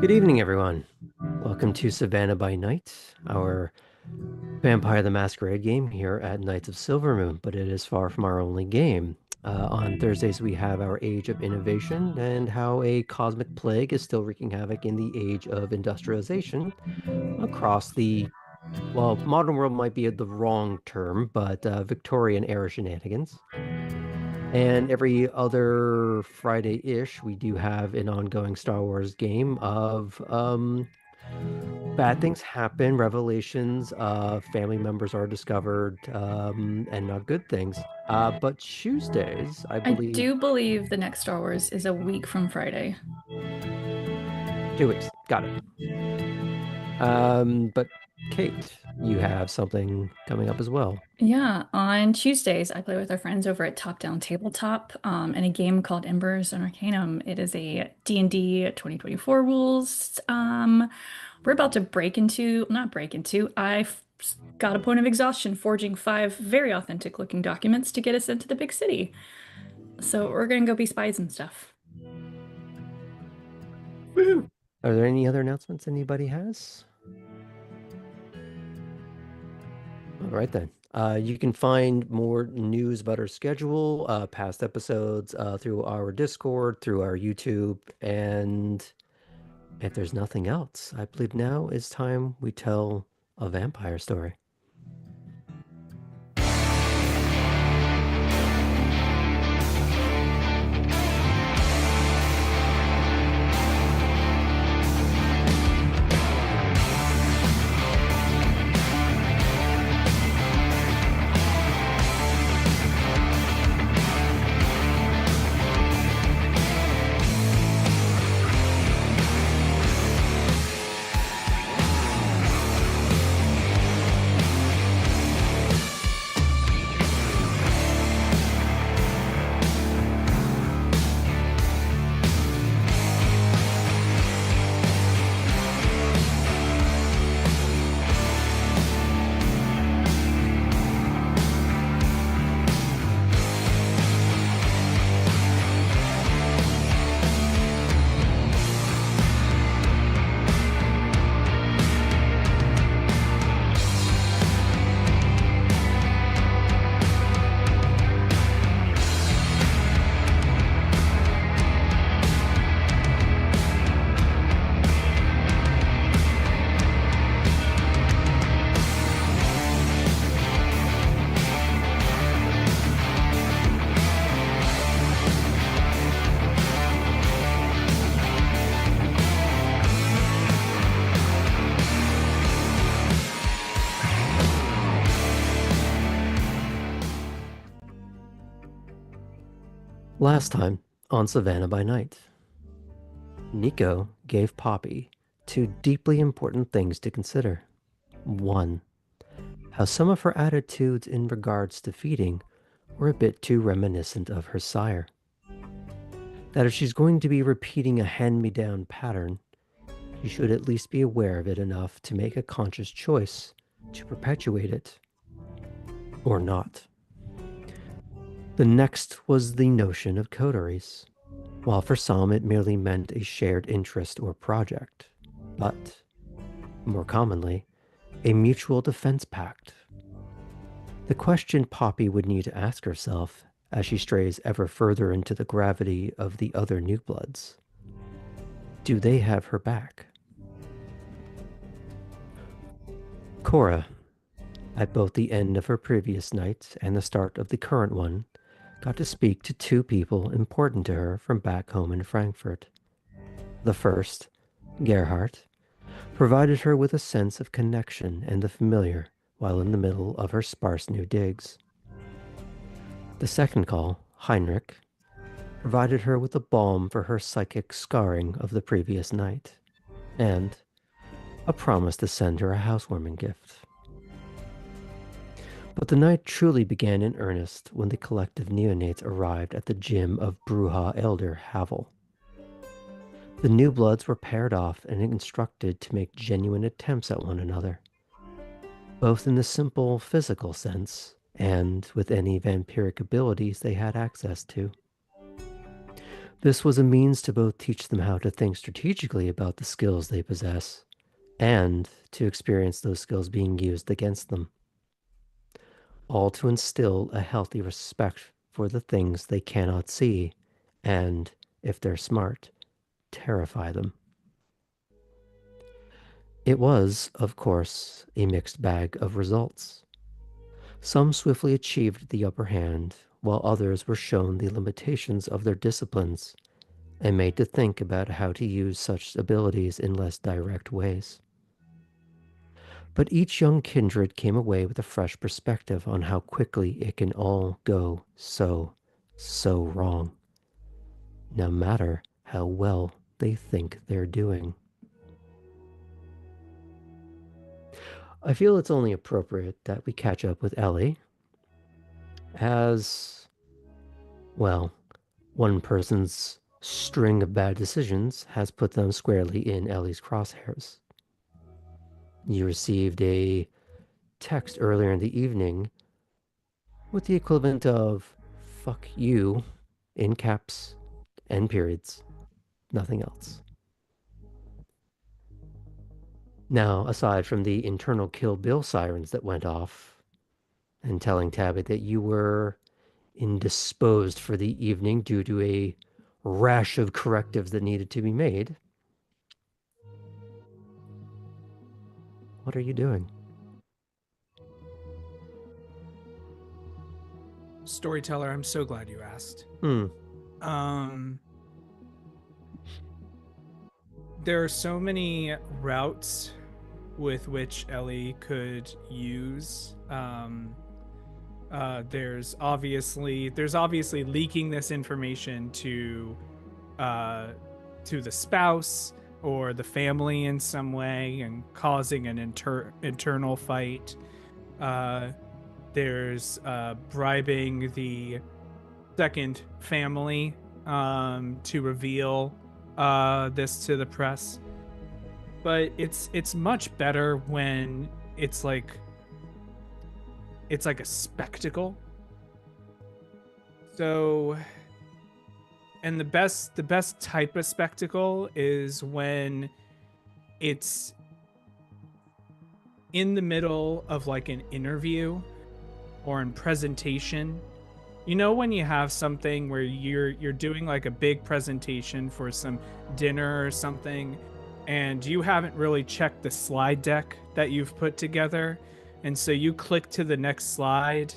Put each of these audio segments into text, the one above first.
Good evening, everyone. Welcome to Savannah by Night, our Vampire the Masquerade game here at Knights of Silvermoon, but it is far from our only game. On Thursdays, we have our Age of Innovation and how a cosmic plague is still wreaking havoc in the age of industrialization across well, modern world might be the wrong term, but Victorian era shenanigans. And every other Friday-ish, we do have an ongoing Star Wars game of bad things happen, revelations, family members are discovered, and not good things. But Tuesdays, I I believe, do believe the next Star Wars is a week from Friday. 2 weeks. Got it. But Kate, you have something coming up as well. Yeah, on Tuesdays, I play with our friends over at Top Down Tabletop in a game called Embers and Arcanum. It is a D&D 2024 rules. We're about to not break into, I've got a point of exhaustion forging 5 very authentic looking documents to get us into the big city. So we're going to go be spies and stuff. Woohoo! Are there any other announcements anybody has? All right then. You can find more news about our schedule, past episodes, through our Discord, through our YouTube, and if there's nothing else, I believe now is time we tell a vampire story. Last time on Savannah by Night, Nico gave Poppy 2 deeply important things to consider. One, how some of her attitudes in regards to feeding were a bit too reminiscent of her sire. That if she's going to be repeating a hand-me-down pattern, she should at least be aware of it enough to make a conscious choice to perpetuate it or not. The next was the notion of coteries. While for some it merely meant a shared interest or project, but, more commonly, a mutual defense pact. The question Poppy would need to ask herself as she strays ever further into the gravity of the other New Bloods. Do they have her back? Cora, at both the end of her previous night and the start of the current one, got to speak to 2 people important to her from back home in Frankfurt. The first, Gerhardt, provided her with a sense of connection and the familiar while in the middle of her sparse new digs. The second call, Heinrich, provided her with a balm for her psychic scarring of the previous night, and a promise to send her a housewarming gift. But the night truly began in earnest when the collective Neonates arrived at the gym of Bruja Elder Havel. The new bloods were paired off and instructed to make genuine attempts at one another, both in the simple physical sense and with any vampiric abilities they had access to. This was a means to both teach them how to think strategically about the skills they possess and to experience those skills being used against them, all to instill a healthy respect for the things they cannot see and, if they're smart, terrify them. It was, of course, a mixed bag of results. Some swiftly achieved the upper hand, while others were shown the limitations of their disciplines and made to think about how to use such abilities in less direct ways. But each young kindred came away with a fresh perspective on how quickly it can all go so wrong, no matter how well they think they're doing. I feel it's only appropriate that we catch up with Elli, as, well, one person's string of bad decisions has put them squarely in Ellie's crosshairs. You received a text earlier in the evening with the equivalent of fuck you in caps and periods, nothing else. Now, aside from the internal Kill Bill sirens that went off and telling Tabby that you were indisposed for the evening due to a rash of correctives that needed to be made, what are you doing? Storyteller, I'm so glad you asked. Hmm. Um, there are so many routes with which Ellie could use. There's obviously leaking this information to the spouse or the family in some way and causing an internal fight. There's bribing the second family to reveal this to the press. But it's much better when it's like a spectacle. So, and the best type of spectacle is when it's in the middle of like an interview or in presentation. You know, when you have something where you're doing like a big presentation for some dinner or something, and you haven't really checked the slide deck that you've put together, and so you click to the next slide,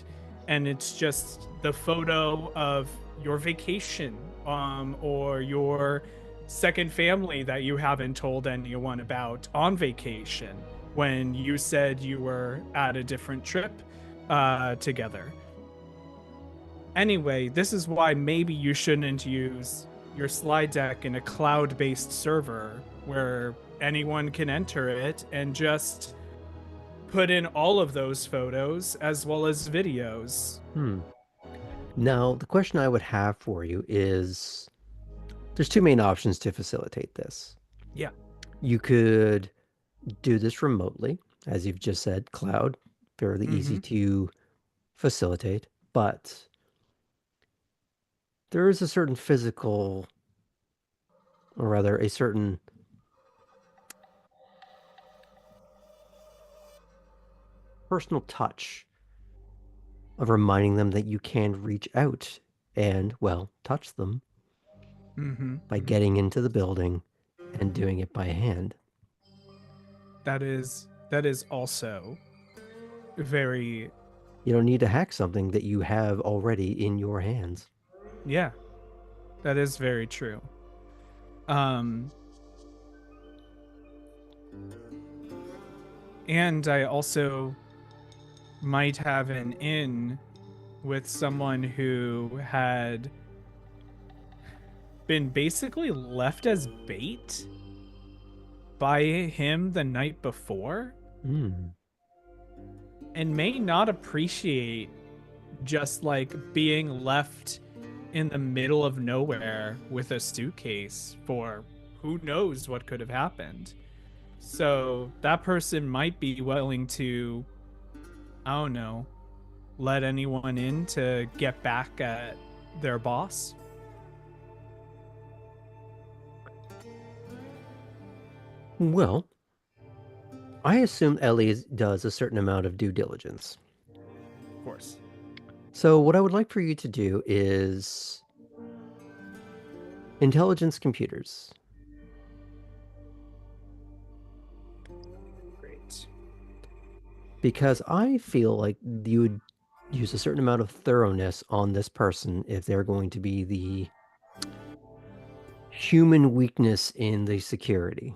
and it's just the photo of your vacation, or your second family that you haven't told anyone about on vacation when you said you were at a different trip together. Anyway, this is why maybe you shouldn't use your slide deck in a cloud-based server where anyone can enter it and just put in all of those photos as well as videos. Now, the question I would have for you is there's two main options to facilitate this. Yeah. You could do this remotely, as you've just said, cloud, fairly easy to facilitate, but there is a certain physical, or rather, a certain personal touch of reminding them that you can reach out and, well, touch them by getting into the building and doing it by hand. That is also very. You don't need to hack something that you have already in your hands. Yeah, that is very true. And I also might have an in with someone who had been basically left as bait by him the night before and may not appreciate just like being left in the middle of nowhere with a suitcase for who knows what could have happened. So that person might be willing to, I don't know, let anyone in to get back at their boss. Well, I assume Ellie does a certain amount of due diligence. Of course. So what I would like for you to do is intelligence computers. Great. Because I feel like you would use a certain amount of thoroughness on this person if they're going to be the human weakness in the security.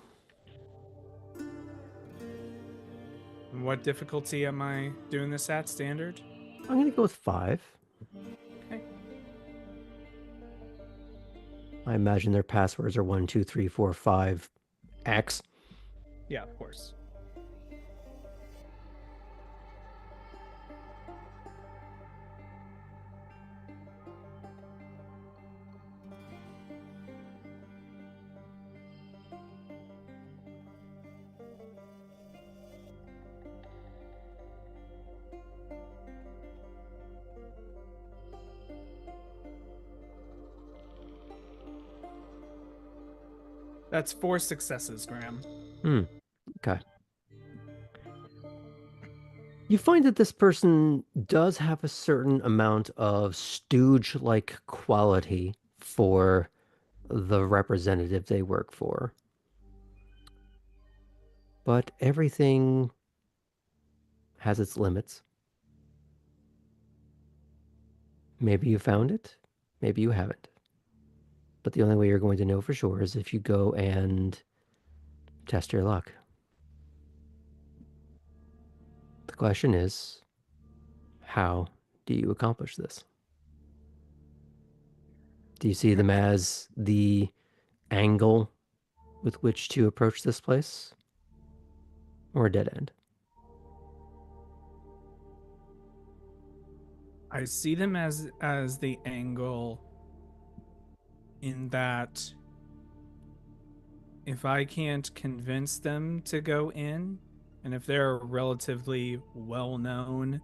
What difficulty am I doing this at? Standard? I'm going to go with 5. Okay. I imagine their passwords are 1, 2, 3, 4, 5, X. Yeah, of course. That's 4 successes, Graham. Okay. You find that this person does have a certain amount of stooge-like quality for the representative they work for. But everything has its limits. Maybe you found it, maybe you haven't. But the only way you're going to know for sure is if you go and test your luck. The question is, how do you accomplish this? Do you see them as the angle with which to approach this place, or a dead end? I see them as the angle in that if I can't convince them to go in, and if they're relatively well known,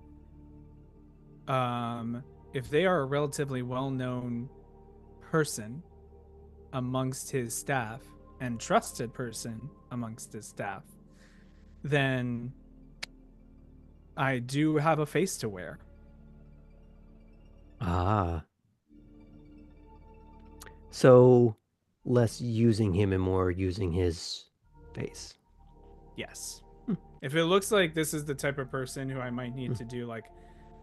if they are a relatively well known person amongst his staff and trusted person amongst his staff, then I do have a face to wear. Ah. So less using him and more using his face. Yes. If it looks like this is the type of person who I might need to do like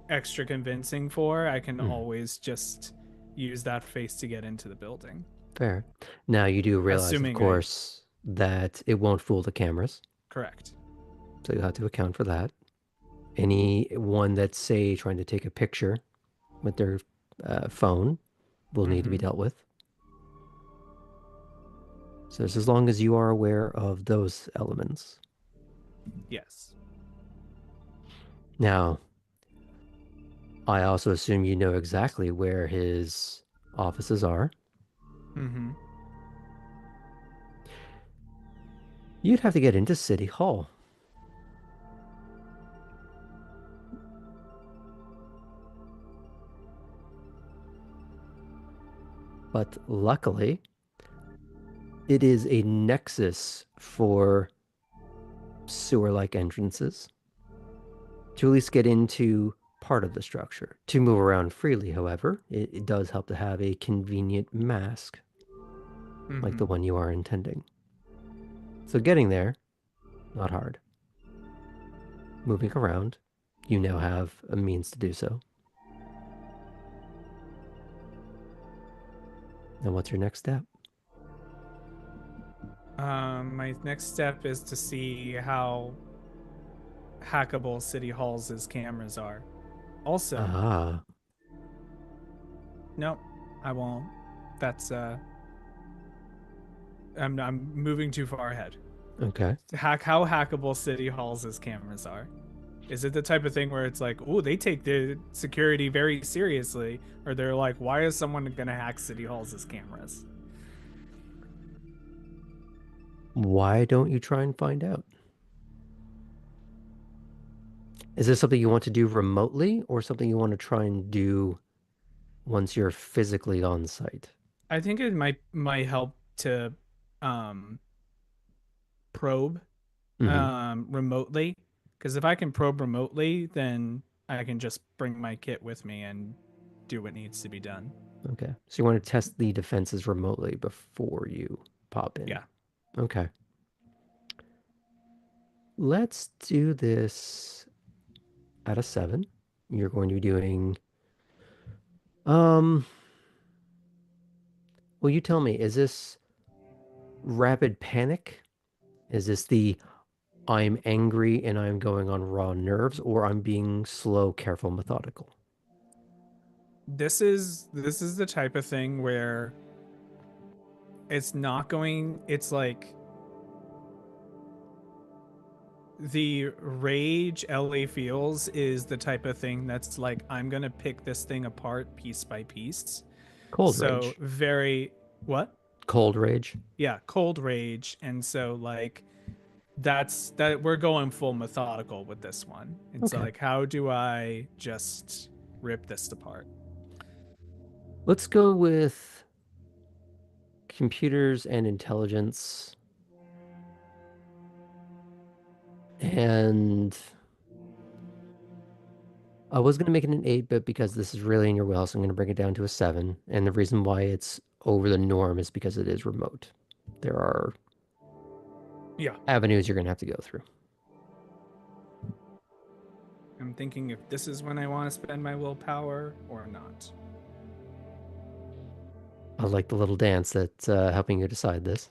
extra convincing for, I can always just use that face to get into the building. Fair. Now you do realize, of Assuming I course, that it won't fool the cameras, correct. so you'll have to account for that. Anyone that's, say, trying to take a picture with their phone will need to be dealt with. So just as long as you are aware of those elements. Yes. Now, I also assume you know exactly where his offices are. Mm-hmm. You'd have to get into City Hall. But luckily, it is a nexus for sewer-like entrances to at least get into part of the structure. To move around freely, however, it does help to have a convenient mask like the one you are intending. So getting there, not hard. Moving around, you now have a means to do so. And what's your next step? My next step is to see how hackable City Hall's cameras are. Also, Ah, nope, I won't. That's I'm moving too far ahead. okay. How hackable City Hall's cameras are. Is it the type of thing where it's like, oh, they take the security very seriously, or they're like, why is someone gonna hack City Hall's cameras? Why don't you try and find out? Is this something you want to do remotely or something you want to try and do once you're physically on site? I think it might help to um probe Hmm. remotely. Because if I can probe remotely, then I can just bring my kit with me and do what needs to be done. Okay. So you want to test the defenses remotely before you pop in. Yeah. Okay. Let's do this at a 7. You're going to be doing um well, you tell me, is this rapid panic? Is this the I'm angry and I'm going on raw nerves, or I'm being slow, careful, methodical? This is the type of thing where it's not going it's like the rage Ellie feels is the type of thing that's like I'm gonna pick this thing apart piece by piece. Cold So rage. very what? Cold rage. Yeah, cold rage. And so like that's that we're going full methodical with this one. It's Okay. like how do I just rip this apart? Let's go with computers and intelligence. And I was going to make it an 8, but because this is really in your wheelhouse, I'm going to bring it down to a 7. And the reason why it's over the norm is because it is remote. There are Yeah. avenues you're going to have to go through. I'm thinking if this is when I want to spend my willpower or not. I like the little dance that's helping you decide this.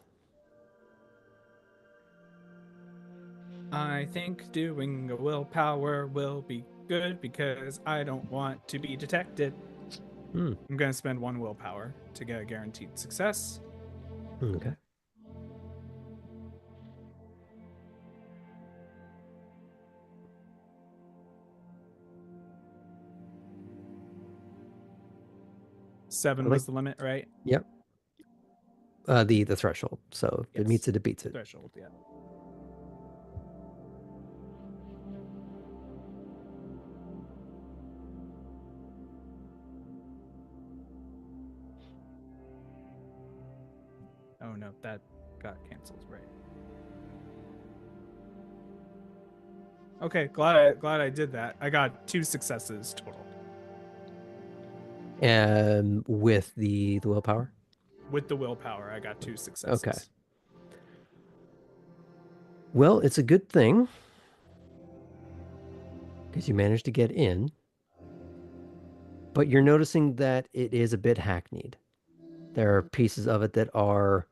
I think doing a willpower will be good because I don't want to be detected. Hmm. I'm going to spend 1 willpower to get a guaranteed success. Okay. I 7 like. was the limit, right? Yep. The threshold. So if it meets Yes. it, it beats it. Threshold, yeah. Oh no, that got canceled, right? Okay, glad I did that. I got 2 successes total. With the willpower. With the willpower, I got 2 Okay. successes. Well, it's a good thing because you managed to get in, but you're noticing that it is a bit hackneyed. There are pieces of it that are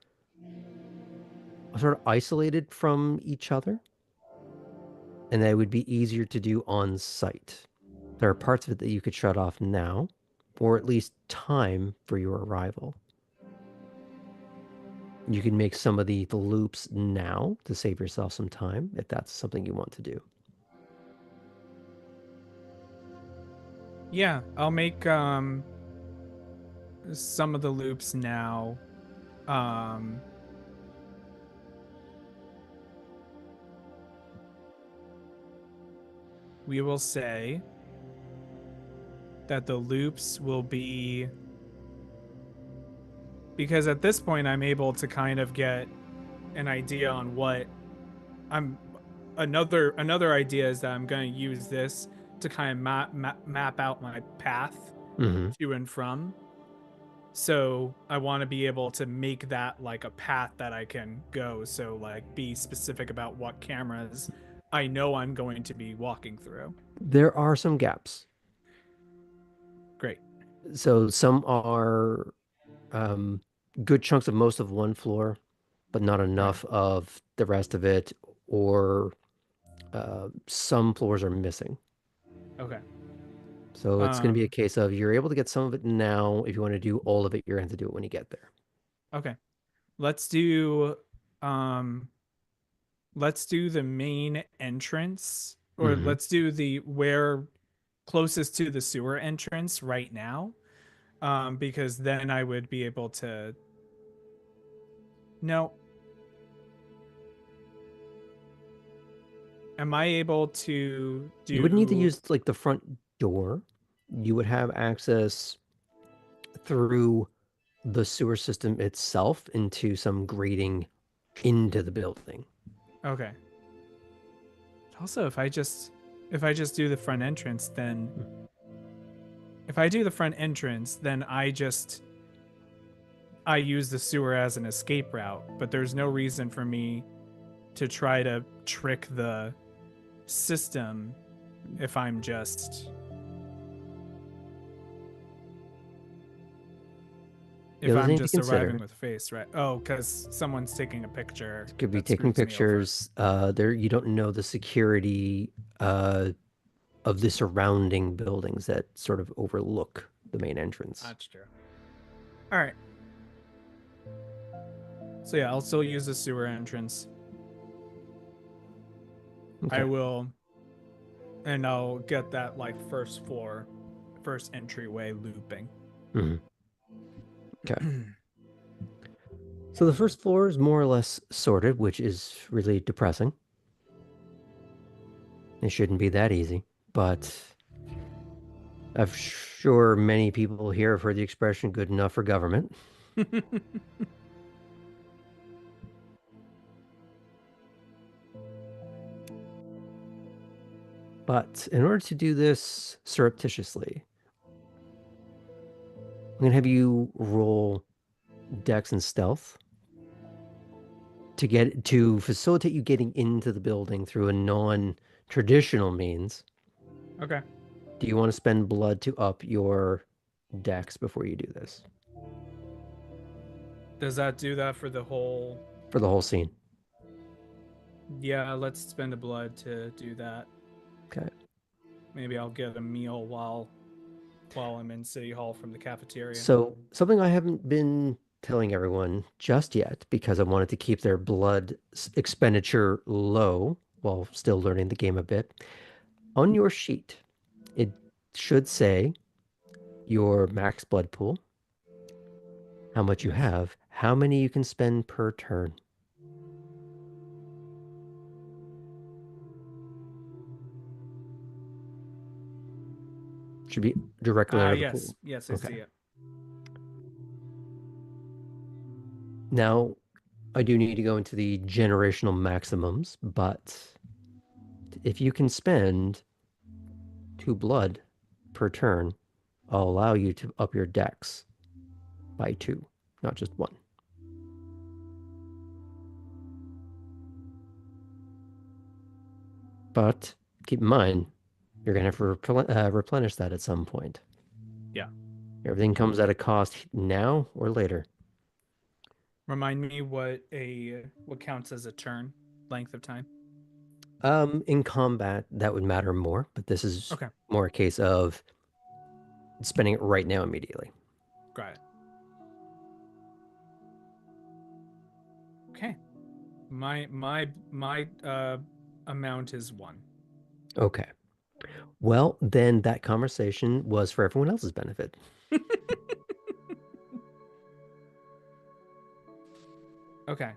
sort of isolated from each other, and that would be easier to do on site. There are parts of it that you could shut off now, or at least time for your arrival. You can make some of the loops now to save yourself some time if that's something you want to do. Yeah, I'll make some of the loops now. Um we will say that the loops will be because at this point I'm able to kind of get an idea on what I'm another idea is that I'm going to use this to kind of map out my path Mm-hmm. to and from. So I want to be able to make that like a path that I can go. So like be specific about what cameras I know I'm going to be walking through. There are some gaps. Great. So some are um, good chunks of most of one floor, but not Okay. enough of the rest of it, or some floors are missing. Okay. So it's going to be a Um case of you're able to get some of it now. If you want to do all of it, you're going to have to do it when you get there. okay. Let's do um let's do the main entrance or Hmm. let's do the where closest to the sewer entrance right now, because then I would be able to no, am I able to You would need to do use like the front door. You would have access through the sewer system itself into some grating into the building. Okay. Also, if I just do the front entrance, then I use the sewer as an escape route, but there's no reason for me to try to trick the system if I'm just The other thing to consider, arriving with face, right? Oh, because someone's taking a picture. could be that taking screws me over. pictures. There, you don't know the security of the surrounding buildings that sort of overlook the main entrance. That's true. All right. So yeah, I'll still use the sewer entrance. Okay. I will, and I'll get that like first entryway looping. Mhm. Okay. So the first floor is more or less sorted, which is really depressing. It shouldn't be that easy, but I'm sure many people here have heard the expression "good enough for government." But in order to do this surreptitiously, I'm going to have you roll Dex and Stealth to facilitate you getting into the building through a non-traditional means. Okay. Do you want to spend blood to up your Dex before you do this? Does that do that for the whole? For the whole scene. Yeah, let's spend a blood to do that. Okay. Maybe I'll get a meal while I'm in City Hall from the cafeteria. So something I haven't been telling everyone just yet, because I wanted to keep their blood expenditure low while still learning the game a bit. On your sheet, it should say your max blood pool, how much you have, how many you can spend per turn. Should be directly under the pool. Yes, I see it. Now, I do need to go into the generational maximums, but if you can spend 2 blood per turn, I'll allow you to up your dex by 2, not just 1. But keep in mind, you're going to have to replenish that at some point. Yeah. Everything comes at a cost now or later. Remind me what counts as a turn length of time. In combat, that would matter more, but this is Okay. more a case of spending it right now immediately. Got it. Okay. My amount is 1. Okay. Well, then that conversation was for everyone else's benefit. Okay.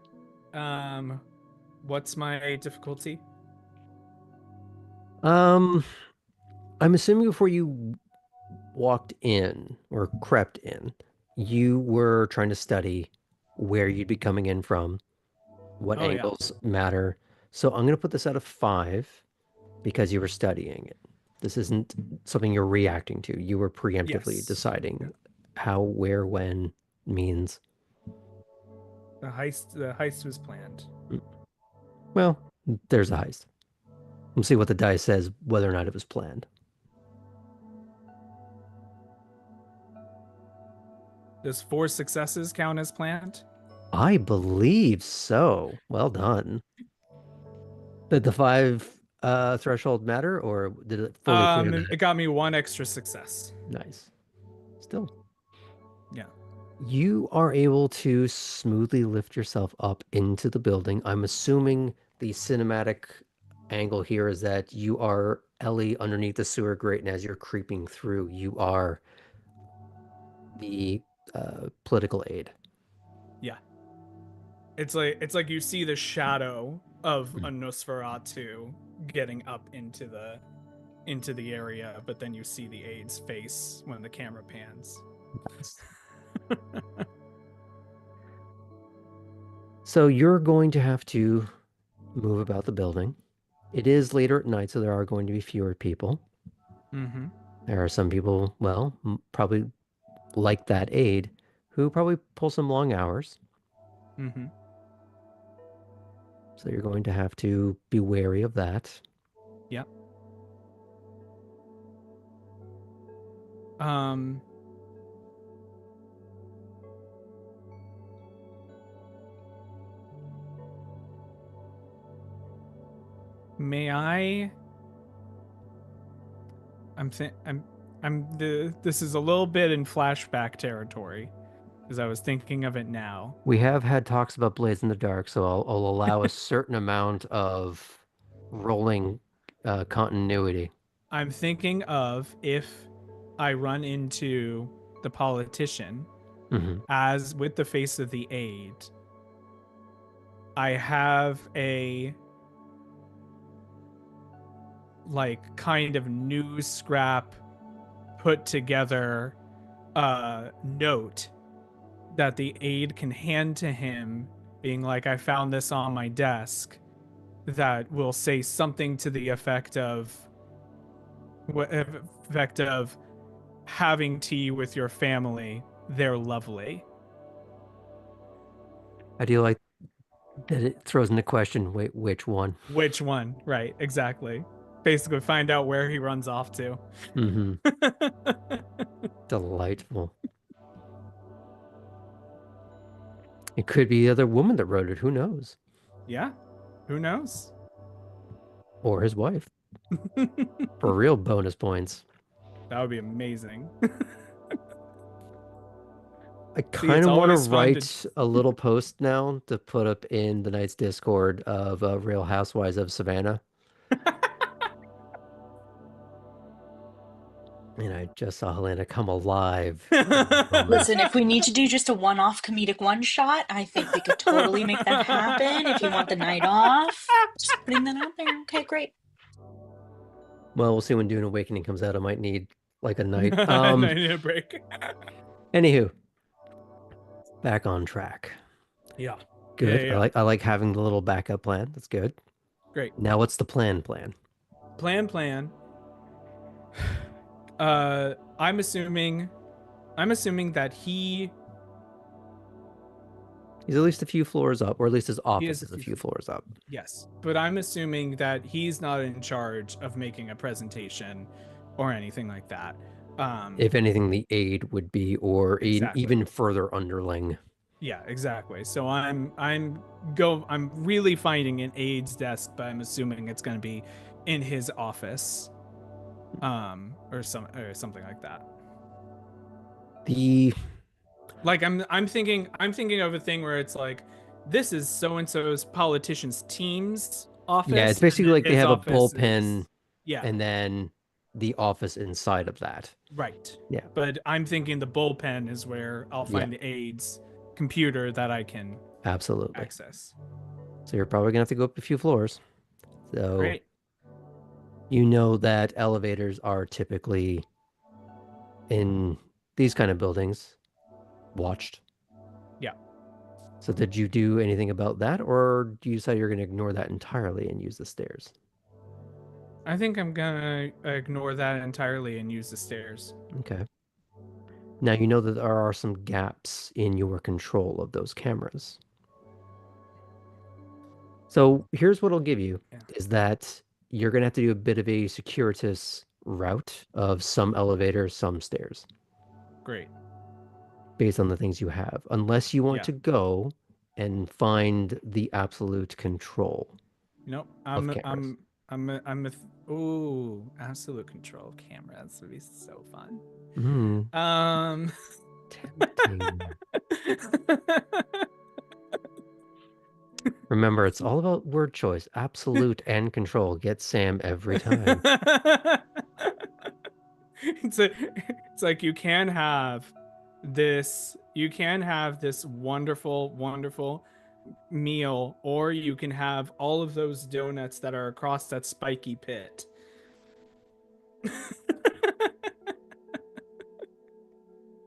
What's my difficulty? I'm assuming before you walked in or crept in, you were trying to study where you'd be coming in from, what angles matter. So I'm going to put this out of 5 because you were studying it. This isn't something you're reacting to. You were preemptively deciding how, where, when means. The heist was planned. Well, there's a heist. We'll see what the dice says, whether or not it was planned. Does 4 successes count as planned? I believe so. Well done. Did the 5 threshold matter, or did it fully clear that? It got me 1 extra success. Nice. Still. Yeah. You are able to smoothly lift yourself up into the building. I'm assuming the cinematic angle here is that you are Elli underneath the sewer grate, and as you're creeping through, you are the political aide. Yeah. It's like you see the shadow of a Nosferatu getting up into the area, but then you see the aide's face when the camera pans. So you're going to have to move about the building. It is later at night, so there are going to be fewer people. Mm-hmm. There are some people, well, probably like that aide, who probably pull some long hours. Mm-hmm. So you're going to have to be wary of that. Yep. Um. May I? This is a little bit in flashback territory, because I was thinking of it now. We have had talks about Blades in the Dark, so I'll allow a certain amount of rolling continuity. I'm thinking of if I run into the politician Hmm. as with the face of the aide, I have a like kind of news scrap put together note that the aide can hand to him, being like, I found this on my desk, that will say something to the effect of having tea with your family, they're lovely. I do like that it throws into question, wait, which one? Which one? Right, exactly. Basically find out where he runs off to. Hmm. Delightful. It could be the other woman that wrote it. Who knows? Yeah, who knows? Or his wife for real bonus points. That would be amazing. I See, kind it's of want to always fun to. write a little post now to put up in the Knights Discord of Real Housewives of Savannah. And I just saw Helena come alive in that moment. Listen, if we need to do just a one-off comedic one-shot, I think we could totally make that happen. If you want the night off, just putting that out there. Okay, great. Well, we'll see when Dune Awakening comes out. I might need like a night. I need a break. Anywho, back on track. Yeah. Good. Yeah. I like having the little backup plan. That's good. Great. Now what's the plan? Plan. I'm assuming that He's at least a few floors up, or at least his office is a few floors up. Yes, but I'm assuming that he's not in charge of making a presentation or anything like that. If anything, the aide would be, or Exactly. even further underling. Yeah, exactly. So I'm really finding an aide's desk, but I'm assuming it's going to be in his office, or something like that. Like I'm thinking of a thing where it's like, this is so and so's politician's team's office. Yeah, it's basically like they have a bullpen, yeah, and then the office inside of that. Right. Yeah. But I'm thinking the bullpen is where I'll find the aide's computer that I can absolutely access. So you're probably gonna have to go up a few floors. So Great. You know that elevators are typically in these kind of buildings watched. Yeah. So did you do anything about that, or do you decide you're going to ignore that entirely and use the stairs? I think I'm gonna ignore that entirely and use the stairs. Okay. Now you know that there are some gaps in your control of those cameras. So here's what I'll give you, is that you're going to have to do a bit of a circuitous route of some elevators, some stairs. Great. Based on the things you have, unless you want to go and find the absolute control. Nope. Absolute control of cameras would be so fun. Tempting. Remember, it's all about word choice. Absolute and control. Get Sam every time. It's like you can have this wonderful meal, or you can have all of those donuts that are across that spiky pit.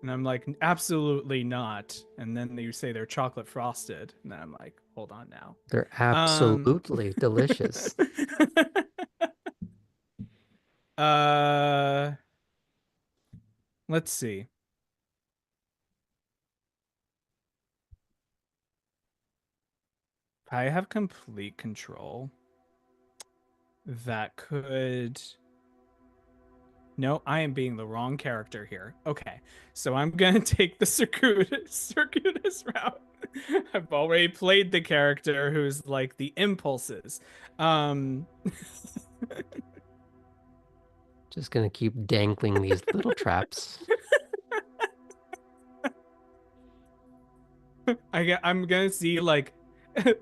And And I'm like, absolutely not. And then you say they're chocolate frosted. And then I'm like, hold on now. They're Um, absolutely delicious. uh, let's see. I have complete control. That could. No, I am being the wrong character here. Okay, so I'm gonna take the circuitous route. I've already played the character who's like the impulses. Um, Just gonna keep dangling these little traps. I'm gonna see like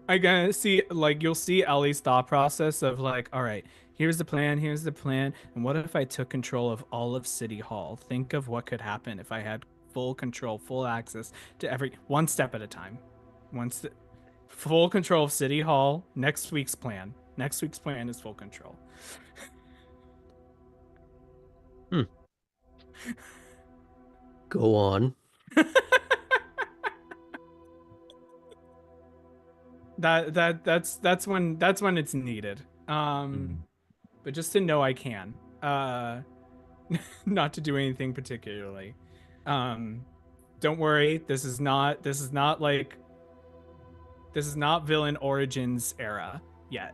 I gonna see like you'll see Ellie's thought process of like, all right, here's the plan, and what if I took control of all of City Hall? Think of what could happen if I had full control, full access to every one step at a time. Once the full control of City Hall, next week's plan. Next week's plan is full control. Go on. That's when it's needed. But just to know I can. Not to do anything particularly. Um, don't worry, this is not villain origins era yet.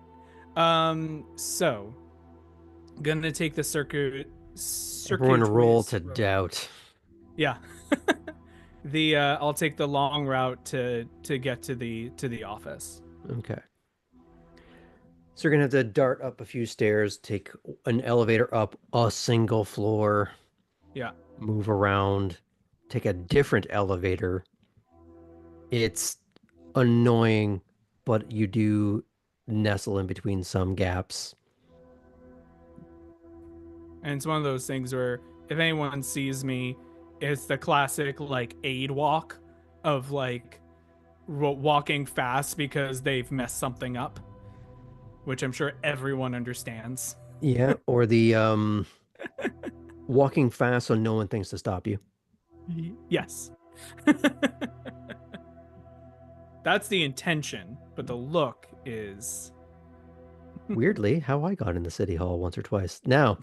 So gonna take the Everyone roll circuitous to road. doubt. Yeah. The I'll take the long route to get to the office. Okay. So you're gonna have to dart up a few stairs, take an elevator up a single floor, Yeah. move around, take a different elevator. It's annoying, but you do nestle in between some gaps. And it's one of those things where if anyone sees me, it's the classic like aid walk of like walking fast because they've messed something up, which I'm sure everyone understands. Yeah, or the walking fast so no one thinks to stop you. Yes. That's the intention, but the look is Weirdly, how I got in the city hall once or twice. Now,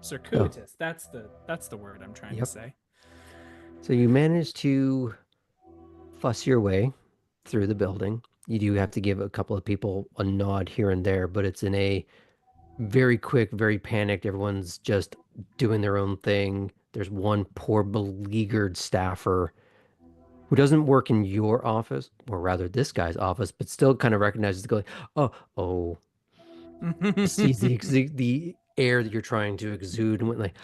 circuitous. That's the word I'm trying to yep. say. So you manage to fuss your way through the building. You do have to give a couple of people a nod here and there, but it's in a very quick, very panicked. Everyone's just doing their own thing. There's one poor beleaguered staffer who doesn't work in your office, or rather this guy's office, but still kind of recognizes the going, oh, sees the air that you're trying to exude and went like,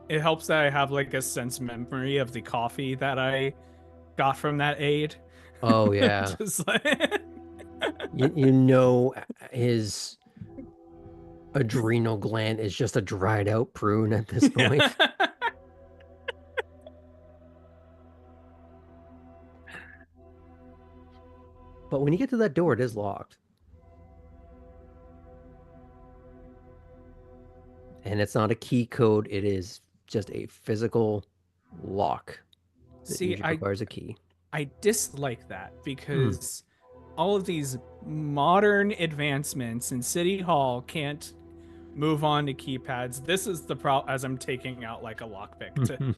It helps that I have like a sense memory of the coffee that I got from that aid. oh yeah. Just like You know his adrenal gland is just a dried out prune at this point. But when you get to that door, it is locked. And it's not a key code, it is just a physical lock that See, usually requires a key. I dislike that because all of these modern advancements in City Hall can't move on to keypads. This is the problem as I'm taking out like a lockpick to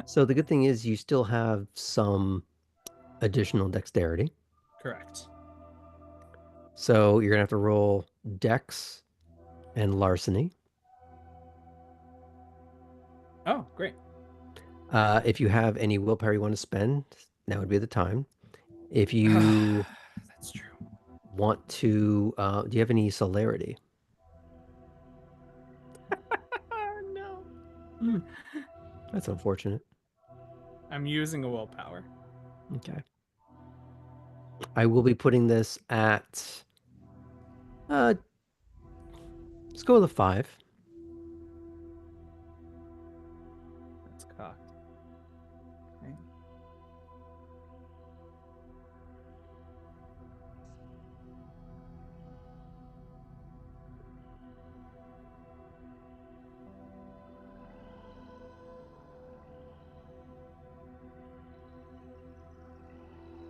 So the good thing is you still have some additional dexterity. Correct. So you're gonna have to roll dex and larceny. Oh, great. If you have any willpower you want to spend, now would be the time. If you That's true. want to, do you have any celerity? No. That's unfortunate. I'm using a willpower. Okay. I will be putting this at, let's go with a 5. That's cocked. Okay.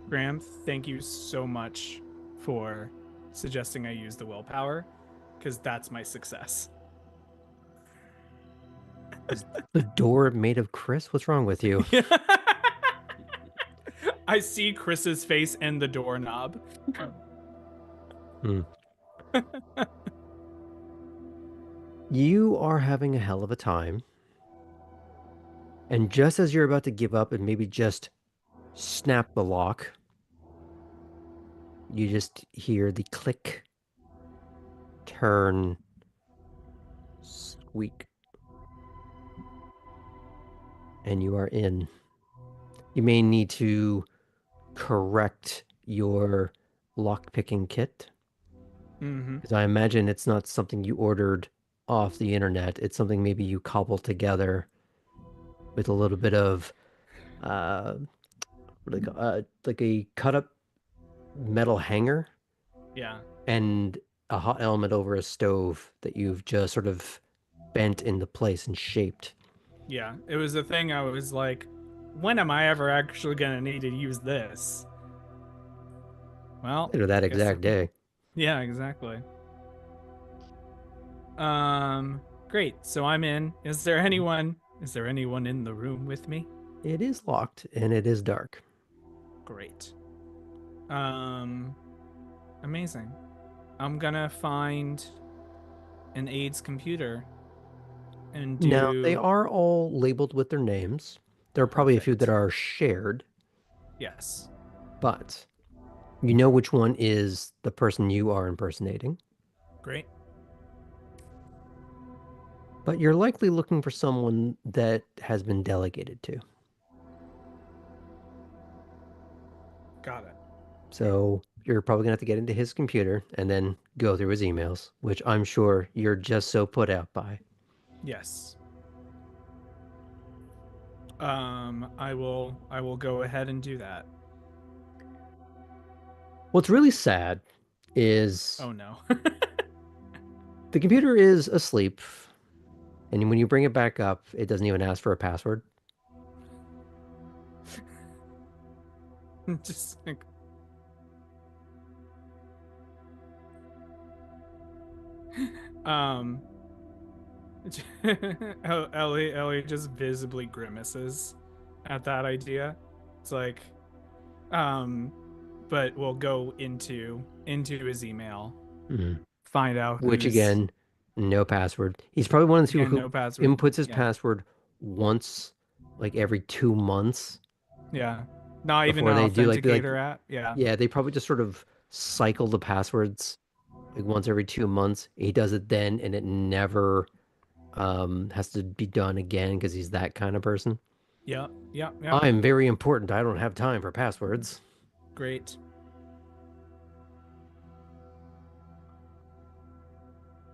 Graham, thank you so much for suggesting I use the willpower, because that's my success. Is the door made of Chris? What's wrong with you? I see Chris's face and the doorknob. Hmm. You are having a hell of a time. And just as you're about to give up and maybe just snap the lock, you just hear the click, turn, squeak. And you are in. You may need to correct your lock-picking kit. Mm-hmm. Because I imagine it's not something you ordered off the internet. It's something maybe you cobbled together with a little bit of like a cut up metal hanger Yeah. and a hot element over a stove that you've just sort of bent into place and shaped. Yeah. It was a thing I was like, when am I ever actually gonna need to use this? Well, Later that I guess. exact day. Yeah, exactly. Great. So I'm in. Is there anyone in the room with me? It is locked and it is dark. Great. Amazing. I'm gonna find an aide's computer and Now, they do are all labeled with their names. There are probably a few that perfect. are shared, Yes. but you know which one is the person you are impersonating. Great. But you're likely looking for someone that has been delegated to. Got it. So you're probably gonna have to get into his computer and then go through his emails, which I'm sure you're just so put out by. Yes. I will go ahead and do that. What's really sad is Oh no. the computer is asleep, and when you bring it back up, it doesn't even ask for a password. Just like um Ellie just visibly grimaces at that idea. It's like um but we'll go into his email, Mhm. find out Which who's again, no password. He's probably one of the people again who no password. inputs his Yeah. password once, like every 2 months Yeah. Not even before an they do authenticator app. Yeah. yeah, they probably just sort of cycle the passwords like once every 2 months. He does it then, and it never has to be done again because he's that kind of person. Yep. Yep. Yep. I'm very important. I don't have time for passwords. Great.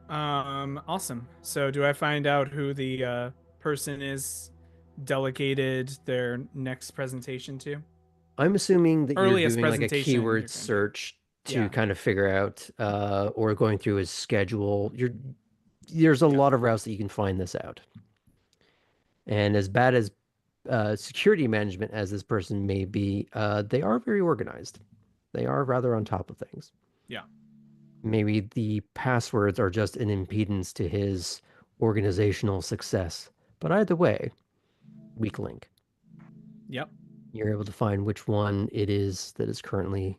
Awesome. So do I find out who the person is delegated their next presentation to? I'm assuming that you're Earliest doing like a presentation you're keyword gonna do. search to Yeah. kind of figure out or going through his schedule. There's a Yeah. lot of routes that you can find this out. And as bad as security management as this person may be, they are very organized. They are rather on top of things. Yeah. Maybe the passwords are just an impedance to his organizational success. But either way, weak link. Yep. You're able to find which one it is that is currently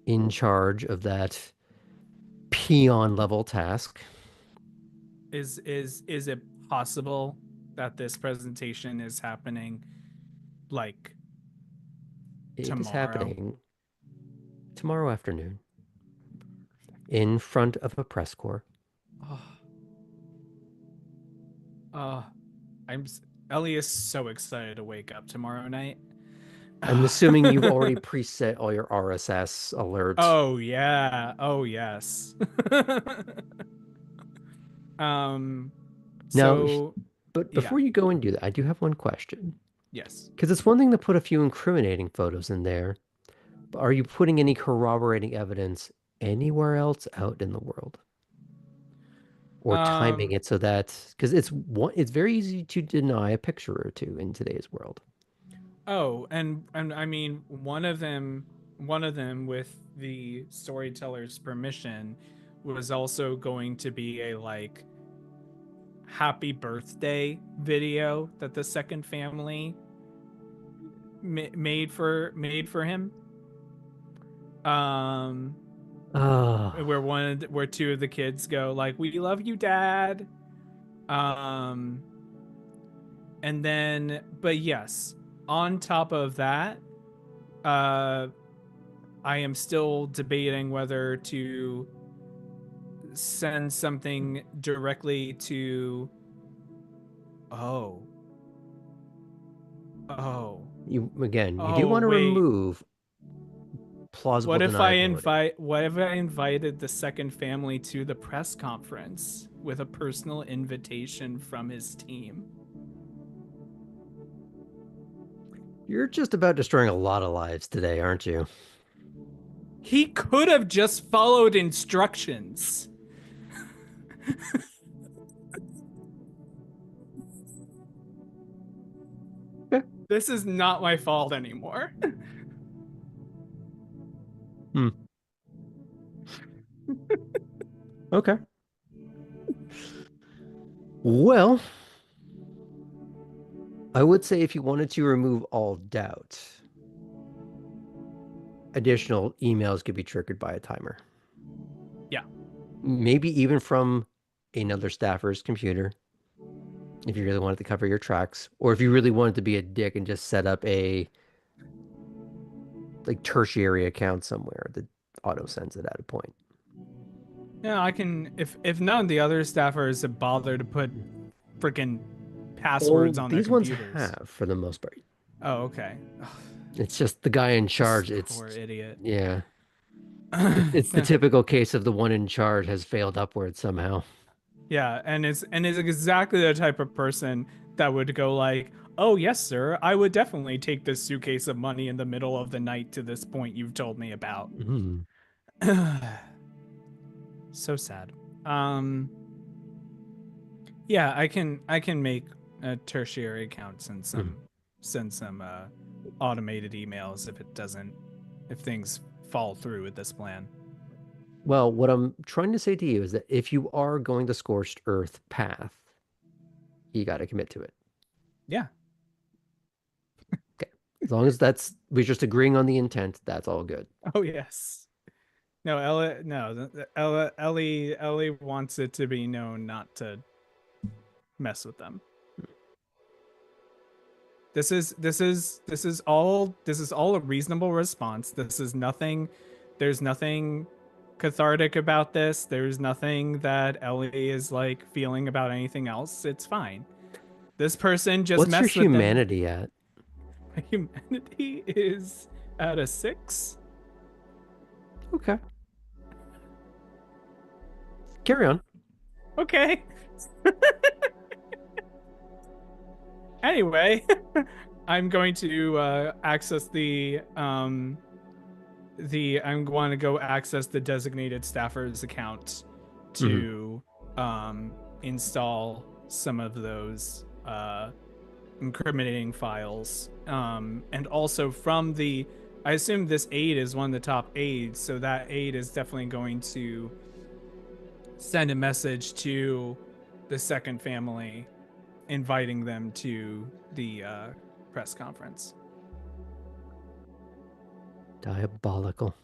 in charge of that peon level task. Is it possible that this presentation is happening like It is tomorrow? happening tomorrow afternoon in front of a press corps. Oh, oh Ellie is so excited to wake up tomorrow night. I'm assuming you've already preset all your RSS alerts. Oh yeah. Oh yes. um Now, so but yeah. before you go and do that, I do have one question. Yes. Because it's one thing to put a few incriminating photos in there, but are you putting any corroborating evidence anywhere else out in the world? Or timing Um it so that because it's very easy to deny a picture or two in today's world. Oh, and I mean one of them with the storyteller's permission was also going to be a like happy birthday video that the second family made for him. Oh, Where two of the kids go like, "We love you, Dad." Um, and then, but yes, on top of that, uh, I am still debating whether to send something directly to. Oh, oh, you do want to wait. remove plausible What if I deniability. invite? What if I invited the second family to the press conference with a personal invitation from his team? You're just about destroying a lot of lives today, aren't you? He could have just followed instructions. Okay. This is not my fault anymore. Hmm. Okay. Well, I would say if you wanted to remove all doubt, additional emails could be triggered by a timer. Yeah. Maybe even from another staffer's computer, if you really wanted to cover your tracks, or if you really wanted to be a dick and just set up a like tertiary account somewhere that auto sends it at a point. Yeah, I can. If none of the other staffers have bothered to put freaking passwords Well, on their these ones computers. have for the most part. Oh, okay. It's just the guy in This charge. poor idiot. Yeah. It's the typical case of the one in charge has failed upwards somehow. Yeah, and it's exactly the type of person that would go like, "Oh yes, sir, I would definitely take this suitcase of money in the middle of the night to this point you've told me about." Mm. So sad. Um, yeah, I can make a tertiary account send some automated emails if things fall through with this plan. Well, what I'm trying to say to you is that if you are going the scorched earth path, you got to commit to it. Yeah. Okay. As long as we're just agreeing on the intent, that's all good. Oh yes. No, Elli wants it to be known not to mess with them. This is all a reasonable response. This is nothing. There's nothing cathartic about this. There's nothing that Ellie is like feeling about anything else. It's fine. This person just What's your messed with them. humanity at? My humanity is at a 6. Okay. Carry on. Okay. Anyway, I'm going to access I'm going to go access the designated staffer's account to install some of those incriminating files. And also from I assume this aide is one of the top aides, so that aide is definitely going to send a message to the second family inviting them to the press conference. Diabolical.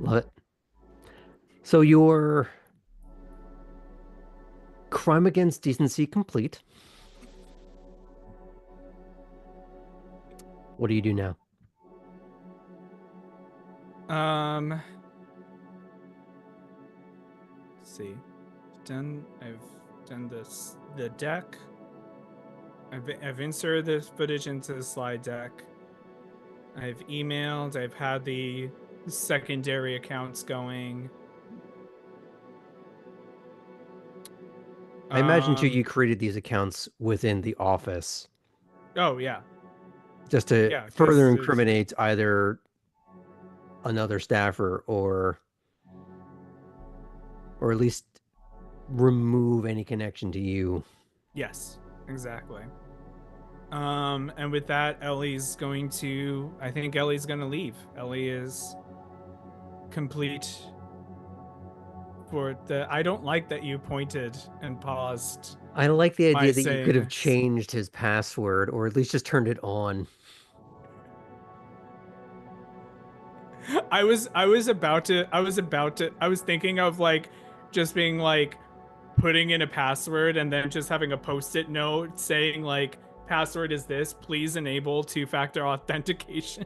Love it. So your crime against decency complete. What do you do now? Let's see. I've done the deck. I've inserted this footage into the slide deck. I've emailed. I've had the secondary accounts going. I imagine too you created these accounts within the office. Oh yeah. Just to further incriminate either another staffer or at least remove any connection to you. Yes, exactly. And with that, Ellie's going to. I think Ellie's going to leave. Ellie is complete for the. I don't like that you pointed and paused I like the by idea that you could saying have this. changed his password or at least just turned it on. I was thinking of like just being like putting in a password and then just having a post-it note saying like password is this, please enable two-factor authentication.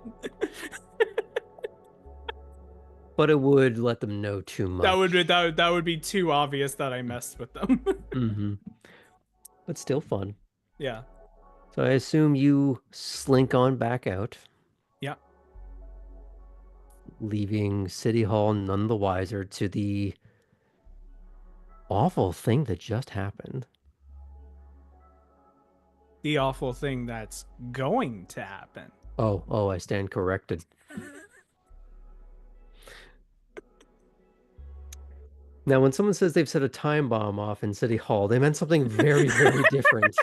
But it would let them know too much. That would be too obvious that I messed with them. Mm-hmm. But still fun. Yeah. So I assume you slink on back out, Yeah. leaving City Hall none the wiser to the awful thing that just happened. The awful thing that's going to happen. Oh, I stand corrected. Now, when someone says they've set a time bomb off in City Hall, they meant something very, very different.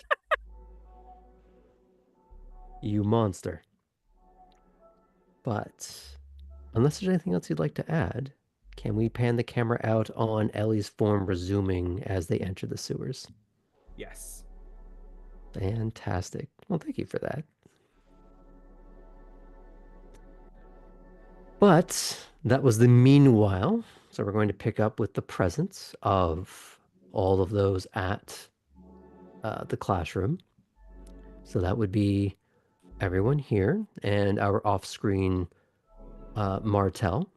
You monster. But unless there's anything else you'd like to add, can we pan the camera out on Ellie's form resuming as they enter the sewers? Yes. Fantastic. Well, thank you for that. But that was the meanwhile. So we're going to pick up with the presence of all of those at the classroom. So that would be everyone here and our off-screen Martel.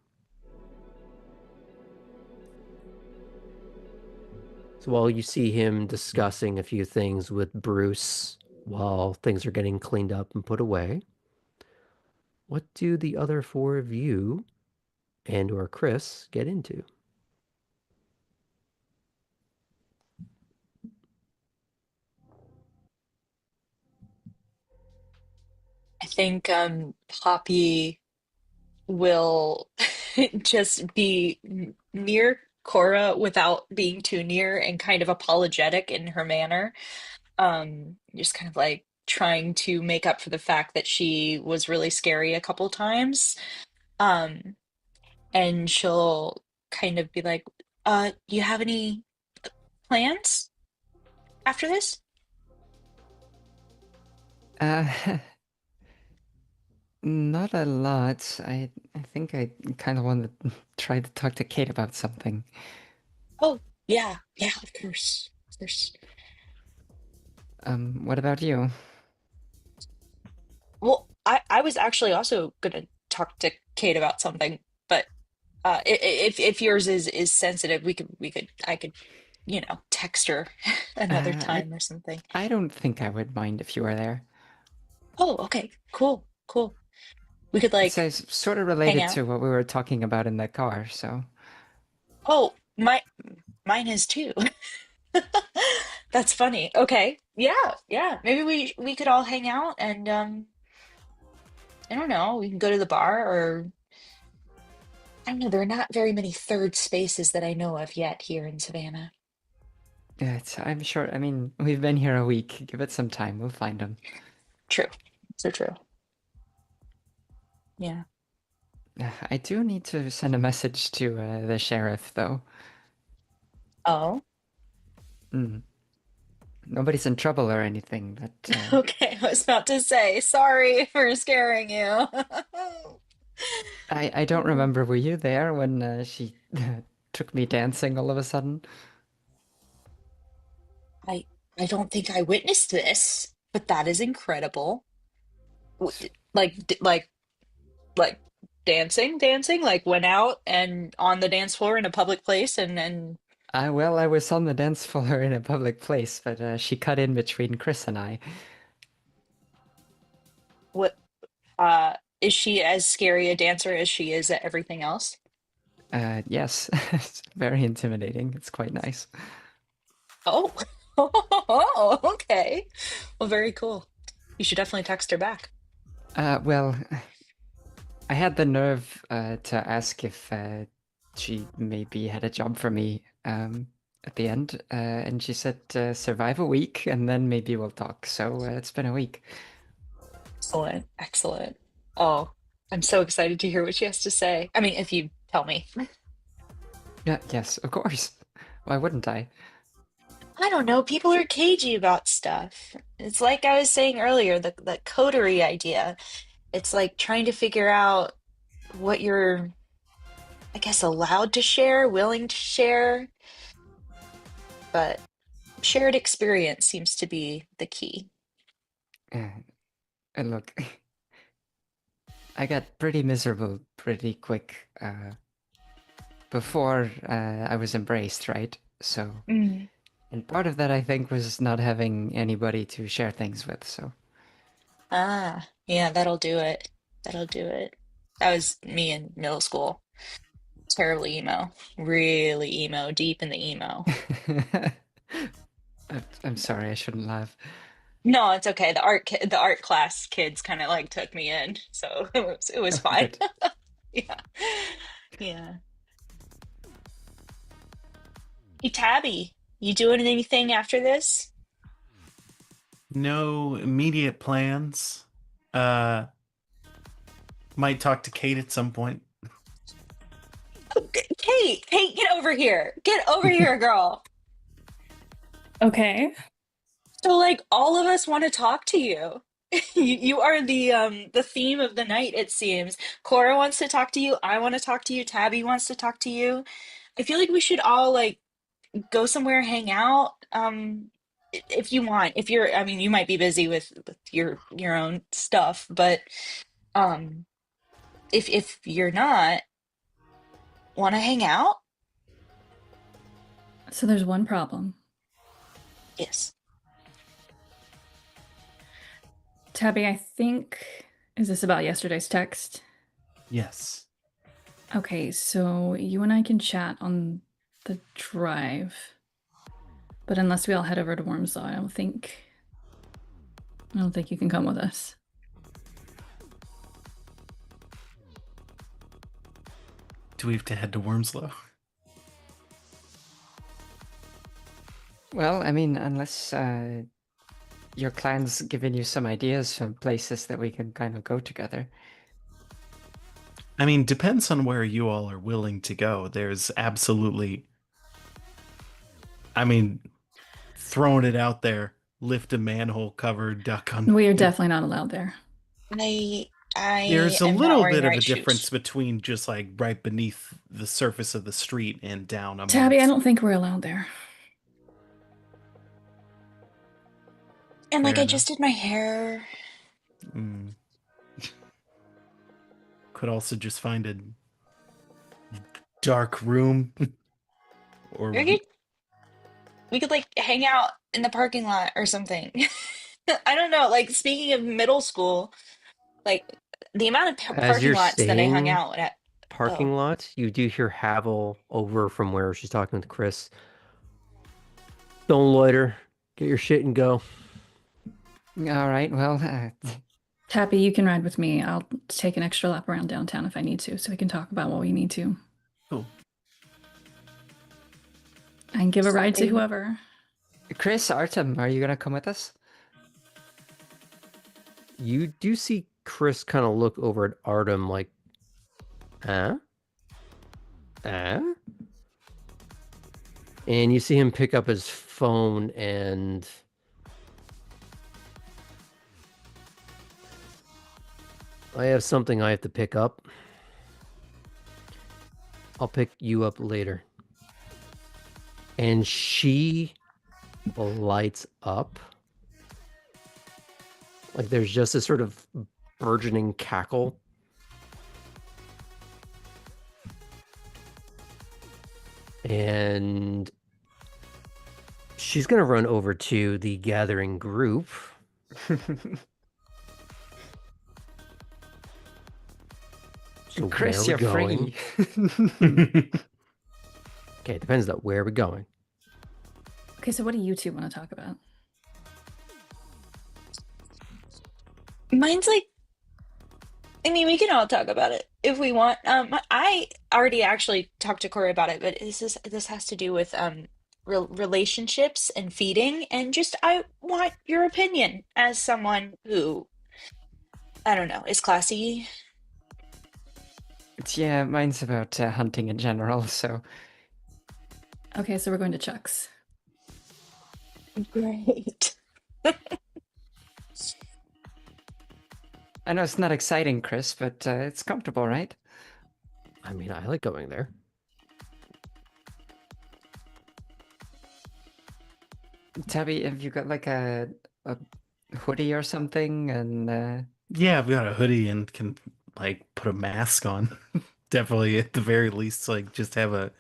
So while you see him discussing a few things with Bruce while things are getting cleaned up and put away, what do the other four of you and or Chris get into? I think Poppy will just be near Cora without being too near and kind of apologetic in her manner. Just kind of like trying to make up for the fact that she was really scary a couple times. Um, and she'll kind of be like, do you have any plans after this? Uh, not a lot. I think I kind of want to try to talk to Kate about something. Oh, yeah, yeah, of course. Of course. What about you? Well, I was actually also gonna talk to Kate about something, but if yours is sensitive, we could I could, text her another I time or something. I don't think I would mind if you were there. Oh, okay, cool, cool. We could It's like sort of hang related out. to what we were talking about in the car, so Oh, mine is too. That's funny. Okay. Yeah, yeah. Maybe we could all hang out and I don't know, we can go to the bar or I don't know, there are not very many third spaces that I know of yet here in Savannah. yeah, I'm sure. I mean, we've been here a week. Give it some time. We'll find them. True. So true. Yeah. I do need to send a message to the sheriff, though. Oh, Mm. Nobody's in trouble or anything, but okay. I was about to say, sorry for scaring you. I don't remember. Were you there when she took me dancing all of a sudden? I I don't think I witnessed this, but that is incredible. Like dancing, like went out and on the dance floor in a public place and Well, I was on the dance floor in a public place, but she cut in between Chris and I. what is she as scary a dancer as she is at everything else? Yes, it's very intimidating. It's quite nice. Oh. Oh, okay. Well, very cool. You should definitely text her back. Well, I had the nerve to ask if she maybe had a job for me. at the end, and she said survive a week and then maybe we'll talk. So it's been a week. Excellent. Excellent. Oh, I'm so excited to hear what she has to say. I mean, if you tell me. Yeah, yes, of course. Why wouldn't I? I don't know. People are cagey about stuff. It's like I was saying earlier, the coterie idea. It's like trying to figure out what you're, I guess, allowed to share, willing to share, but shared experience seems to be the key. Uh, and look, I got pretty miserable pretty quick before I was embraced, right? So, Mm. and part of that I think was not having anybody to share things with. So, Ah, yeah, that'll do it. That'll do it. That was me in middle school. Terribly emo. Really emo, deep in the emo. I'm sorry, I shouldn't laugh. No, it's okay. The art class kids kind of like took me in, so it was Oh, fine. good. Yeah. Yeah. Hey, Tabby, you doing anything after this? No immediate plans. Uh, might talk to Kate at some point. Oh, Kate, get over here. Get over here, girl. Okay. So like all of us want to talk to you. You are the theme of the night, it seems. Cora wants to talk to you. I want to talk to you. Tabby wants to talk to you. I feel like we should all like go somewhere, hang out. If you want, if you're, I mean, you might be busy with your own stuff, but um, if you're not, want to hang out? So there's one problem. Yes. Tabby, I think, is this about yesterday's text? Yes. Okay, so you and I can chat on the drive. But unless we all head over to Wormsaw, I don't think you can come with us. Do we have to head to Wormslow? Well, I mean, unless your clan's given you some ideas from places that we can kind of go together. I mean, depends on where you all are willing to go. There's absolutely, I mean, throwing it out there, lift a manhole cover, duck on. We are definitely not allowed there. I There's a am not little wearing bit the of a right difference shoes. between just like right beneath the surface of the street and down Tabby, I amongst. don't think we're allowed there. And like Fair I enough. just did my hair. Mm. Could also just find a dark room or We could, we could like hang out in the parking lot or something. I don't know. Like speaking of middle school, like the amount of As parking you're lots that I hung saying out at. Oh, parking lot, you do hear Havel over from where she's talking with Chris. Don't loiter. Get your shit and go. All right, well, Tabby, you can ride with me. I'll take an extra lap around downtown if I need to, so we can talk about what we need to. cool. I can give a ride to sorry. whoever. Chris, Artem, are you gonna come with us? You do see Chris kind of look over at Artem like, huh? Huh? And you see him pick up his phone and I have something I have to pick up. I'll pick you up later. And she lights up. Like there's just this sort of burgeoning cackle. And she's going to run over to the gathering group. So Chris, where are you're we going? free. Okay, depends on where we're going. Okay, so what do you two want to talk about? Mine's like, I mean, we can all talk about it if we want. I already actually talked to Corey about it, but this has to do with relationships and feeding, and just I want your opinion as someone who, I don't know, is classy. Yeah, mine's about hunting in general, so Okay, so we're going to Chuck's. Great. I know it's not exciting, Chris, but it's comfortable, right? I mean, I like going there. Tabby, have you got like a hoodie or something? And Yeah, I've got a hoodie and can like put a mask on. Definitely, at the very least, like just have a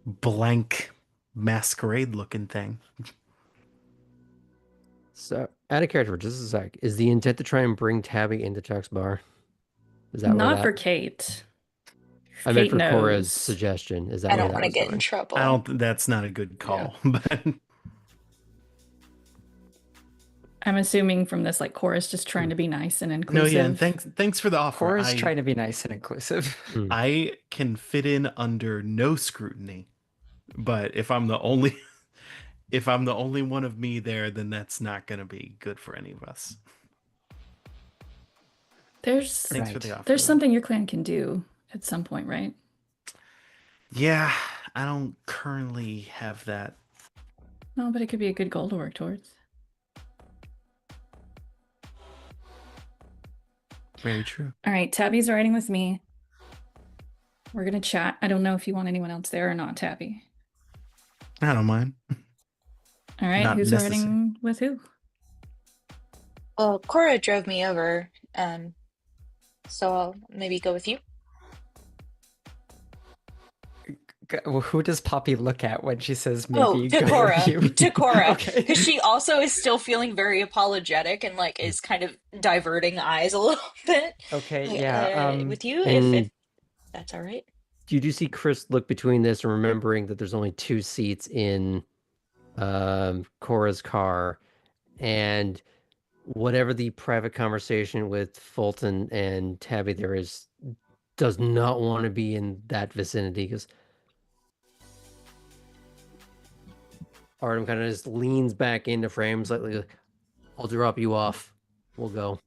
blank masquerade looking thing. So, out of character for just a sec, is the intent to try and bring Tabby into Chuck's bar? Is that where Not that? for Kate. I meant Kate for Cora's knows. suggestion. Is that I where don't that want to was get in going? trouble. I don't. That's not a good call, but I'm assuming from this, like, Cora's just trying to be nice and no, inclusive. yeah. And thanks for the offer. Cora's trying to be nice and inclusive. I can fit in under no scrutiny, but if I'm the only if I'm the only one of me there, then that's not going to be good for any of us. There's Thanks for the offer. there's though. something your clan can do at some point, right? Yeah, I don't currently have that. No, but it could be a good goal to work towards. Very true. All right, Tabby's riding with me. We're gonna chat. I don't know if you want anyone else there or not, Tabby. I don't mind. All right, Not who's necessary. riding with who? Well, Cora drove me over, so I'll maybe go with you. Well, who does Poppy look at when she says Oh, maybe to go Cora, with you? to Cora, Okay. because she also is still feeling very apologetic and like is kind of diverting eyes a little bit. Okay, yeah. With you, if And that's all right. you do see Chris look between this and remembering that there's only 2 seats in Cora's car, and whatever the private conversation with Fulton and Tabby there is, does not want to be in that vicinity, because Artem kind of just leans back into frame slightly. Like, I'll drop you off. We'll go.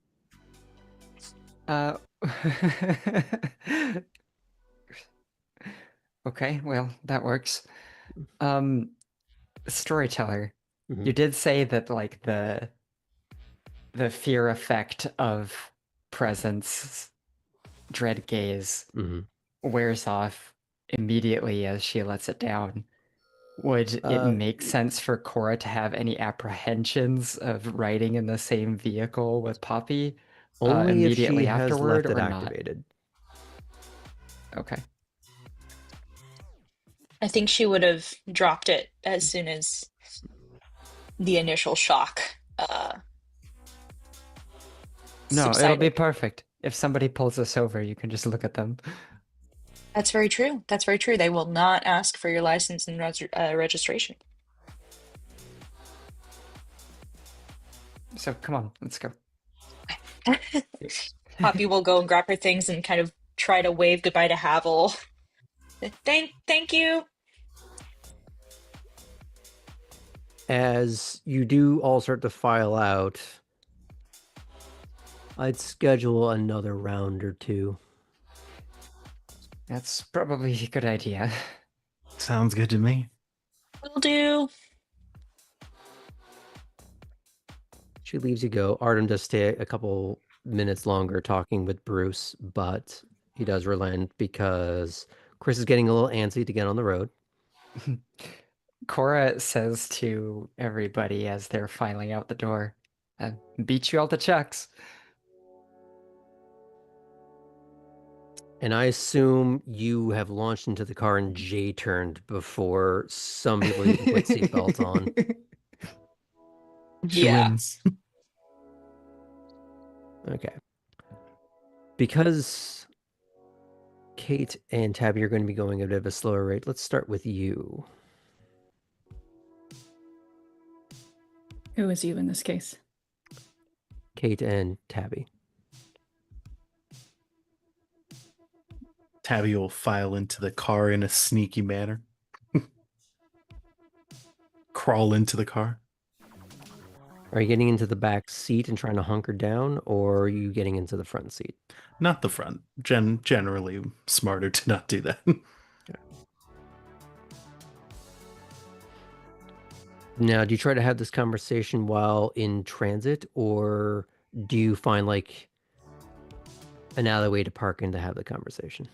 Okay, well, that works. Storyteller, Mhm. you did say that like the fear effect of presence, dread gaze, Mhm. wears off immediately as she lets it down. Would it make sense for Cora to have any apprehensions of riding in the same vehicle with Poppy Only if she immediately has afterward, left it or not? activated. Okay. I think she would have dropped it as soon as the initial shock No, it'll be subsided. perfect. If somebody pulls us over, you can just look at them. That's very true. That's very true. They will not ask for your license and registration. So come on, let's go. Poppy will go and grab her things and kind of try to wave goodbye to Havel. Thank you. As you do all start to file out, I'd schedule another round or 2. That's probably a good idea. Sounds good to me. Will do. She leaves you go. Artem does stay a couple minutes longer talking with Bruce, but he does relent because Chris is getting a little antsy to get on the road. Cora says to everybody as they're filing out the door, beat you all to Chuck's. And I assume you have launched into the car and J-turned before some people even put seatbelts on. She Yeah. wins. Okay. Because Kate and Tabby are going to be going at a bit of a slower rate, let's start with you. Who is you in this case? Kate and Tabby. Tabby will file into the car in a sneaky manner. crawl into the car. Are you getting into the back seat and trying to hunker down, or are you getting into the front seat? Not the front. Generally smarter to not do that. Now, do you try to have this conversation while in transit, or do you find like an alleyway to park in to have the conversation?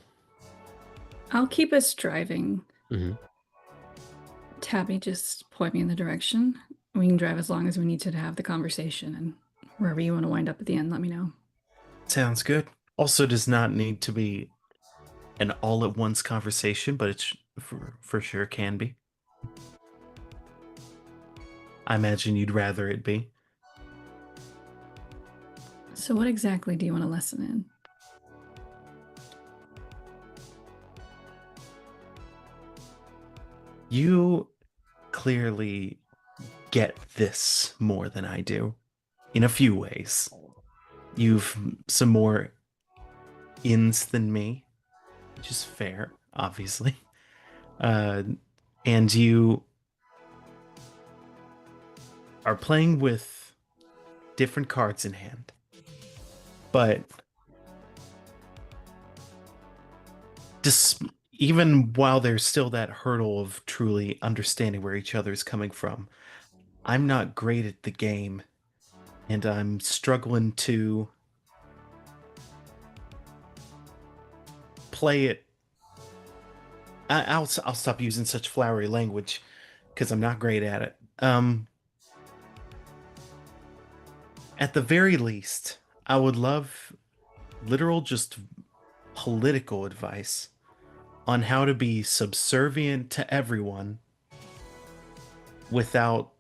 I'll keep us driving. Mm-hmm. Tabby, just point me in the direction. We can drive as long as we need to have the conversation, and wherever you want to wind up at the end, let me know. Sounds good. Also does not need to be an all-at-once conversation, but it's for sure can be. I imagine you'd rather it be. So what exactly do you want to listen in? You clearly get this more than I do in a few ways. You've some more ins than me, which is fair, obviously. And you are playing with different cards in hand. But even while there's still that hurdle of truly understanding where each other is coming from, I'm not great at the game, and I'm struggling to play it. I'll stop using such flowery language because I'm not great at it. At the very least, I would love literal just political advice on how to be subservient to everyone without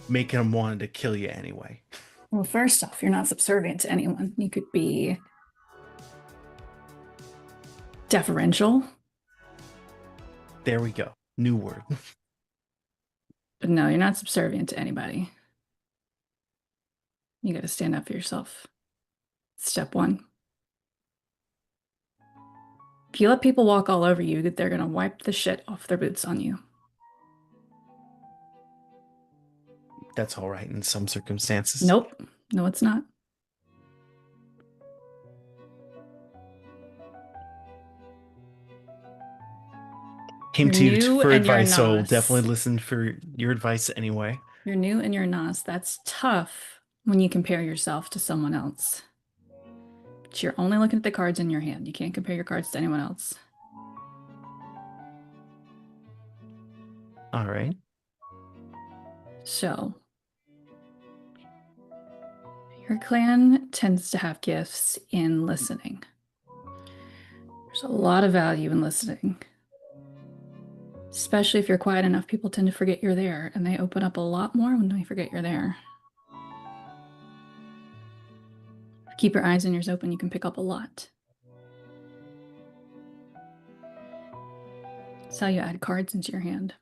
making them want to kill you anyway. Well, first off, you're not subservient to anyone. You could be deferential. There we go. New word. But no, you're not subservient to anybody. You got to stand up for yourself. Step one. If you let people walk all over you, they're going to wipe the shit off their boots on you. That's all right in some circumstances. Nope. No, it's not. Came to you for advice, so Nos. definitely listen for your advice anyway. You're new and you're Nos. That's tough when you compare yourself to someone else. But you're only looking at the cards in your hand. You can't compare your cards to anyone else. All right. So, your clan tends to have gifts in listening. There's a lot of value in listening. Especially if you're quiet enough, people tend to forget you're there, and they open up a lot more when they forget you're there. Keep your eyes and ears open, you can pick up a lot. That's how you add cards into your hand.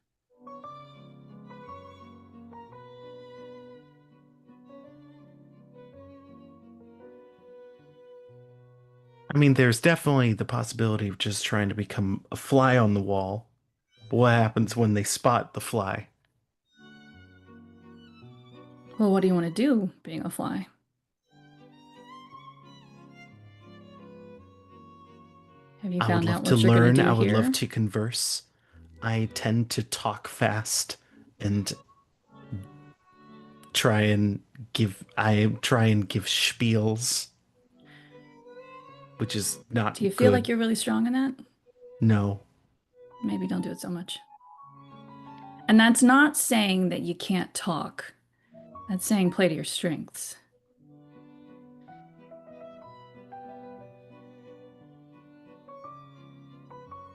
I mean, there's definitely the possibility of just trying to become a fly on the wall. But what happens when they spot the fly? Well, what do you want to do being a fly? Have you found out what you're going to do I would here? love to converse. I tend to talk fast and try and give spiels, which is not Do you feel good. like you're really strong in that? No. Maybe don't do it so much. And that's not saying that you can't talk. That's saying play to your strengths.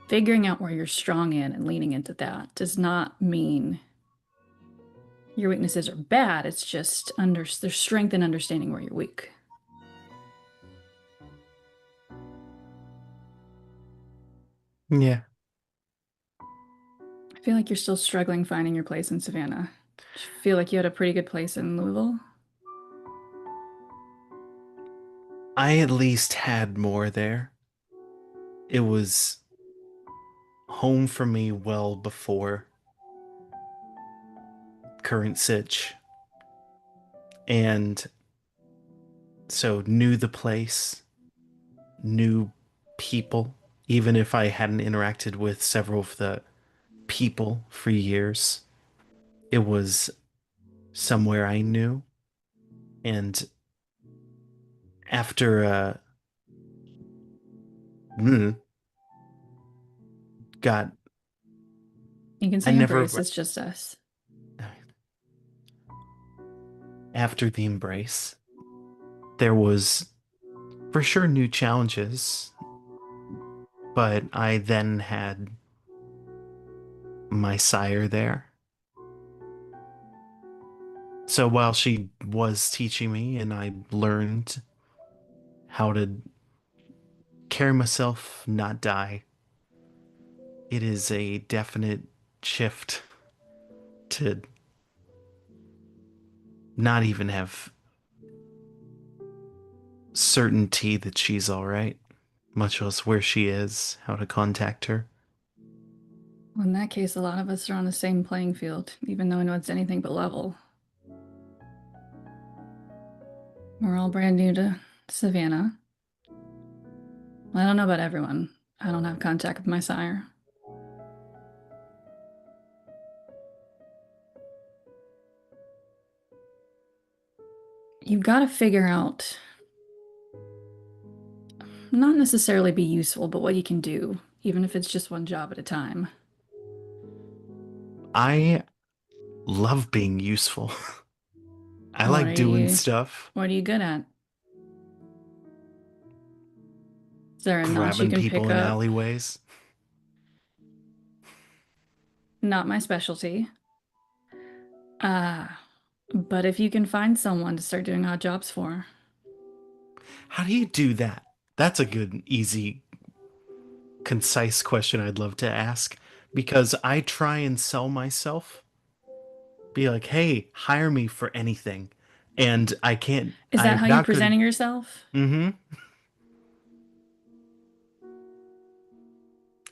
Figuring out where you're strong in and leaning into that does not mean your weaknesses are bad. It's just there's strength in understanding where you're weak. Yeah. I feel like you're still struggling finding your place in Savannah. Do you feel like you had a pretty good place in Louisville? I at least had more there. It was home for me well before current sitch. And so knew the place, knew people, even if I hadn't interacted with several of the people for years. It was somewhere I knew. And after got You can I say never embrace, it's just us. after the embrace, there was for sure new challenges, but I then had my sire there. So while she was teaching me and I learned how to carry myself, not die, it is a definite shift to not even have certainty that she's all right, much less where she is, how to contact her. Well, in that case, a lot of us are on the same playing field, even though I know it's anything but level. We're all brand new to Savannah. I don't know about everyone. I don't have contact with my sire. You've got to figure out, not necessarily be useful, but what you can do, even if it's just one job at a time. I love being useful. I like doing stuff, What are you good at? Is there a notch you grabbing can people pick in up? alleyways. Not my specialty. But if you can find someone to start doing odd jobs for. How do you do that? That's a good, easy, concise question I'd love to ask because I try and sell myself. Be like, hey, hire me for anything. And I can't, Is I that am how you're not good. presenting yourself? Mm-hmm.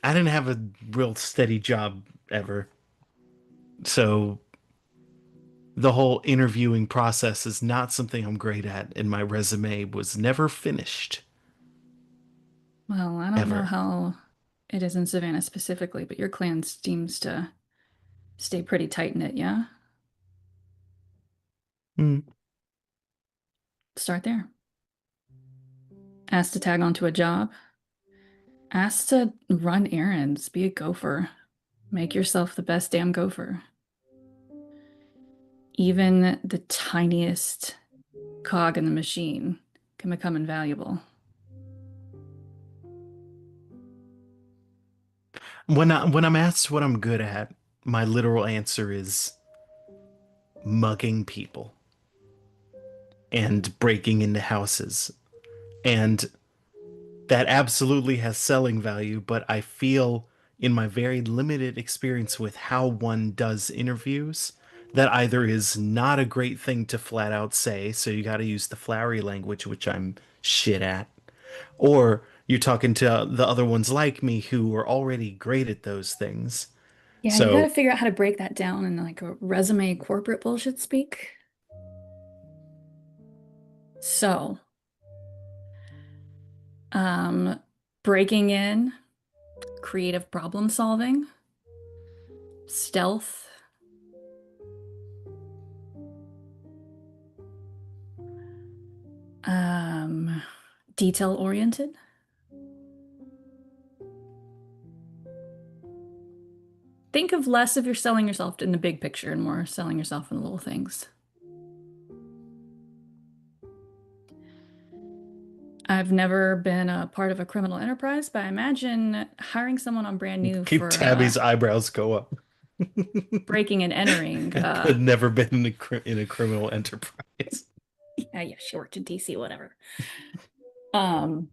I didn't have a real steady job ever. So the whole interviewing process is not something I'm great at, and my resume was never finished. Well, I don't know Ever. how it is in Savannah specifically, but your clan seems to stay pretty tight-knit, yeah? Mm. Start there. Ask to tag onto a job. Ask to run errands. Be a gopher. Make yourself the best damn gopher. Even the tiniest cog in the machine can become invaluable. When I'm asked what I'm good at, my literal answer is mugging people and breaking into houses. And that absolutely has selling value, but I feel in my very limited experience with how one does interviews, that either is not a great thing to flat out say, so you got to use the flowery language, which I'm shit at, or you're talking to the other ones like me who are already great at those things. Yeah, you got to So figure out how to break that down in like a resume corporate bullshit speak. So, breaking in, creative problem solving, stealth, detail oriented. Think of less of your selling yourself in the big picture and more selling yourself in the little things. I've never been a part of a criminal enterprise, but I imagine hiring someone on brand new keep for Tabby's eyebrows go up. breaking and entering. I've never been in a criminal enterprise. Yeah, she worked in DC, whatever. I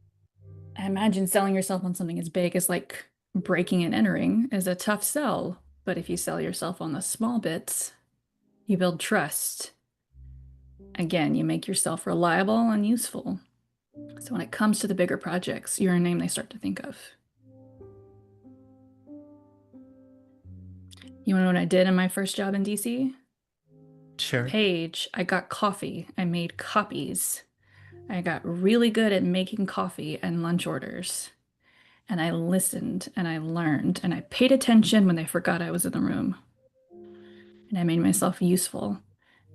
imagine selling yourself on something as big as like breaking and entering is a tough sell, but if you sell yourself on the small bits, you build trust. Again, you make yourself reliable and useful. So when it comes to the bigger projects, you're a name they start to think of. You want to know what I did in my first job in DC? Sure. Page, I got coffee. I made copies. I got really good at making coffee and lunch orders. And I listened and I learned and I paid attention when they forgot I was in the room. And I made myself useful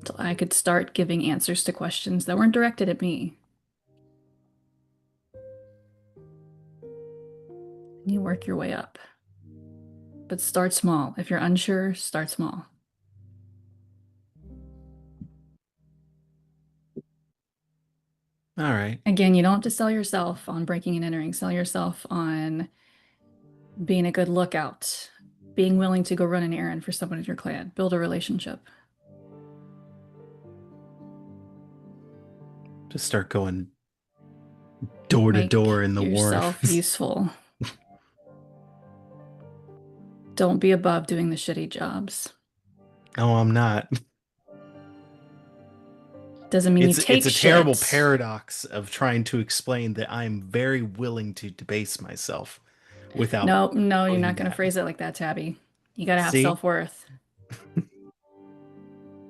until I could start giving answers to questions that weren't directed at me. And you work your way up. But start small. If you're unsure, start small. All right. Again, you don't have to sell yourself on breaking and entering. Sell yourself on being a good lookout, being willing to go run an errand for someone in your clan, build a relationship. Just start going door to Make door in the yourself wharf. useful. Don't be above doing the shitty jobs. No, I'm not. Doesn't mean you take It's a terrible shit. paradox of trying to explain that I'm very willing to debase myself without. No, you're doing not going to that. phrase it like that, Tabby. You got to have See? self-worth.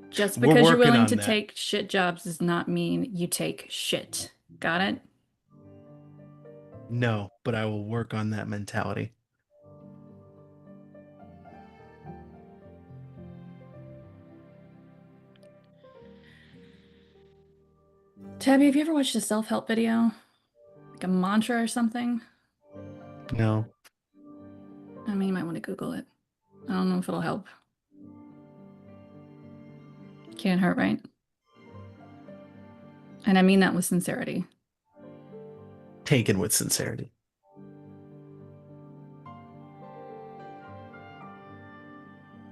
Just We're because you're working willing on to that. take shit jobs does not mean you take shit. Got it? No, but I will work on that mentality. Tabby, have you ever watched a self-help video? Like a mantra or something? No. I mean, you might want to Google it. I don't know if it'll help. Can't hurt, right? And I mean that with sincerity. Taken with sincerity.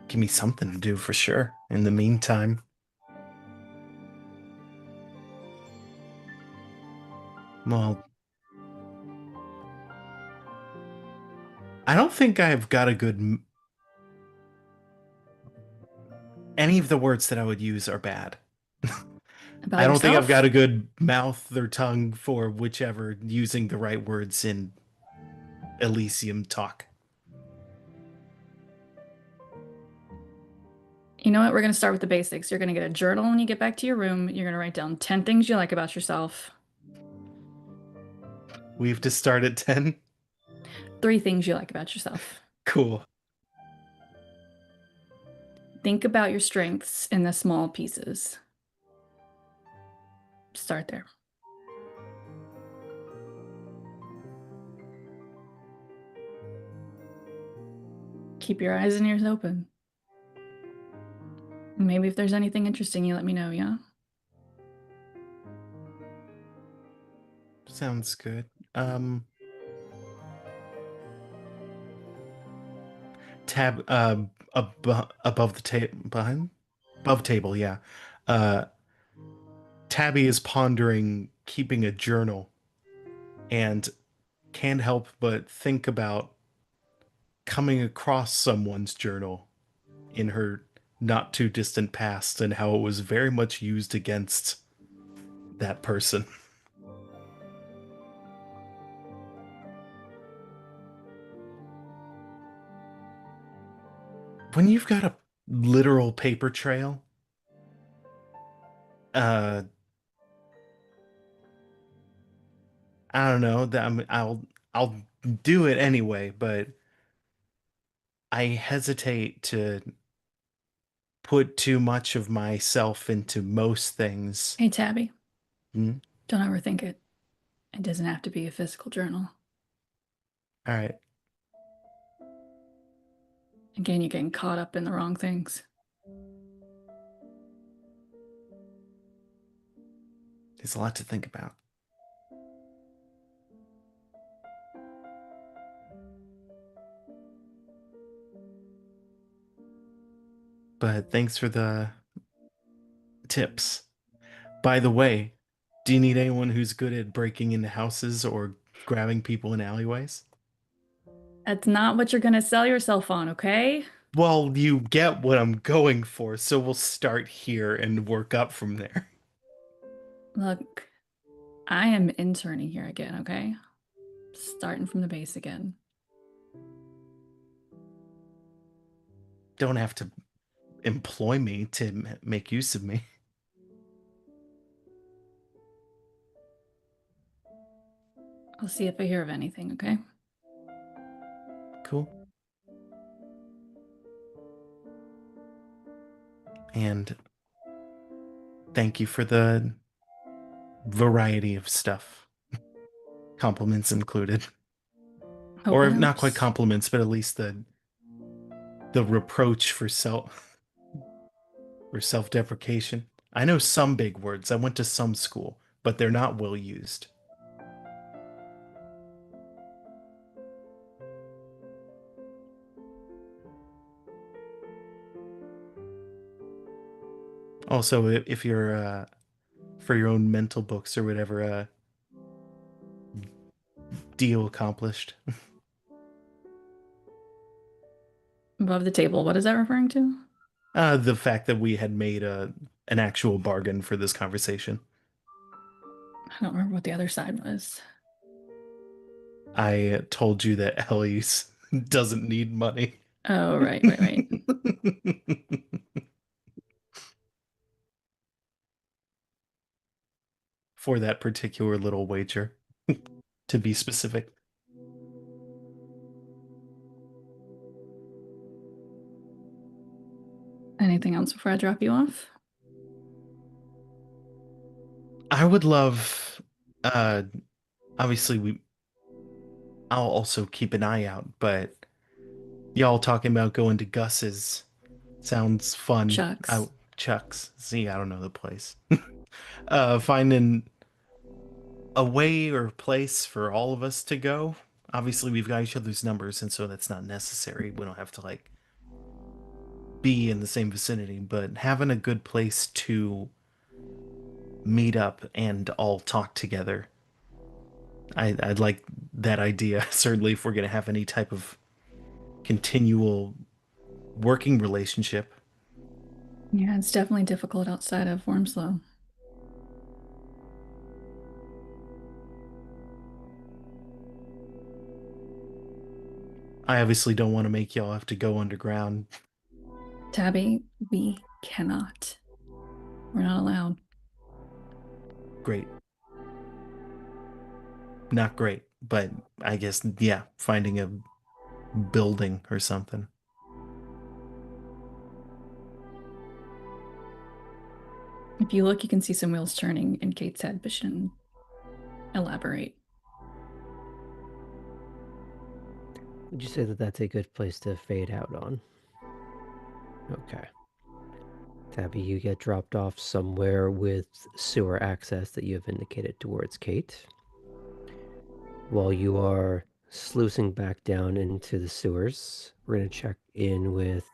Give me something to do for sure. In the meantime. Well, I don't think I've got a good. Any of the words that I would use are bad. About I don't think I've yourself? got a good mouth or tongue for whichever using the right words in Elysium talk. You know what? We're going to start with the basics. You're going to get a journal when you get back to your room. You're going to write down 10 things you like about yourself. We have to start at 10. 3 things you like about yourself. Cool. Think about your strengths in the small pieces. Start there. Keep your eyes and ears open. Maybe if there's anything interesting, you let me know, yeah? Sounds good. Tab above the table, behind, above table, yeah. Tabby is pondering keeping a journal and can't help but think about coming across someone's journal in her not too distant past and how it was very much used against that person. When you've got a literal paper trail, I don't know that I'll do it anyway, but I hesitate to put too much of myself into most things. Hey, Tabby. Hmm? Don't overthink it. It doesn't have to be a physical journal. All right. Again, you're getting caught up in the wrong things. There's a lot to think about. But thanks for the tips. By the way, do you need anyone who's good at breaking into houses or grabbing people in alleyways? That's not what you're going to sell yourself on, okay? Well, you get what I'm going for, so we'll start here and work up from there. Look, I am interning here again, okay? Starting from the base again. Don't have to employ me to make use of me. I'll see if I hear of anything, okay? Cool. And thank you for the variety of stuff. Compliments included. Hope Or it not quite helps. compliments, but at least the reproach for self-deprecation. I know some big words. I went to some school, but they're not well used. Also, if you're for your own mental books or whatever, deal accomplished. Above the table, what is that referring to? The fact that we had made an actual bargain for this conversation. I don't remember what the other side was. I told you that Ellie doesn't need money. Oh, right. For that particular little wager, to be specific. Anything else before I drop you off? I would love, obviously I'll also keep an eye out, but y'all talking about going to Gus's sounds fun. Chuck's. Chuck's. See, I don't know the place. Finding a way or place for all of us to go. Obviously, we've got each other's numbers, and so that's not necessary. We don't have to like be in the same vicinity, but having a good place to meet up and all talk together. I'd like that idea. Certainly, if we're going to have any type of continual working relationship. Yeah, it's definitely difficult outside of Wormslow. I obviously don't want to make y'all have to go underground. Tabby, we cannot. We're not allowed. Great. Not great, but I guess, yeah, finding a building or something. If you look, you can see some wheels turning in Kate's head, but she didn't elaborate. Would you say that that's a good place to fade out on? Okay. Tabby, you get dropped off somewhere with sewer access that you have indicated towards Kate. While you are sluicing back down into the sewers, we're going to check in with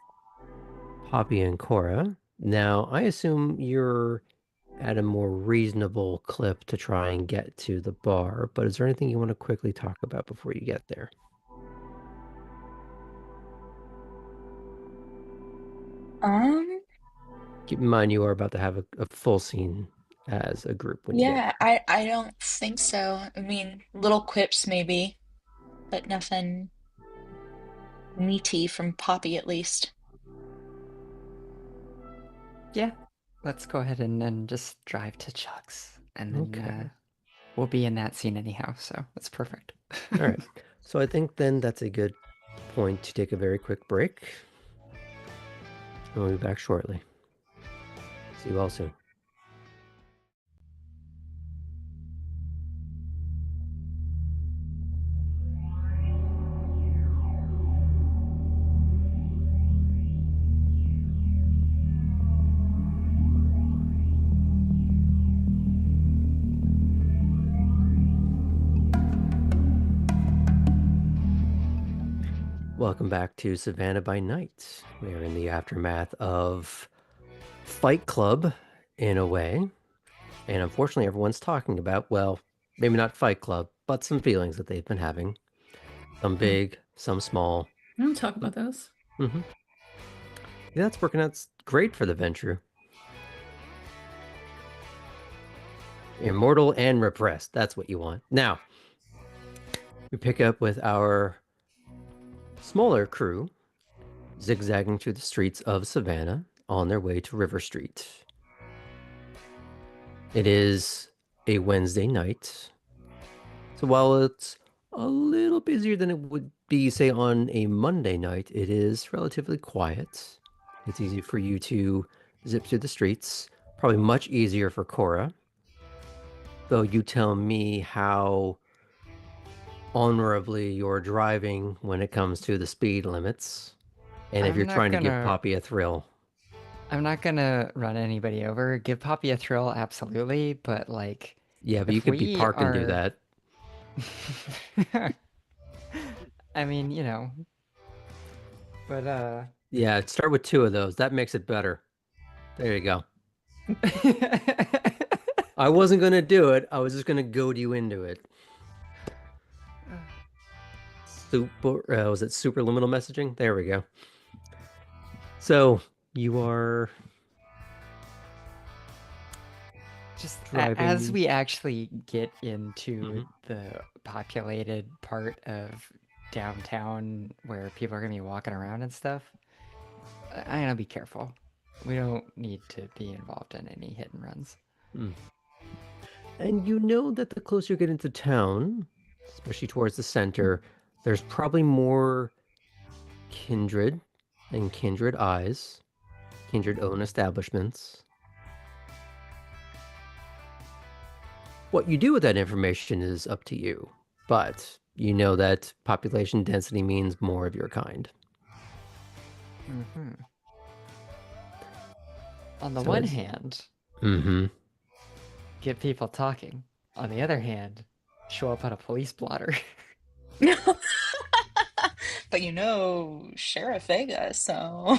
Poppy and Cora. Now, I assume you're at a more reasonable clip to try and get to the bar, but is there anything you want to quickly talk about before you get there? Keep in mind you are about to have a full scene as a group when you get Yeah, I don't think so. I mean, little quips maybe, but nothing meaty from Poppy at least. Yeah, let's go ahead and just drive to Chuck's, and then Okay. we'll be in that scene anyhow, so that's perfect. All right. So I think then that's a good point to take a very quick break. And we'll be back shortly. See you all soon. Welcome back to Savannah by Night. We are in the aftermath of Fight Club, in a way. And unfortunately, everyone's talking about, well, maybe not Fight Club, but some feelings that they've been having. Some big, some small. We don't talk about those. Mm-hmm. Yeah, that's working out great for the venture. Immortal and repressed. That's what you want. Now, we pick up with our smaller crew zigzagging through the streets of Savannah on their way to River Street. It is a Wednesday night. So while it's a little busier than it would be, say, on a Monday night, it is relatively quiet. It's easy for you to zip through the streets. Probably much easier for Cora. Though you tell me how honorably you're driving when it comes to the speed limits. And if I'm you're not trying to give gonna- Poppy a thrill. I'm not gonna run anybody over. Give Poppy a thrill, absolutely, but like, Yeah, but if you could be we parked and do are- that. I mean, but Yeah, start with 2 of those. That makes it better. There you go. I wasn't going to do it. I was just going to goad you into it. Was it superliminal messaging? There we go. So you are just driving. As we actually get into the populated part of downtown where people are gonna be walking around and stuff, I'm gonna be careful. We don't need to be involved in any hit and runs. And you know that the closer you get into town, especially towards the center, there's probably more kindred and kindred eyes, kindred owned establishments. What you do with that information is up to you, but you know that population density means more of your kind. On the So one it's- hand, Mm-hmm. get people talking. On the other hand, show up on a police blotter. But Sheriff Vega, so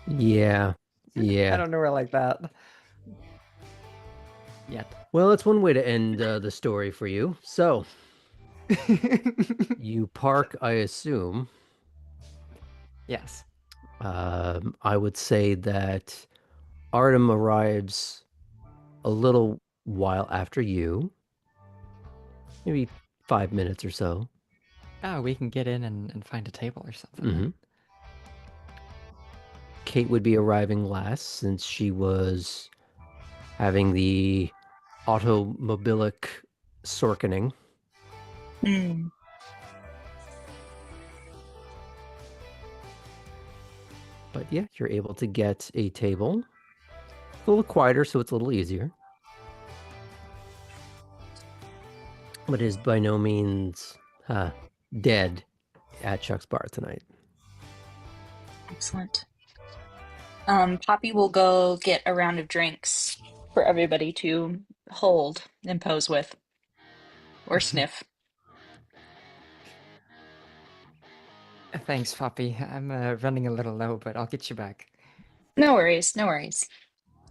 Yeah. I don't know her like that. Yet. Well, that's one way to end the story for you. So, you park, I assume. Yes. I would say that Artem arrives a little while after you, maybe 5 minutes or so. Oh, we can get in and find a table or something. Mhm. Kate would be arriving last since she was having the automobilic sorkening. But yeah, you're able to get a table. It's a little quieter, so it's a little easier. But it is by no means dead at Chuck's Bar tonight. excellent. Poppy will go get a round of drinks for everybody to hold and pose with, or sniff. Thanks, Poppy. I'm running a little low, but I'll get you back. No worries, no worries.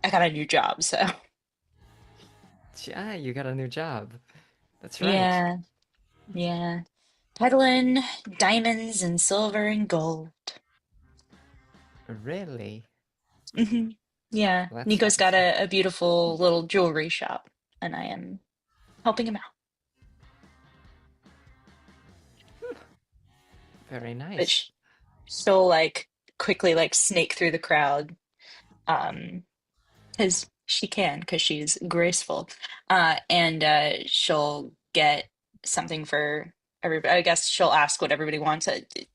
I got a new job, so Yeah, you got a new job. That's right. yeah, yeah. Peddling diamonds and silver and gold. Really? Yeah, Well, that's Nico's got fancy. a beautiful little jewelry shop, and I am helping him out. Very But nice. she'll quickly snake through the crowd, because she can, because she's graceful, and she'll get something for everybody. I guess she'll ask what everybody wants.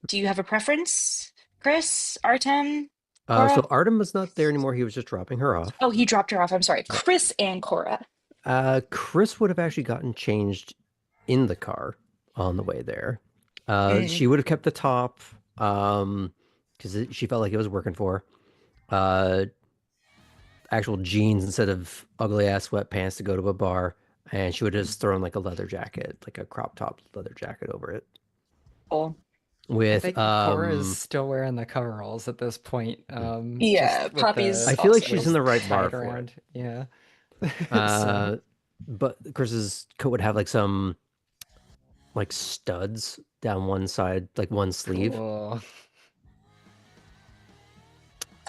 Do you have a preference, Chris, Artem, Cora? So Artem was not there anymore. He was just dropping her off. Oh, he dropped her off. I'm sorry, Chris and Cora. Chris would have actually gotten changed in the car on the way there. She would have kept the top because she felt like it was working for her. Actual jeans instead of ugly ass sweatpants to go to a bar, and she would have just thrown like a leather jacket, like a crop top leather jacket over it. Cool. I With think Cora is still wearing the coveralls at this point. Yeah, just with Poppy's I feel like also- she's in the right bar tied for around. Yeah. it. But Chris's coat would have like some like studs down one side, like one sleeve. Cool.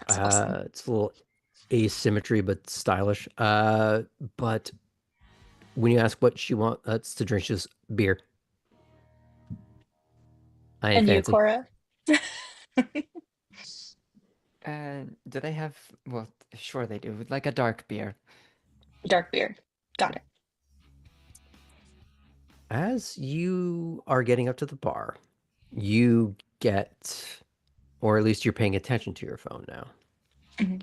That's awesome. It's a little asymmetry, but stylish. But when you ask what she wants to drink, just beer. I ain't And you, fancy. Cora? Do they have? Well, sure they do. Like a dark beer. Dark beer. Got it. As you are getting up to the bar, you get, or at least you're paying attention to your phone now. Mhm.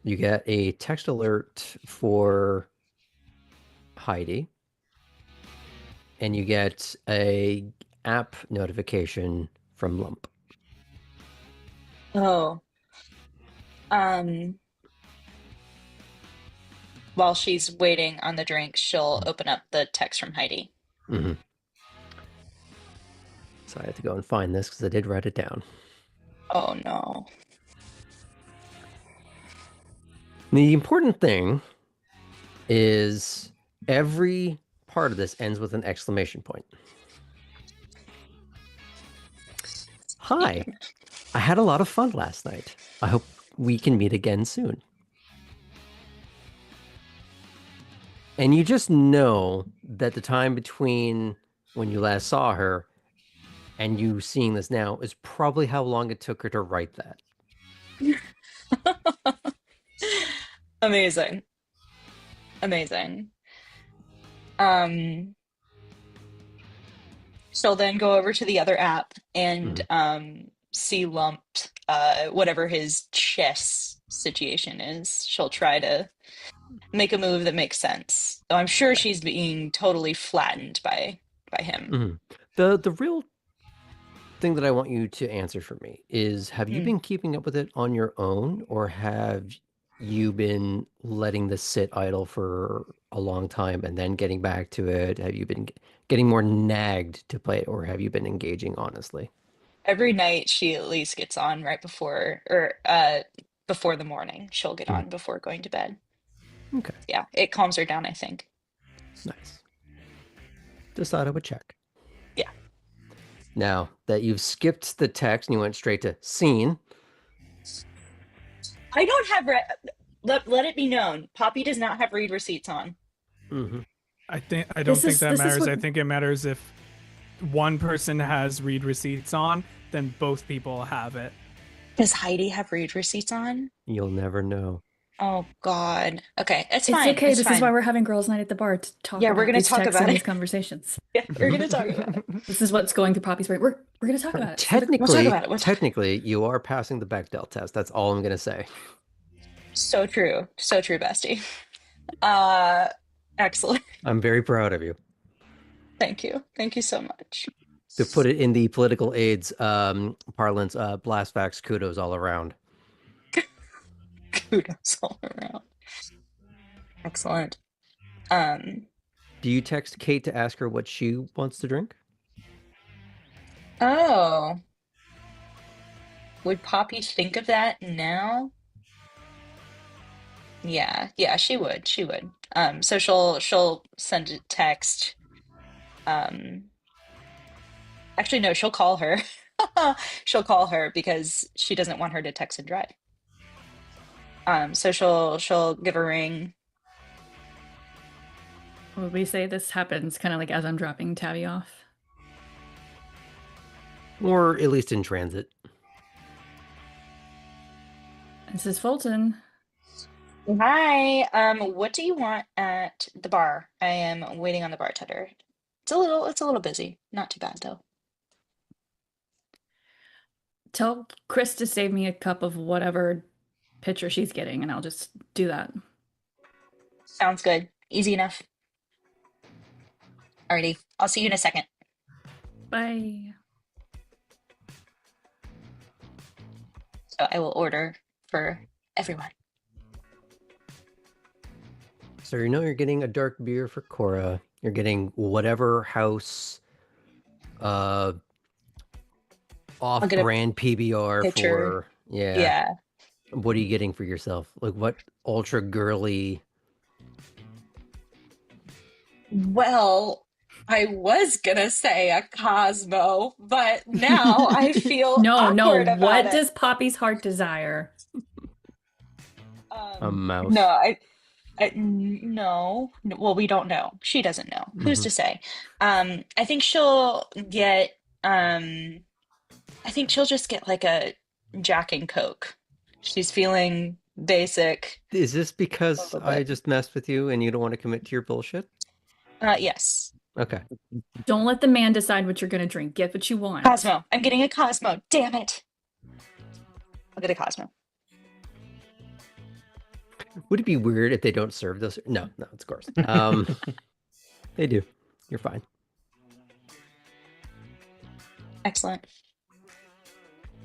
You get a text alert for Heidi, and you get a app notification from Lump. Oh. While she's waiting on the drink, she'll open up the text from Heidi. Mm-hmm. So I have to go and find this because I did write it down. Oh no. The important thing is every part of this ends with an exclamation point. Hi, I had a lot of fun last night. I hope we can meet again soon. And you just know that the time between when you last saw her and you seeing this now is probably how long it took her to write that. Amazing. Amazing. She'll then go over to the other app and see Lump, whatever his chess situation is. She'll try to make a move that makes sense. Though I'm sure she's being totally flattened by him. The real thing that I want you to answer for me is, have you been keeping up with it on your own, or have you been letting this sit idle for a long time and then getting back to it? Have you been getting more nagged to play it, or have you been engaging honestly? Every night she at least gets on right before or before the morning. She'll get on before going to bed. Okay. Yeah, it calms her down, I think. Nice. Just thought I would check. Yeah. Now that you've skipped the text and you went straight to scene. I don't have let it be known. Poppy does not have read receipts on. I don't think that matters. I think it matters if one person has read receipts on, then both people have it. Does Heidi have read receipts on? You'll never know. Oh God. Okay, it's It's fine. okay. It's This fine. is why we're having girls' night at the bar, to talk Yeah, we're about gonna these talk texts about and it. these conversations. Yeah, we're gonna talk about it. This is what's going through Poppy's brain. We're gonna talk about it. Technically, We'll talk about it. technically, you are passing the Bechdel test. That's all I'm gonna say. So true. So true, bestie. Excellent. I'm very proud of you. Thank you. Thank you so much. To put it in the political aids parlance, blast facts, kudos all around. Kudos all around. Excellent. Do you text Kate to ask her what she wants to drink? Oh. Would Poppy think of that now? Yeah, she would. She would. So she'll send a text. Actually, no, she'll call her. She'll call her because she doesn't want her to text and drive. So she'll give a ring. Would we say this happens kind of like as I'm dropping Tabby off? Or at least in transit. This is Fulton. Hi. What do you want at the bar? I am waiting on the bartender. It's a little busy. Not too bad though. Tell Chris to save me a cup of whatever pitcher she's getting, and I'll just do that. Sounds good. Easy enough. Alrighty. I'll see you in a second. Bye. So I will order for everyone. So you know you're getting a dark beer for Cora. You're getting whatever house off-brand PBR pitcher. for Yeah. What are you getting for yourself? Like what ultra girly? Well, I was gonna say a Cosmo, but now I feel No. awkward about What it. does Poppy's heart desire? A mouse. No, no. Well, we don't know. She doesn't know. Who's to say? I think she'll get. I think she'll just get like a Jack and Coke. She's feeling basic Is this a because little I bit. just messed with you and you don't want to commit to your bullshit? Yes. Okay. Don't let the man decide what you're going to drink. Get what you want. Cosmo. I'm getting a Cosmo. Damn it. I'll get a Cosmo. Would it be weird if they don't serve this? No, of course. They do. You're fine. Excellent.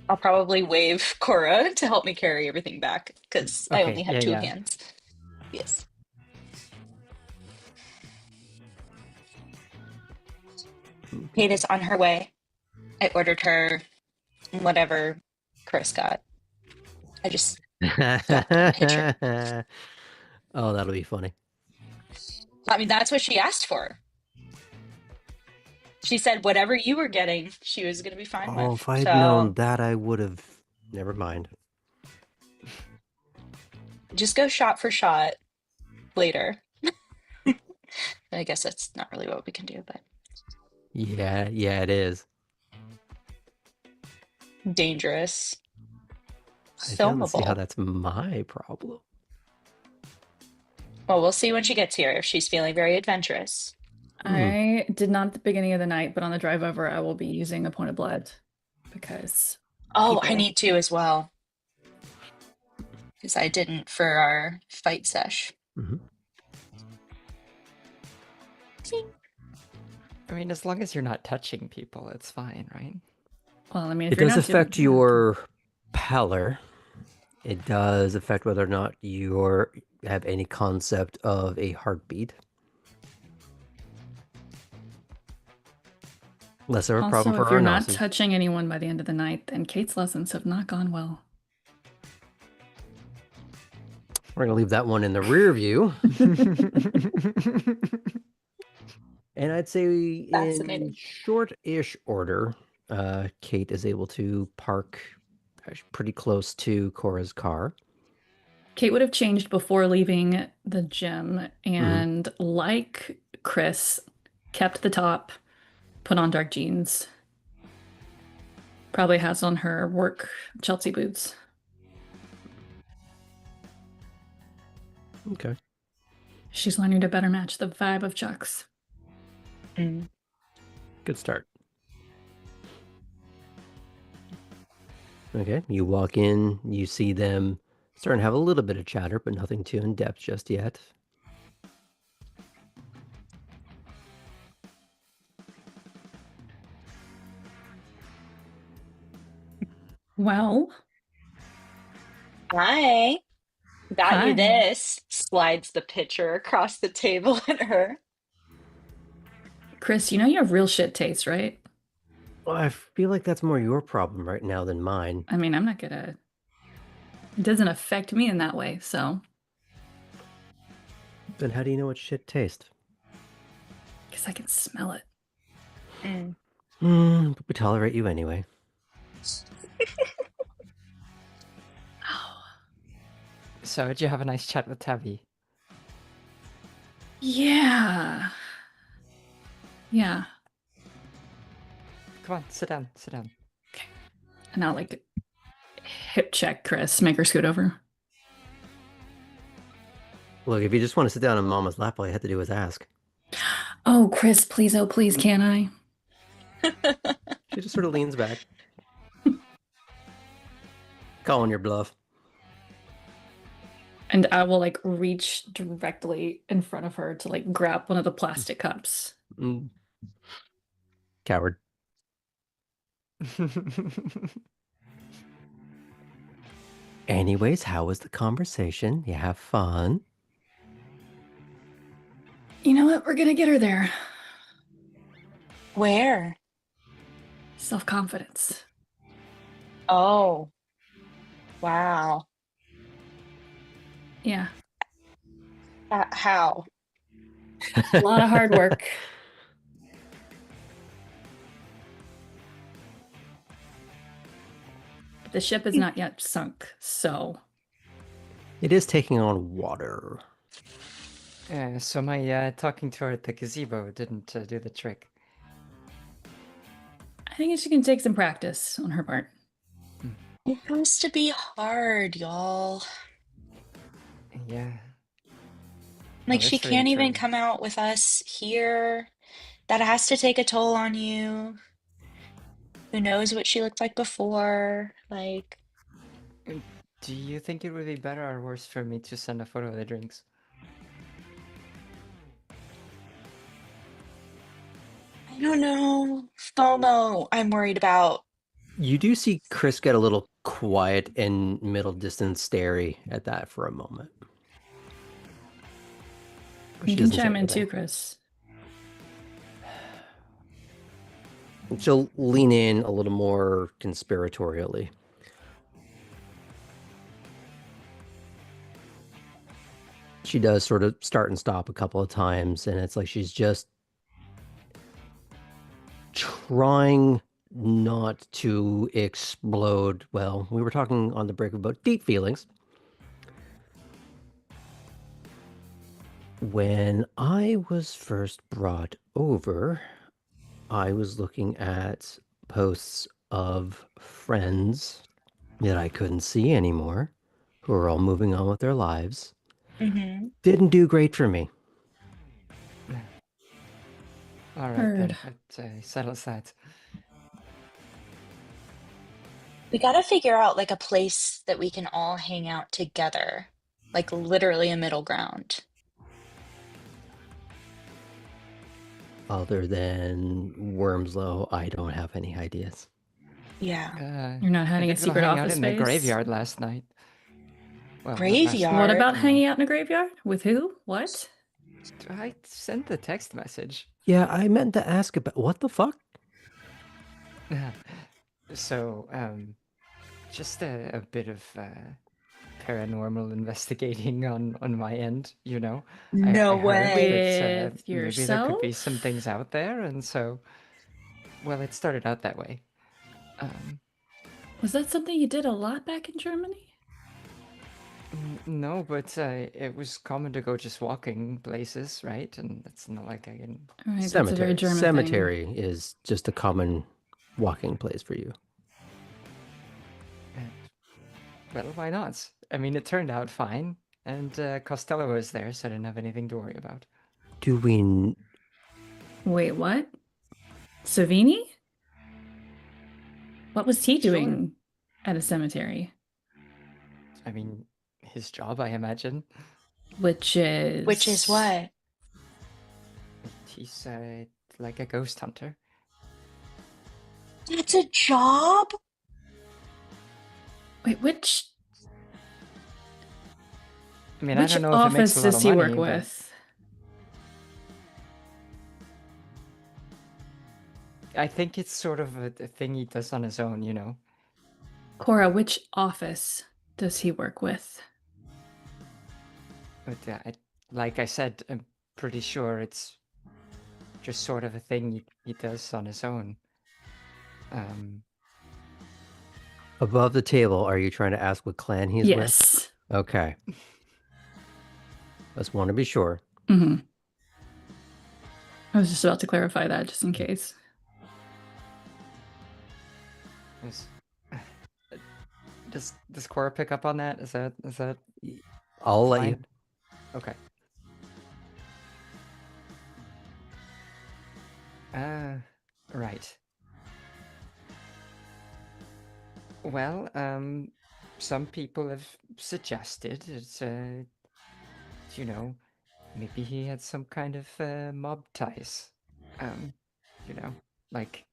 I'll probably wave Cora to help me carry everything back because I Okay, only have yeah, two yeah. hands. Yes. Kate is on her way. I ordered her whatever Chris got. I just got the picture. Oh, that'll be funny. I mean, that's what she asked for. She said whatever you were getting, she was going to be fine Oh, with. if I had known So that, I would have. Never mind. just go shot for shot later. I guess that's not really what we can do, but Yeah, it is. dangerous. I don't see how Filmable. that's my problem. Well, we'll see when she gets here if she's feeling very adventurous. I did not at the beginning of the night, but on the drive over, I will be using a point of blood because Oh, I people. need to as well. Because I didn't for our fight sesh. Mm-hmm. I mean, as long as you're not touching people, it's fine, right? Well, I mean, if It you're does not doing affect your pallor. It does affect whether or not you have any concept of a heartbeat. Less of a problem Also, for if you're our not Nazis. touching anyone by the end of the night, then Kate's lessons have not gone well. We're going to leave that one in the rear view. And I'd say in Fascinating. short-ish order, Kate is able to park pretty close to Cora's car. Kate would have changed before leaving the gym and, like Chris, kept the top, put on dark jeans. Probably has on her work Chelsea boots. Okay. She's learning to better match the vibe of Chuck's. Mm. Good start. Okay, you walk in, you see them starting to have a little bit of chatter, but nothing too in depth just yet. Well, Hi. Got you hi. this. Slides the pitcher across the table at her. Chris, you know you have real shit taste, right? Well, I feel like that's more your problem right now than mine. I mean, I'm not gonna. It doesn't affect me in that way, so. Then how do you know what shit tastes? Because I can smell it. But we tolerate you anyway. Oh. So, did you have a nice chat with Tabby? Yeah. Yeah. Come on, sit down, sit down. Okay. And I'll like hip check Chris, make her scoot over. Look, if you just want to sit down on Mama's lap, all you have to do is ask. Oh, Chris, please, oh, please, can I? She just sort of leans back. Calling your bluff. And I will like reach directly in front of her to like grab one of the plastic cups. Coward. Anyways, how was the conversation? You have fun? You know what? We're gonna get her there. Where? Self-confidence. Oh. Wow. Yeah. How? A lot of hard work. The ship is not yet sunk, so. It is taking on water. So my talking to her at the gazebo didn't do the trick. I think she can take some practice on her part. It has to be hard, y'all. Yeah. Like, Well, she that's very can't even true. come out with us here. That has to take a toll on you. Who knows what she looked like before? Like, Do you think it would be better or worse for me to send a photo of the drinks? I don't know. FOMO, I'm worried about. You do see Chris get a little quiet and middle distance starey at that for a moment. But You she can doesn't say chime in anything. too, Chris. She'll lean in a little more conspiratorially. She does sort of start and stop a couple of times, and it's like she's just trying not to explode. Well, we were talking on the break about deep feelings. When I was first brought over, I was looking at posts of friends that I couldn't see anymore, who are all moving on with their lives. Mm-hmm. Didn't do great for me. All right, Heard. then. That settles that. We gotta figure out like a place that we can all hang out together. Like literally a middle ground. Other than Wormslow, I don't have any ideas. Yeah. You're not I having a did go secret hang out office in the space? graveyard last night. Well, not last Graveyard? night. What about Mm. hanging out in a graveyard? With who? What? I sent the text message. Yeah, I meant to ask about what the fuck? So, just a bit of paranormal investigating on my end, you know. No I heard way. that With maybe there could be yourself? some things out there, and so, well, it started out that way. Was that something you did a lot back in Germany? No, but it was common to go just walking places, right? And it's not like I can. All right, that's a very Cemetery. German thing. Cemetery is just a common walking place for you. Well, why not? I mean, it turned out fine, and Costello was there, so I didn't have anything to worry about. Do we... Wait, what? Savini? What was he Sure. doing at a cemetery? I mean, his job, I imagine. Which is... Which is what? He's like a ghost hunter. That's a job? Wait, which... I mean, Which I don't know if it makes office a lot does of he money, work but with? I think it's sort of a thing he does on his own, you know. Cora, which office does he work with? But like I said, I'm pretty sure it's just sort of a thing he does on his own. Above the table, are you trying to ask what clan he's with? Yes. Okay. Just want to be sure. Mm-hmm. I was just about to clarify that just in case. Does Cora pick up on that? Is that I'll let you. fine? Okay. Right. Well, some people have suggested that, you know, maybe he had some kind of mob ties. You know, like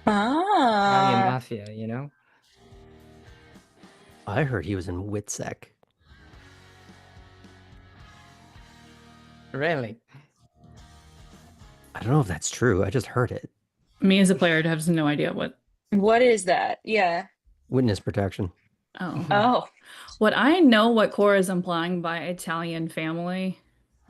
Italian Ah. mafia, you know? I heard he was in Witsec. Really? I don't know if that's true. I just heard it. Me as a player has no idea what... What is that? Yeah. Witness protection. Oh. Oh. What I know what Cora is implying by Italian family,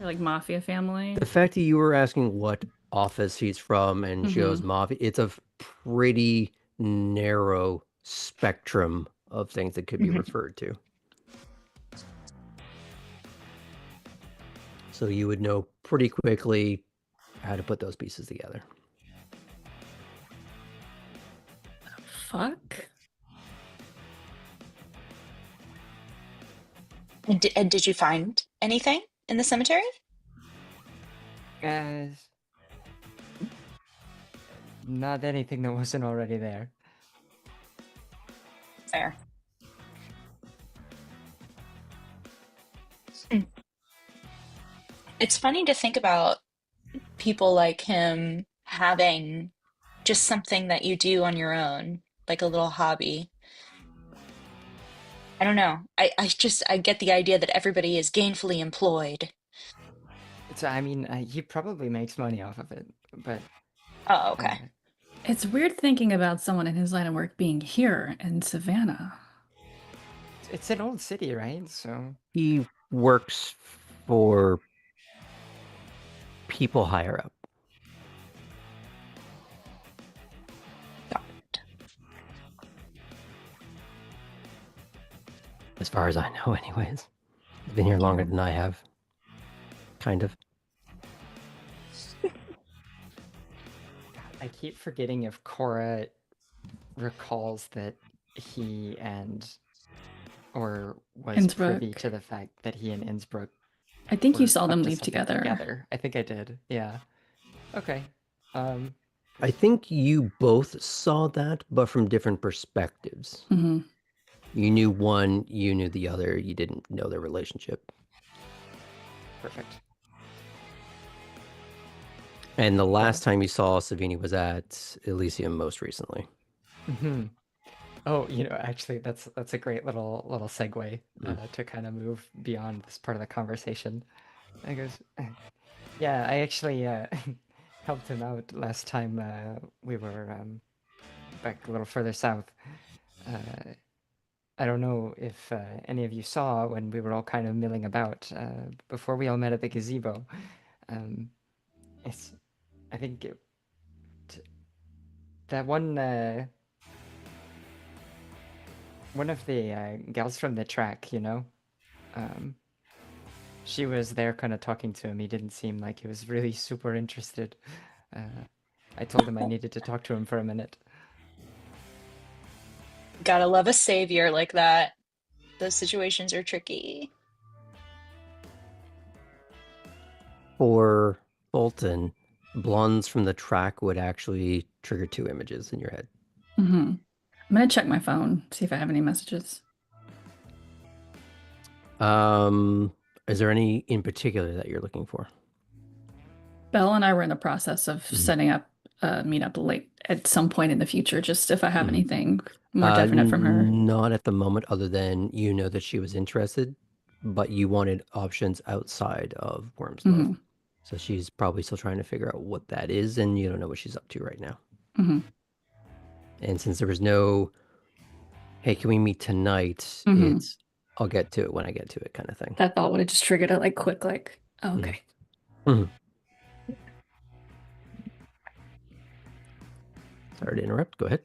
or like mafia family. The fact that you were asking what office he's from and she goes mafia, it's a pretty narrow spectrum of things that could be referred to. So you would know pretty quickly how to put those pieces together. Fuck. And did you find anything in the cemetery? Uh, not anything that wasn't already there. Fair. Hmm. It's funny to think about people like him having just something that you do on your own, like a little hobby. I don't know. I get the idea that everybody is gainfully employed. So I mean, he probably makes money off of it, but Oh, uh, okay. It's weird thinking about someone in his line of work being here in Savannah. it's an old city, right? So He works for people higher up, Got it. as far as I know, anyways. He's been here longer than I have. Kind of. I keep forgetting if Cora recalls that he and or was privy Innsbruck. to the fact that he and Innsbruck I think you were saw up them to leave something together. I think I did. Yeah. Okay. I think you both saw that, but from different perspectives. Hmm. You knew one, you knew the other, you didn't know their relationship. Perfect. And the last time you saw Savini was at Elysium most recently. Mm-hmm. Oh, actually, that's a great little segue to kind of move beyond this part of the conversation. I goes, yeah, I actually helped him out last time we were back a little further south. I don't know if any of you saw when we were all kind of milling about before we all met at the gazebo. Um, it's, I think that one of the gals from the track, um, she was there kind of talking to him. He didn't seem like he was really super interested. I told him I needed to talk to him for a minute. Gotta love a savior like that. Those situations are tricky. For Bolton, blondes from the track would actually trigger 2 images in your head. Hmm. I'm gonna check my phone, see if I have any messages. Is there any in particular that you're looking for? Belle and I were in the process of setting up a meetup late at some point in the future, just if I have anything more definite from her. Not at the moment, other than you know that she was interested, but you wanted options outside of Worm's Love. So she's probably still trying to figure out what that is, and you don't know what she's up to right now. And since there was no, hey, can we meet tonight? It's, I'll get to it when I get to it kind of thing. That thought would have just triggered a quick, oh, okay. Sorry to interrupt. Go ahead.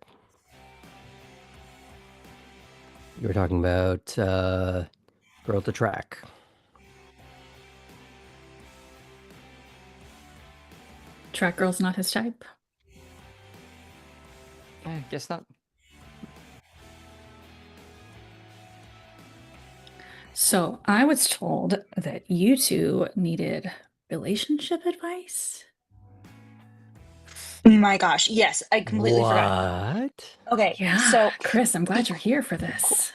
You were talking about Girl at the Track. Track girl's not his type. I guess not. So I was told that you two needed relationship advice. My gosh, yes, I completely forgot. What? Okay, Yeah, so Chris, I'm glad you're here for this.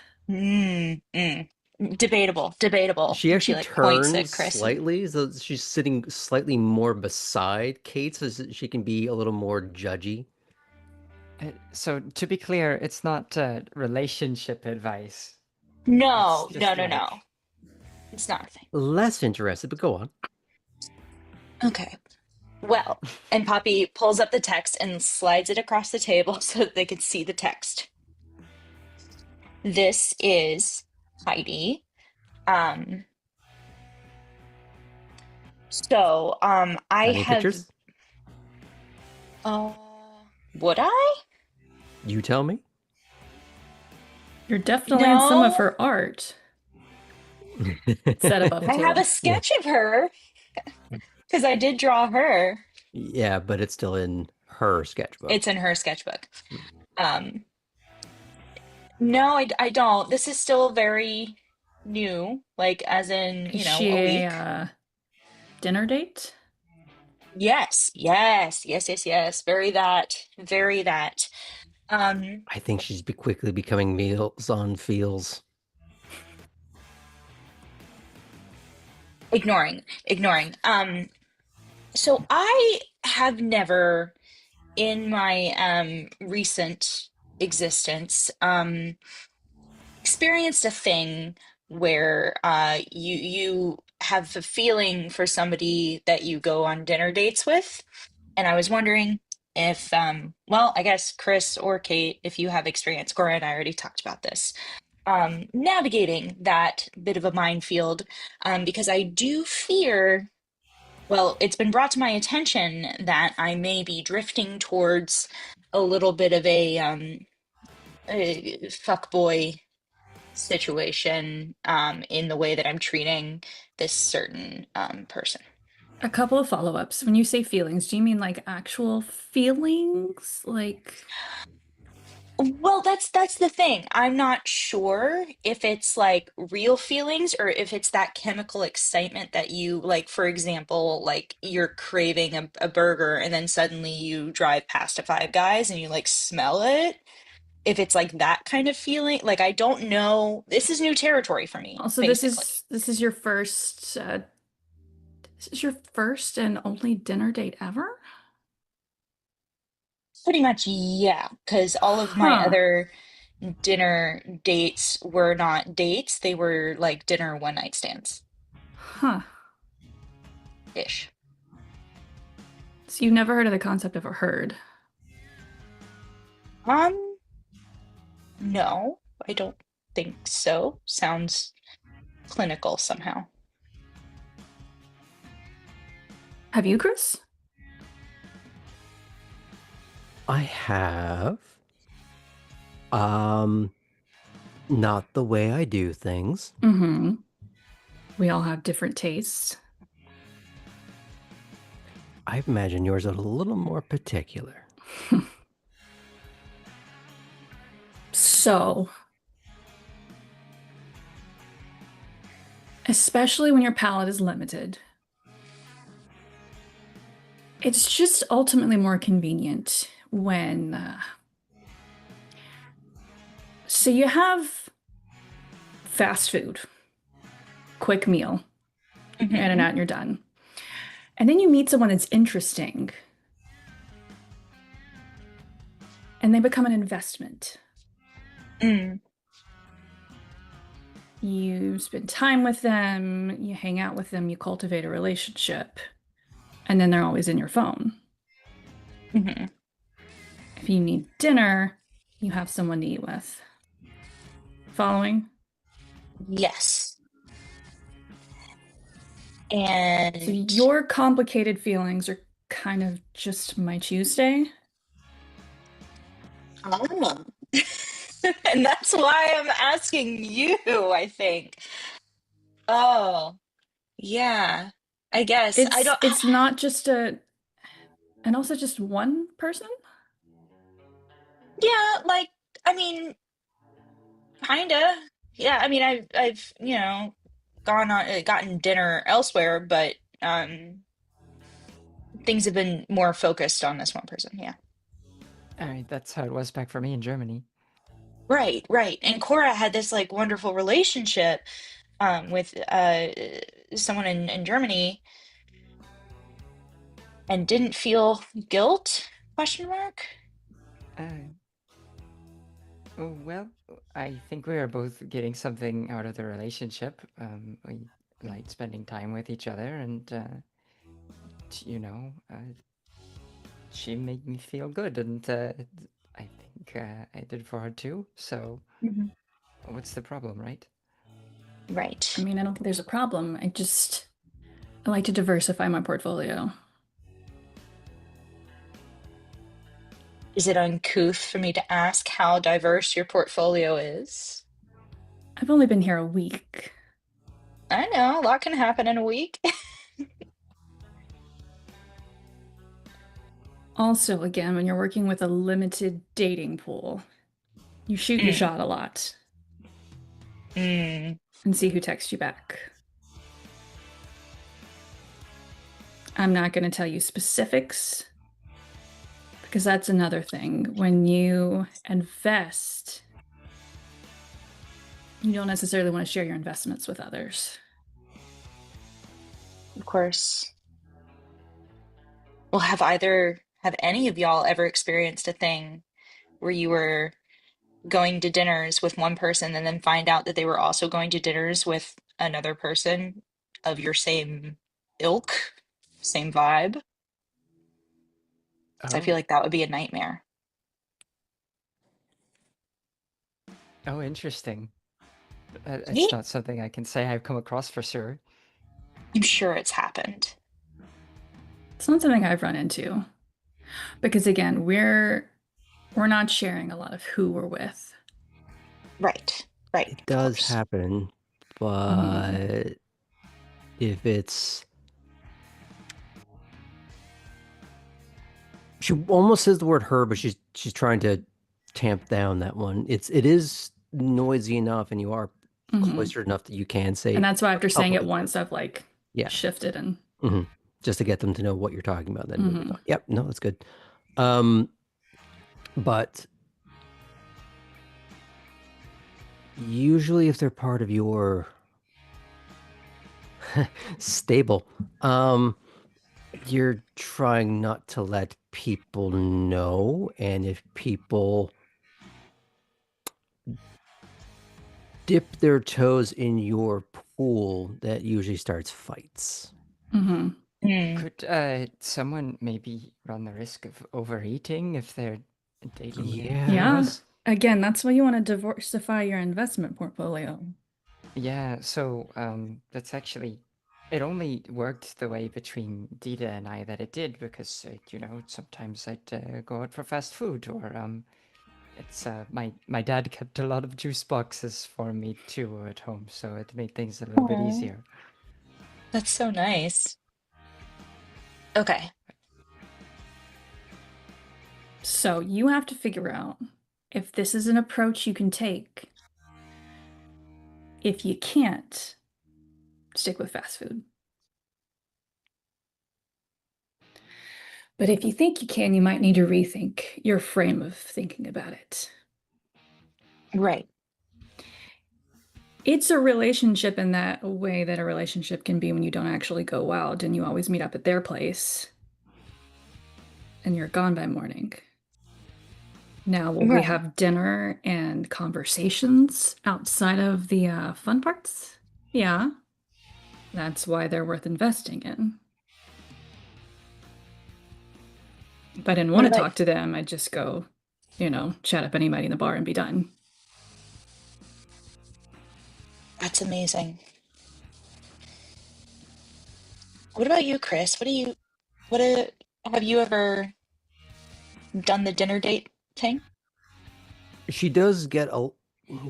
Debatable. She And she actually points at turns Chris. slightly, so she's sitting slightly more beside Kate, so she can be a little more judgy. So to be clear, it's not relationship advice. No. Like... It's not a thing. Less interested, but go on. Okay. Well, and Poppy pulls up the text and slides it across the table so that they can see the text. This is Heidi. I Any have. pictures? Would I? You tell me. You're definitely in some of her art. Set above the table. I have a sketch of her because I did draw her. Yeah, but it's still in her sketchbook. It's in her sketchbook. No, I don't. This is still very new, like as in, Is you know, she a week. a dinner date? Yes, yes, yes, yes, yes. Very that, very that. I think she's quickly becoming Meals on Feels. Ignoring. So I have never in my recent existence experienced a thing where you have a feeling for somebody that you go on dinner dates with. And I was wondering if well, I guess Chris or Kate, if you have experience, Cora and I already talked about this, navigating that bit of a minefield, because I do fear, well, it's been brought to my attention that I may be drifting towards a little bit of a fuckboy situation in the way that I'm treating this certain person. A couple of follow-ups. When you say feelings, do you mean like actual feelings? Like, Well, that's the thing. I'm not sure if it's like real feelings or if it's that chemical excitement that you like, for example, like you're craving a burger and then suddenly you drive past a Five Guys and you like smell it. If it's like that kind of feeling, like I don't know. This is new territory for me, also basically. this is your first and only dinner date ever? Pretty much, yeah, because all of my Huh. other dinner dates were not dates. They were like dinner one night stands Huh. ish. So you've never heard of the concept of a herd? Um, no, I don't think so. Sounds clinical somehow. Have you, Chris? I have. Not the way I do things. Mm-hmm. We all have different tastes. I imagine yours are a little more particular. So, especially when your palate is limited, it's just ultimately more convenient when so you have fast food, quick meal, you're in and Hmm. out and you're done. And then you meet someone that's interesting and they become an investment. Mm, You spend time with them, you hang out with them, you cultivate a relationship, and then they're always in your phone. hmm. If you need dinner, you have someone to eat with. Following? Yes. So And your complicated feelings are kind of just my Tuesday. oh. And that's why I'm asking you, I think. Oh, yeah. I guess. I don't, It's not just and also just one person? yeah, like, I mean, kinda. Yeah, I mean, I've, gone on, gotten dinner elsewhere, but things have been more focused on this one person. Yeah. All right, that's how it was back for me in Germany. Right, right. And Cora had this like wonderful relationship with someone in Germany and didn't feel guilt? Question mark. Uh, oh, well, I think we are both getting something out of the relationship. We like spending time with each other, and you know, she made me feel good, and I think I did for her too. So, Mhm. what's the problem, right? I Right. mean, I don't think there's a problem. I like to diversify my portfolio. Is it uncouth for me to ask how diverse your portfolio is? I've only been here a week. I know, a lot can happen in a week. Also, again, when you're working with a limited dating pool, you shoot your Mm, shot a lot. mm. and see who texts you back. I'm not going to tell you specifics because that's another thing. When you invest, you don't necessarily want to share your investments with others. Of course. Well, have any of y'all ever experienced a thing where you were going to dinners with one person and then find out that they were also going to dinners with another person of your same ilk, same vibe? 'Cause I feel Oh, like that would be a nightmare. oh, interesting. It's Right? not something I can say I've come across for sure. I'm sure it's happened. It's not something I've run into because again, we're not sharing a lot of who we're with. Right. Right, It of does course. happen, Mhm. but if it's she almost says the word her, but she's trying to tamp down that one. It is noisy enough, and you are Mhm. cloistered enough that you can say And that's why a after saying couple it of once, words. I've like Yeah. shifted and Just to get them to know what you're talking about, then moving Mhm. on. Yep, no, that's good. But usually if they're part of your stable, you're trying not to let people know, and if people dip their toes in your pool, that usually starts fights. Mhm. Mm, Could someone maybe run the risk of overeating if they're dating Yeah. one of Yeah. us? Again, that's why you want to diversify your investment portfolio. Yeah, so that's actually it only worked the way between Dita and I that it did because sometimes I'd go out for fast food or it's my dad kept a lot of juice boxes for me too at home, so it made things a little bit aw, easier. that's so nice. Okay. So you have to figure out if this is an approach you can take. If you can't, stick with fast food. But if you think you can, you might need to rethink your frame of thinking about it. Right. It's a relationship in that way that a relationship can be when you don't actually go out and you always meet up at their place and you're gone by morning. Now, will we Right. have dinner and conversations outside of the fun parts? Yeah, that's why they're worth investing in. If I didn't What want to about talk to them, I'd just go, chat up anybody in the bar and be done. that's amazing. What about you, Chris? What a, have you ever done the dinner date thing? She does get a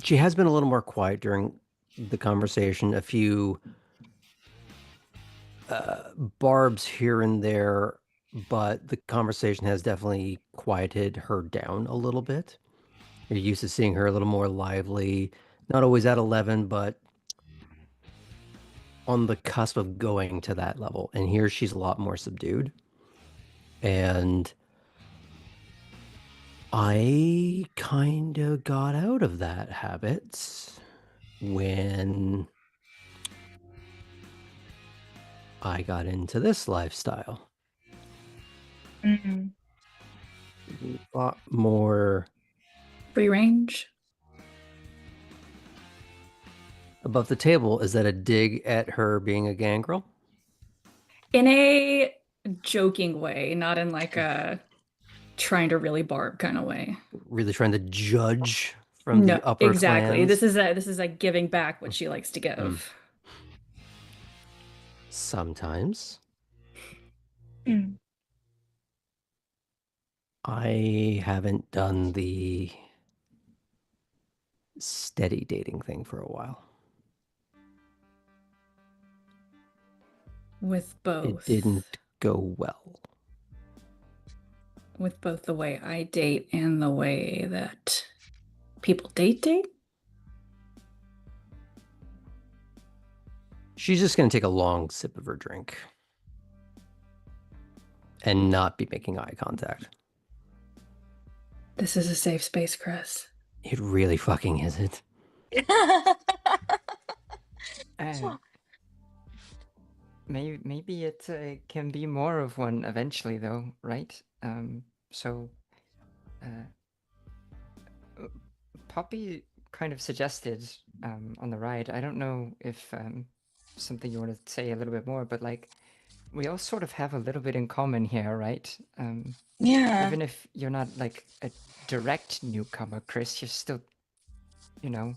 she has been a little more quiet during the conversation. A few barbs here and there, but the conversation has definitely quieted her down a little bit. You're used to seeing her a little more lively, not always at 11, but on the cusp of going to that level. And here she's a lot more subdued. And I kind of got out of that habit when I got into this lifestyle. Mm, A lot more Free range. above the table. Is that a dig at her being a gangrel? In a joking way, not in like a trying to really barb kind of way. Really trying to judge from No, the upper exactly. clans? This is like giving back what she likes to Mm. give. Sometimes. mm. I haven't done the steady dating thing for a while. With It both. didn't go well. With both the way I date and the way that people date. She's just going to take a long sip of her drink and not be making eye contact. This is a safe space, Chris. It really fucking isn't. Maybe it can be more of one eventually, though, right? So, Poppy kind of suggested on the ride. I don't know if something you want to say a little bit more, but like, we all sort of have a little bit in common here, right? Yeah. Even if you're not like a direct newcomer, Chris, you're still, you know,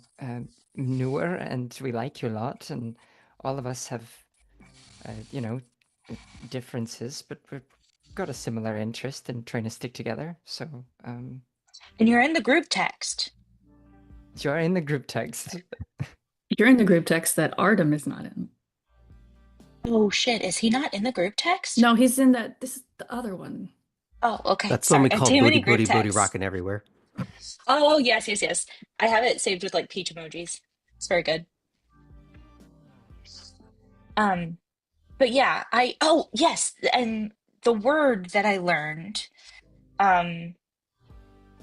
newer, and we like you a lot, and all of us have, you know, differences, but we've got a similar interest in trying to stick together. So, And you're in the group text. you're in the group text. You're in the group text that Artem is not in. Oh shit, is he not in the group text? No, he's in that. This is the other one. Oh, okay. That's Sorry. the one we call Too many Booty group Booty Booty texts. Rockin' Everywhere. Oh, yes. I have it saved with like peach emojis. It's very good. But yeah, yes, and the word that I learned I'm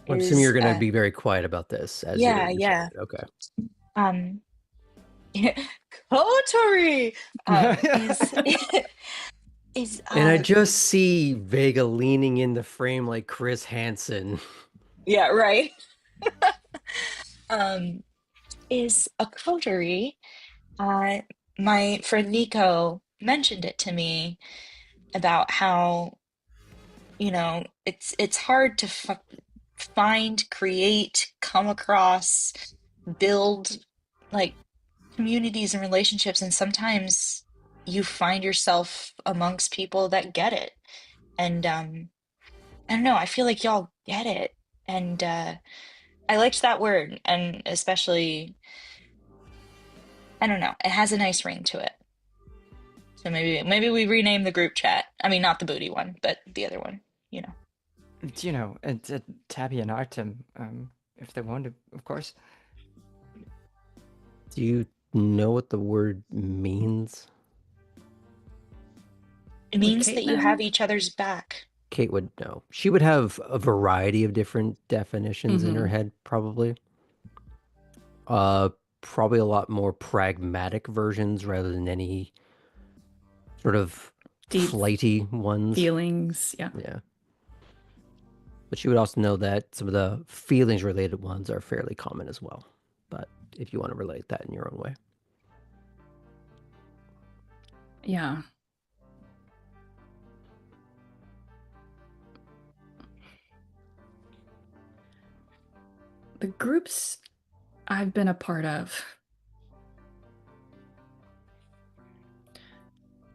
assuming is you're going to be very quiet about this as you're saying it. Okay. coterie is And I just see Vega leaning in the frame like Chris Hansen. yeah, right. Is a coterie. My friend Nico mentioned it to me about how, you know, it's hard to find, create, come across, build like communities and relationships, and sometimes you find yourself amongst people that get it. And I don't know, I feel like y'all get it. And I liked that word, and especially, I don't know, it has a nice ring to it. So maybe we rename the group chat. I mean, not the booty one, but the other one, you know. You know, Tabby and Artem, if they want to, of course. Do you know what the word means? It means Kate that you know? have each other's back. Kate would know. She would have a variety of different definitions in her head, probably. Probably a lot more pragmatic versions rather than any sort of Deep flighty ones. feelings. Yeah. But she would also know that some of the feelings related ones are fairly common as well. But if you want to relate that in your own way. Yeah. The groups I've been a part of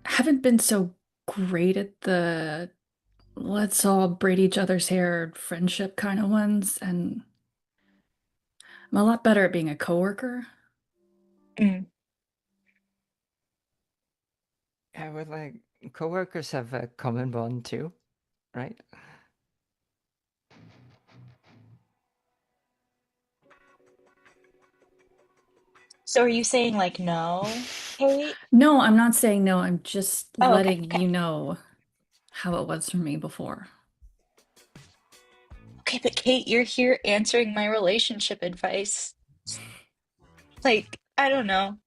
haven't been so great at the let's all braid each other's hair friendship kind of ones, and I'm a lot better at being a coworker. Mm. Yeah, with like coworkers have a common bond too, right? So are you saying like no, Kate? No, I'm not saying no. I'm just Oh, okay, letting okay. you know how it was for me before. Okay, but Kate, you're here answering my relationship advice. Like, I don't know.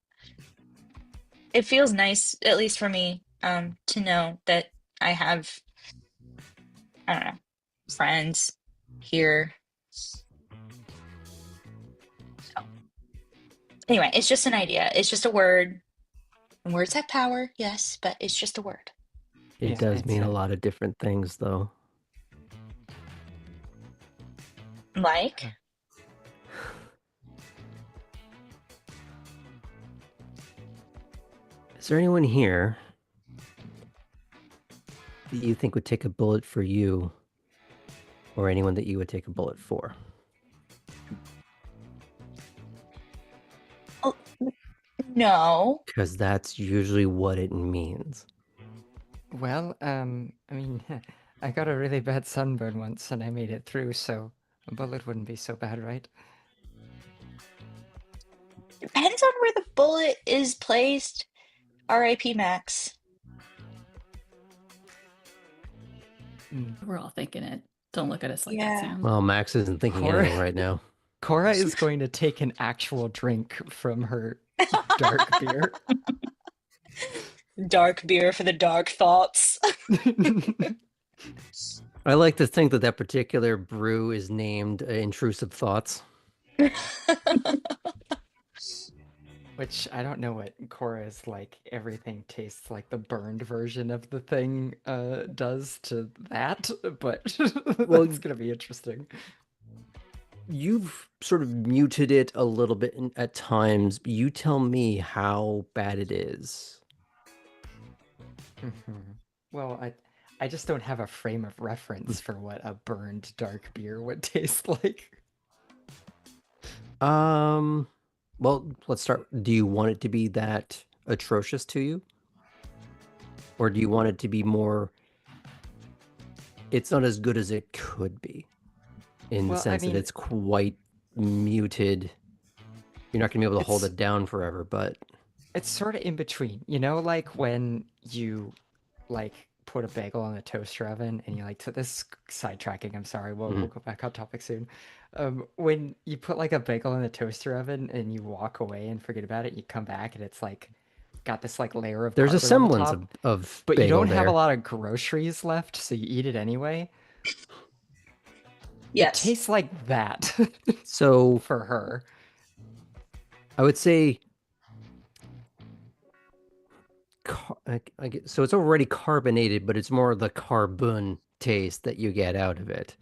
It feels nice, at least for me, to know that I have, I don't know, friends here. So, anyway, it's just an idea. It's just a word. And words have power, yes, but it's just a word. It does mean a lot of different things, though. Like? Is there anyone here that you think would take a bullet for you, or anyone that you would take a bullet for? Oh, no. Because that's usually what it means. Well, I mean, I got a really bad sunburn once and I made it through, so a bullet wouldn't be so bad, right? Depends on where the bullet is placed. R.I.P. Max. We're all thinking it. Don't look at us like Yeah. that, Sam. Well, Max isn't thinking Cora- anything right now. Cora is going to take an actual drink from her dark beer. Dark beer for the dark thoughts. I like to think that that particular brew is named Intrusive Thoughts. Which I don't know what Cora's like. Everything tastes like the burned version of the thing does to that, but Well, that's gonna be interesting. You've sort of muted it a little bit at times. You tell me how bad it is. Well, I just don't have a frame of reference for what a burned dark beer would taste like. Well, let's start. Do you want it to be that atrocious to you? Or do you want it to be more, it's not as good as it could be, in the Well, I sense mean- that it's quite muted. You're not going to be able to hold It's- it down forever, but It's sort of in between, you know, like when you like put a bagel on a toaster oven and you like to this sidetracking, I'm sorry, we'll go back on topic soon. When you put like a bagel in the toaster oven and you walk away and forget about it, you come back and it's like got this like layer of there's a carbon on the semblance top, of but you bagel don't have there. a lot of groceries left, so you eat it anyway. Yes. It tastes like that So for her. I would say, so it's already carbonated, but it's more the carbon taste that you get out of it.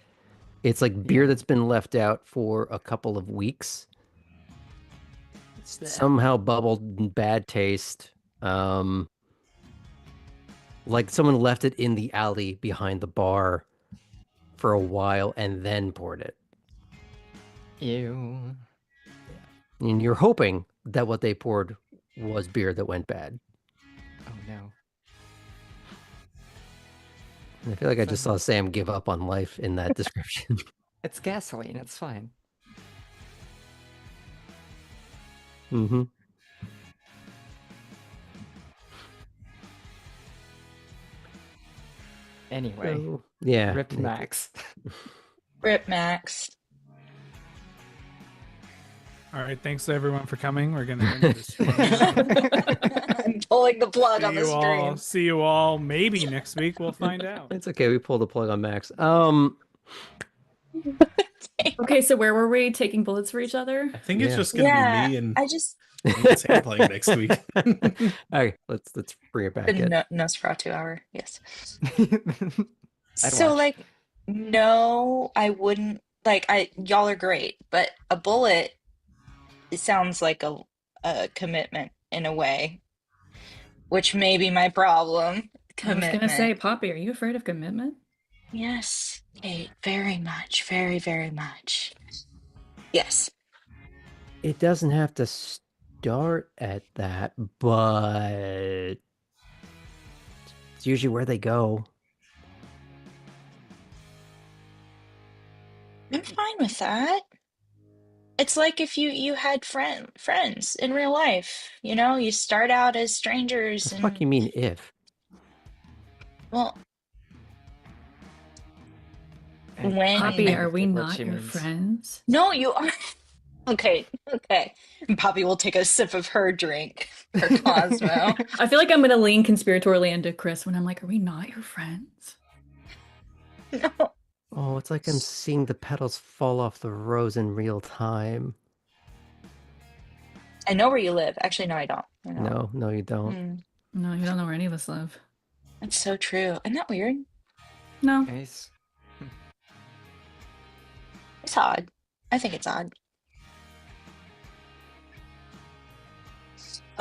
It's like beer that's been left out for a couple of weeks. Somehow bubbled and bad taste. Like someone left it in the alley behind the bar for a while and then poured it. Ew. And you're hoping that what they poured was beer that went bad. Oh no. And I feel like I just saw Sam give up on life in that description. It's gasoline, it's fine. Mm-hmm. Anyway, So, yeah. rip Max. Rip Max. All right, thanks to everyone for coming. We're gonna end this stream. I'm pulling the plug on the stream. See you all. Maybe next week we'll find out. It's okay. We pulled the plug on Max. Okay, so where were we taking bullets for each other? I think it's Yeah. just gonna Yeah, be me and I just Sam playing next week. All right, let's bring it back the in. Nosferatu hour. Yes. I'd So watch. like, no, I wouldn't. Like, y'all are great, but a bullet, it sounds like a commitment in a way, which may be my problem. I was gonna Commitment. say, Poppy, are you afraid of commitment? Yes, Kate, very much, very, very much. Yes. It doesn't have to start at that, but it's usually where they go. I'm fine with that. It's like if you had friends in real life, you know, you start out as strangers The fuck and you mean if? well, And when Poppy, I are we get what not she your means. friends? no, you are okay, okay. And Poppy will take a sip of her drink for Cosmo. I feel like I'm gonna lean conspiratorially into Chris when I'm like, are we not your friends? No. Oh, it's like I'm seeing the petals fall off the rose in real time. I know where you live. Actually, no, I don't. I don't. No, you don't. Mm, No, you don't know where any of us live. that's so true. Isn't that weird? No. Nice. It's odd. I think it's odd.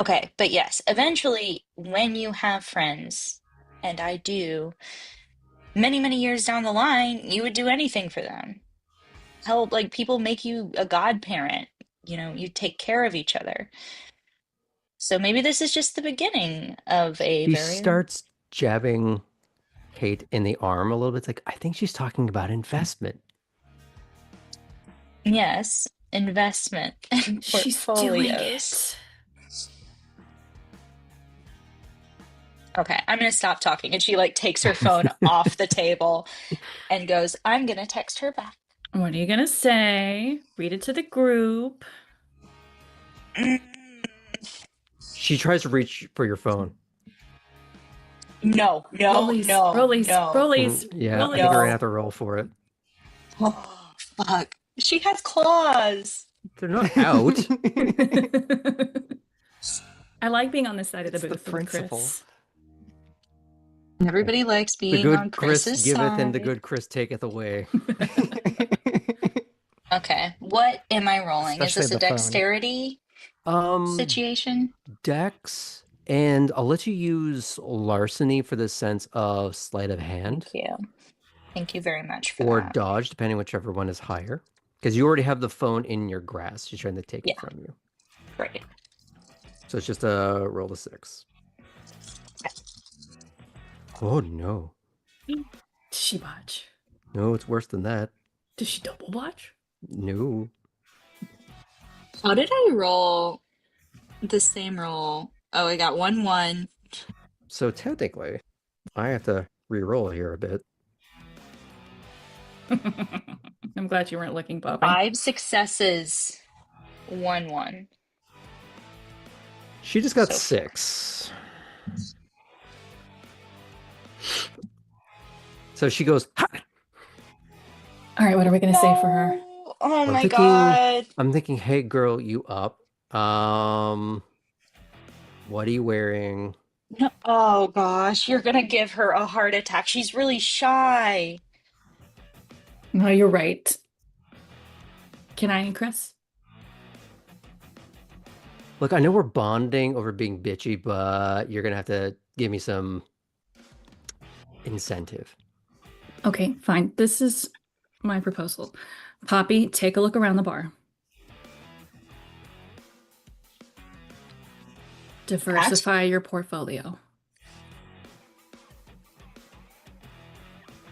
Okay, but yes, eventually, when you have friends, and I do, many, many years down the line, you would do anything for them. Help, like people make you a godparent. You know, you take care of each other. So maybe this is just the beginning of a She very starts jabbing Kate in the arm a little bit. It's like, I think she's talking about investment. yes, investment and She's doing portfolios. it. Okay, I'm gonna stop talking. And she like takes her phone off the table and goes, I'm gonna text her back. What are you gonna say? Read it to the group. Mm, She tries to reach for your phone. no, Rollies, rollies, rollies, Yeah, I think we're rollies. gonna have to roll for it. Oh, fuck. She has claws. They're not out. I like being on this side of the It's the booth with principle. Chris. Everybody likes The being on good Chris Chris's giveth and the side. good Chris taketh away. Okay, what am I rolling? Is Especially this a the phone. dexterity situation? Dex, and I'll let you use larceny for the sense of sleight of hand Thank you. Thank you very much for or that. dodge, depending whichever one is higher. Because you already have the phone in your grasp. She's trying to take it Yeah. from you. Great. So it's just a roll of 6. Oh no. Did she watch? No, it's worse than that. Did she double watch? No. How did I roll the same roll? Oh, I got 1-1. So technically, I have to re-roll here a bit. I'm glad you weren't looking, Bobby. 5 successes. 1-1. She just got So 6. So she goes, ha! All right, what are we gonna say for her? No. Oh I'm my thinking- god. I'm thinking, hey girl, you up? What are you wearing? No. Oh gosh, you're gonna give her a heart attack. She's really shy. No, you're right. Can I, Chris? Look, I know we're bonding over being bitchy, but you're gonna have to give me some incentive. Okay, fine. This is my proposal. Poppy, take a look around the bar. Diversify your portfolio.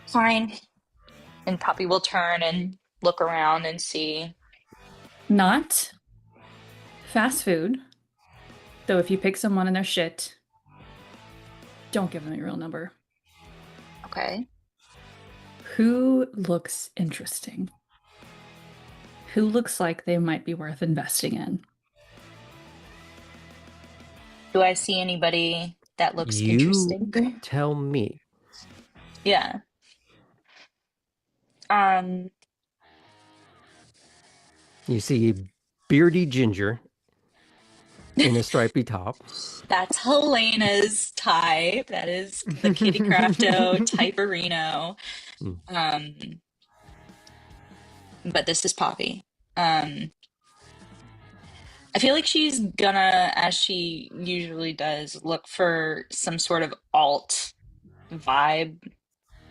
Fine. And Poppy will turn and look around and see. Not fast food. Though if you pick someone and they're shit, don't give them your real number. Okay. Who looks interesting? Who looks like they might be worth investing in? Do I see anybody that looks You interesting? tell me. Yeah. You see beardy ginger in a stripy top. That's Helena's type. That is the KittyCrafto typerino. But this is Poppy. I feel like she's gonna, as she usually does, look for some sort of alt vibe.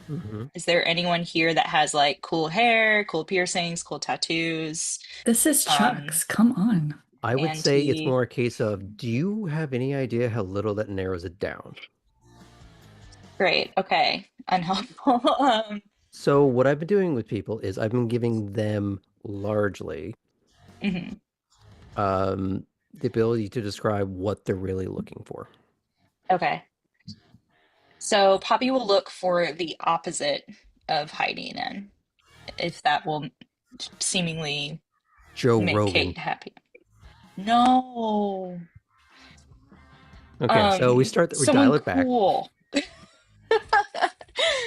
Mm-hmm. Is there anyone here that has like cool hair, cool piercings, cool tattoos? This is Chuck's. Come on. I would And say it's he- more a case of, do you have any idea how little that narrows it down? Great. Okay. Unhelpful. So what I've been doing with people is I've been giving them largely mhm. the ability to describe what they're really looking for. Okay. So Poppy will look for the opposite of hiding in, if that will seemingly Joe make Rogan. Kate happy. No. Okay, so we dial someone it back. cool.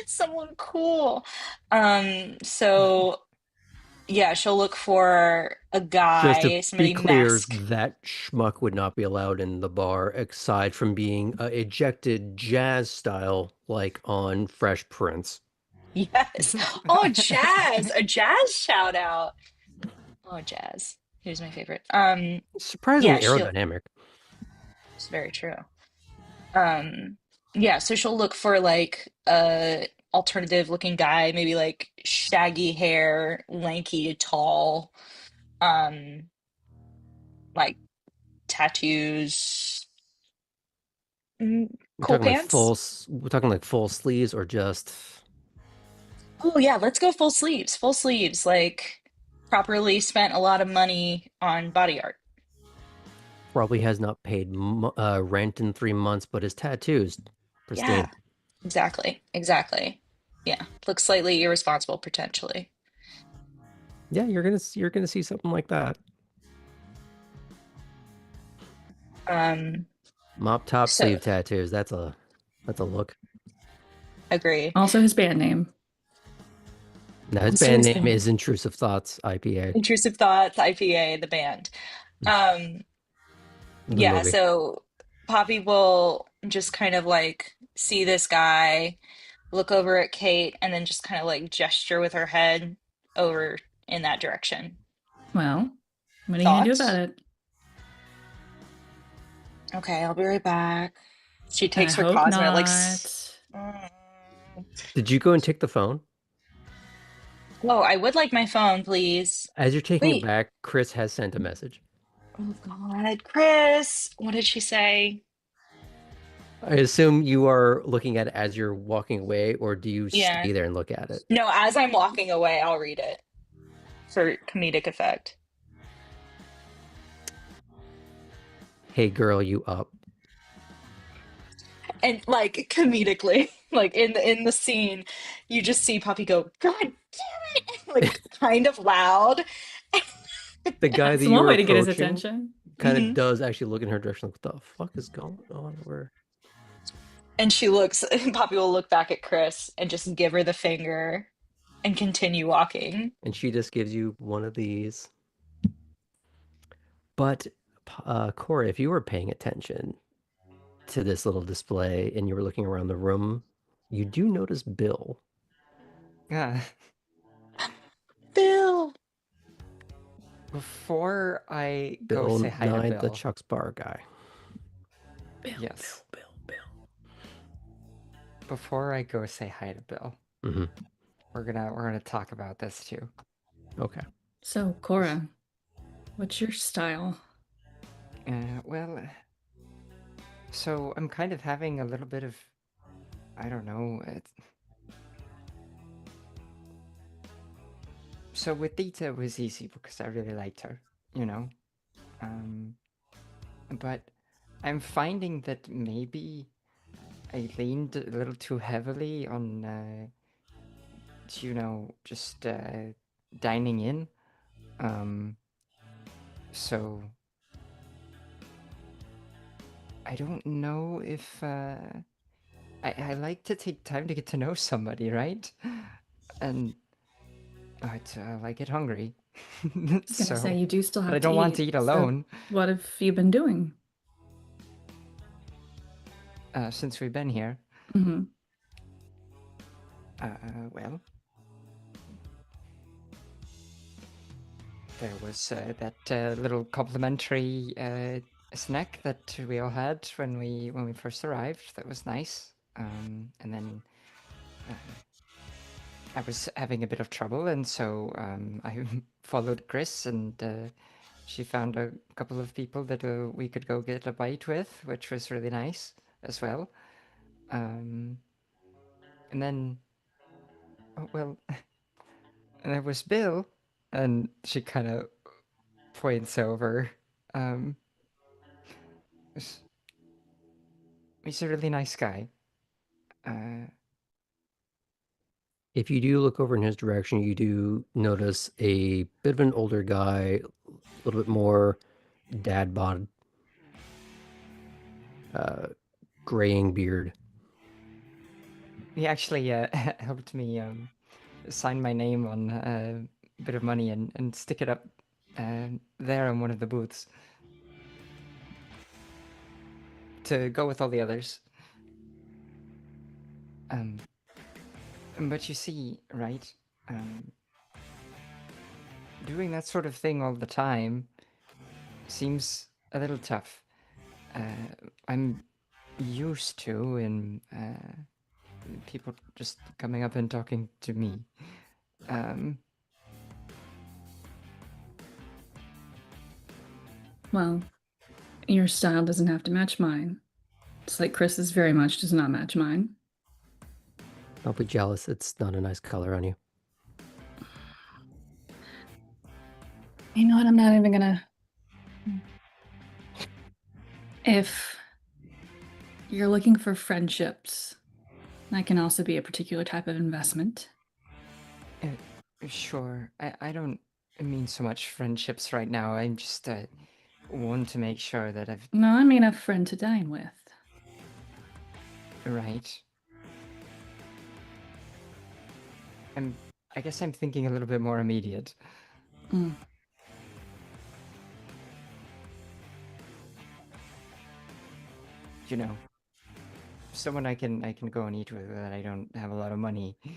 Someone cool. So yeah, she'll look for a guy, Just to somebody be clear, masked. that schmuck would not be allowed in the bar, aside from being ejected jazz style, like on Fresh Prince. Yes. Oh, Jazz. A Jazz shout out. Oh, Jazz. Who's my favorite? Surprisingly Yeah, she'll- aerodynamic. It's very true. Yeah, so she'll look for like a alternative looking guy, maybe like shaggy hair, lanky, tall, like tattoos, We're cool talking pants. we're talking like full sleeves or just Oh yeah, let's go full sleeves. Full sleeves, like properly spent a lot of money on body art. probably has not paid rent in 3 months, but his tattoos pristine. Yeah, exactly. Yeah, looks slightly irresponsible potentially. Yeah, you're gonna see something like that. Mop top So sleeve tattoos. That's a look. agree. Also his band name. Now his Also band his name band. is Intrusive Thoughts IPA. Intrusive Thoughts, IPA, the band. Um, The yeah, movie. so Poppy will just kind of like see this guy, look over at Kate, and then just kind of like gesture with her head over in that direction. Well, what are you gonna do about Thoughts? it? Okay, I'll be right back. She I takes her hope Cosmo like. not. Did you go and take the phone? Oh, I would like my phone, please. As you're taking it Wait. back, Chris has sent a message. Oh God, Chris. What did she say? I assume you are looking at it as you're walking away, or do you Yeah. stay there and look at it? No, as I'm walking away, I'll read it for comedic effect. Hey girl, you up? And like comedically, like in the scene, you just see Poppy go, God damn it! Like kind of loud. The guy That's that one you're way to get his approaching attention. kind hmm of does actually look in her direction. Like, what the fuck is going on? Where? And she looks, Poppy will look back at Chris and just give her the finger and continue walking. And she just gives you one of these. But Corey, if you were paying attention to this little display and you were looking around the room, you do notice Bill. Yeah. Bill. Before I go Bill say hi to Nye, the Bill, Chuck's Bar guy. yes. Bill. Before I go say hi to Bill, Mm-hmm. we're gonna talk about this too. Okay. So, Cora, what's your style? Well, so I'm kind of having a little bit of, I don't know. So with Dita it was easy because I really liked her, you know. Um, but I'm finding that maybe I leaned a little too heavily on, just dining in. So I don't know if I like to take time to get to know somebody, right? And I get hungry. I was gonna say you do still but have I to don't want to eat. eat So alone. what have you been doing? Since we've been here. Mm-hmm. Well, there was that little complimentary snack that we all had when we first arrived. That was nice. And then I was having a bit of trouble, and so I followed Chris, and she found a couple of people that we could go get a bite with, which was really nice as well. And then, oh, well, and there was Bill, and she kind of points over. Um, he's he's a really nice guy. If you do look over in his direction, you do notice a bit of an older guy, a little bit more dad bod, graying beard. He actually helped me sign my name on a bit of money and stick it up there in one of the booths to go with all the others. But you see, right? Doing that sort of thing all the time seems a little tough. I'm used to in people just coming up and talking to me. Well, your style doesn't have to match mine. It's like Chris's very much does not match mine. Don't be jealous. It's not a nice color on you. You know what? I'm not even gonna. If You're looking for friendships. That can also be a particular type of investment. Sure. I don't mean so much friendships right now. I'm just want to make sure that I've No, I mean a friend to dine with. right. I guess I'm thinking a little bit more immediate. Mm. You know, someone I can go and eat with that I don't have a lot of money. I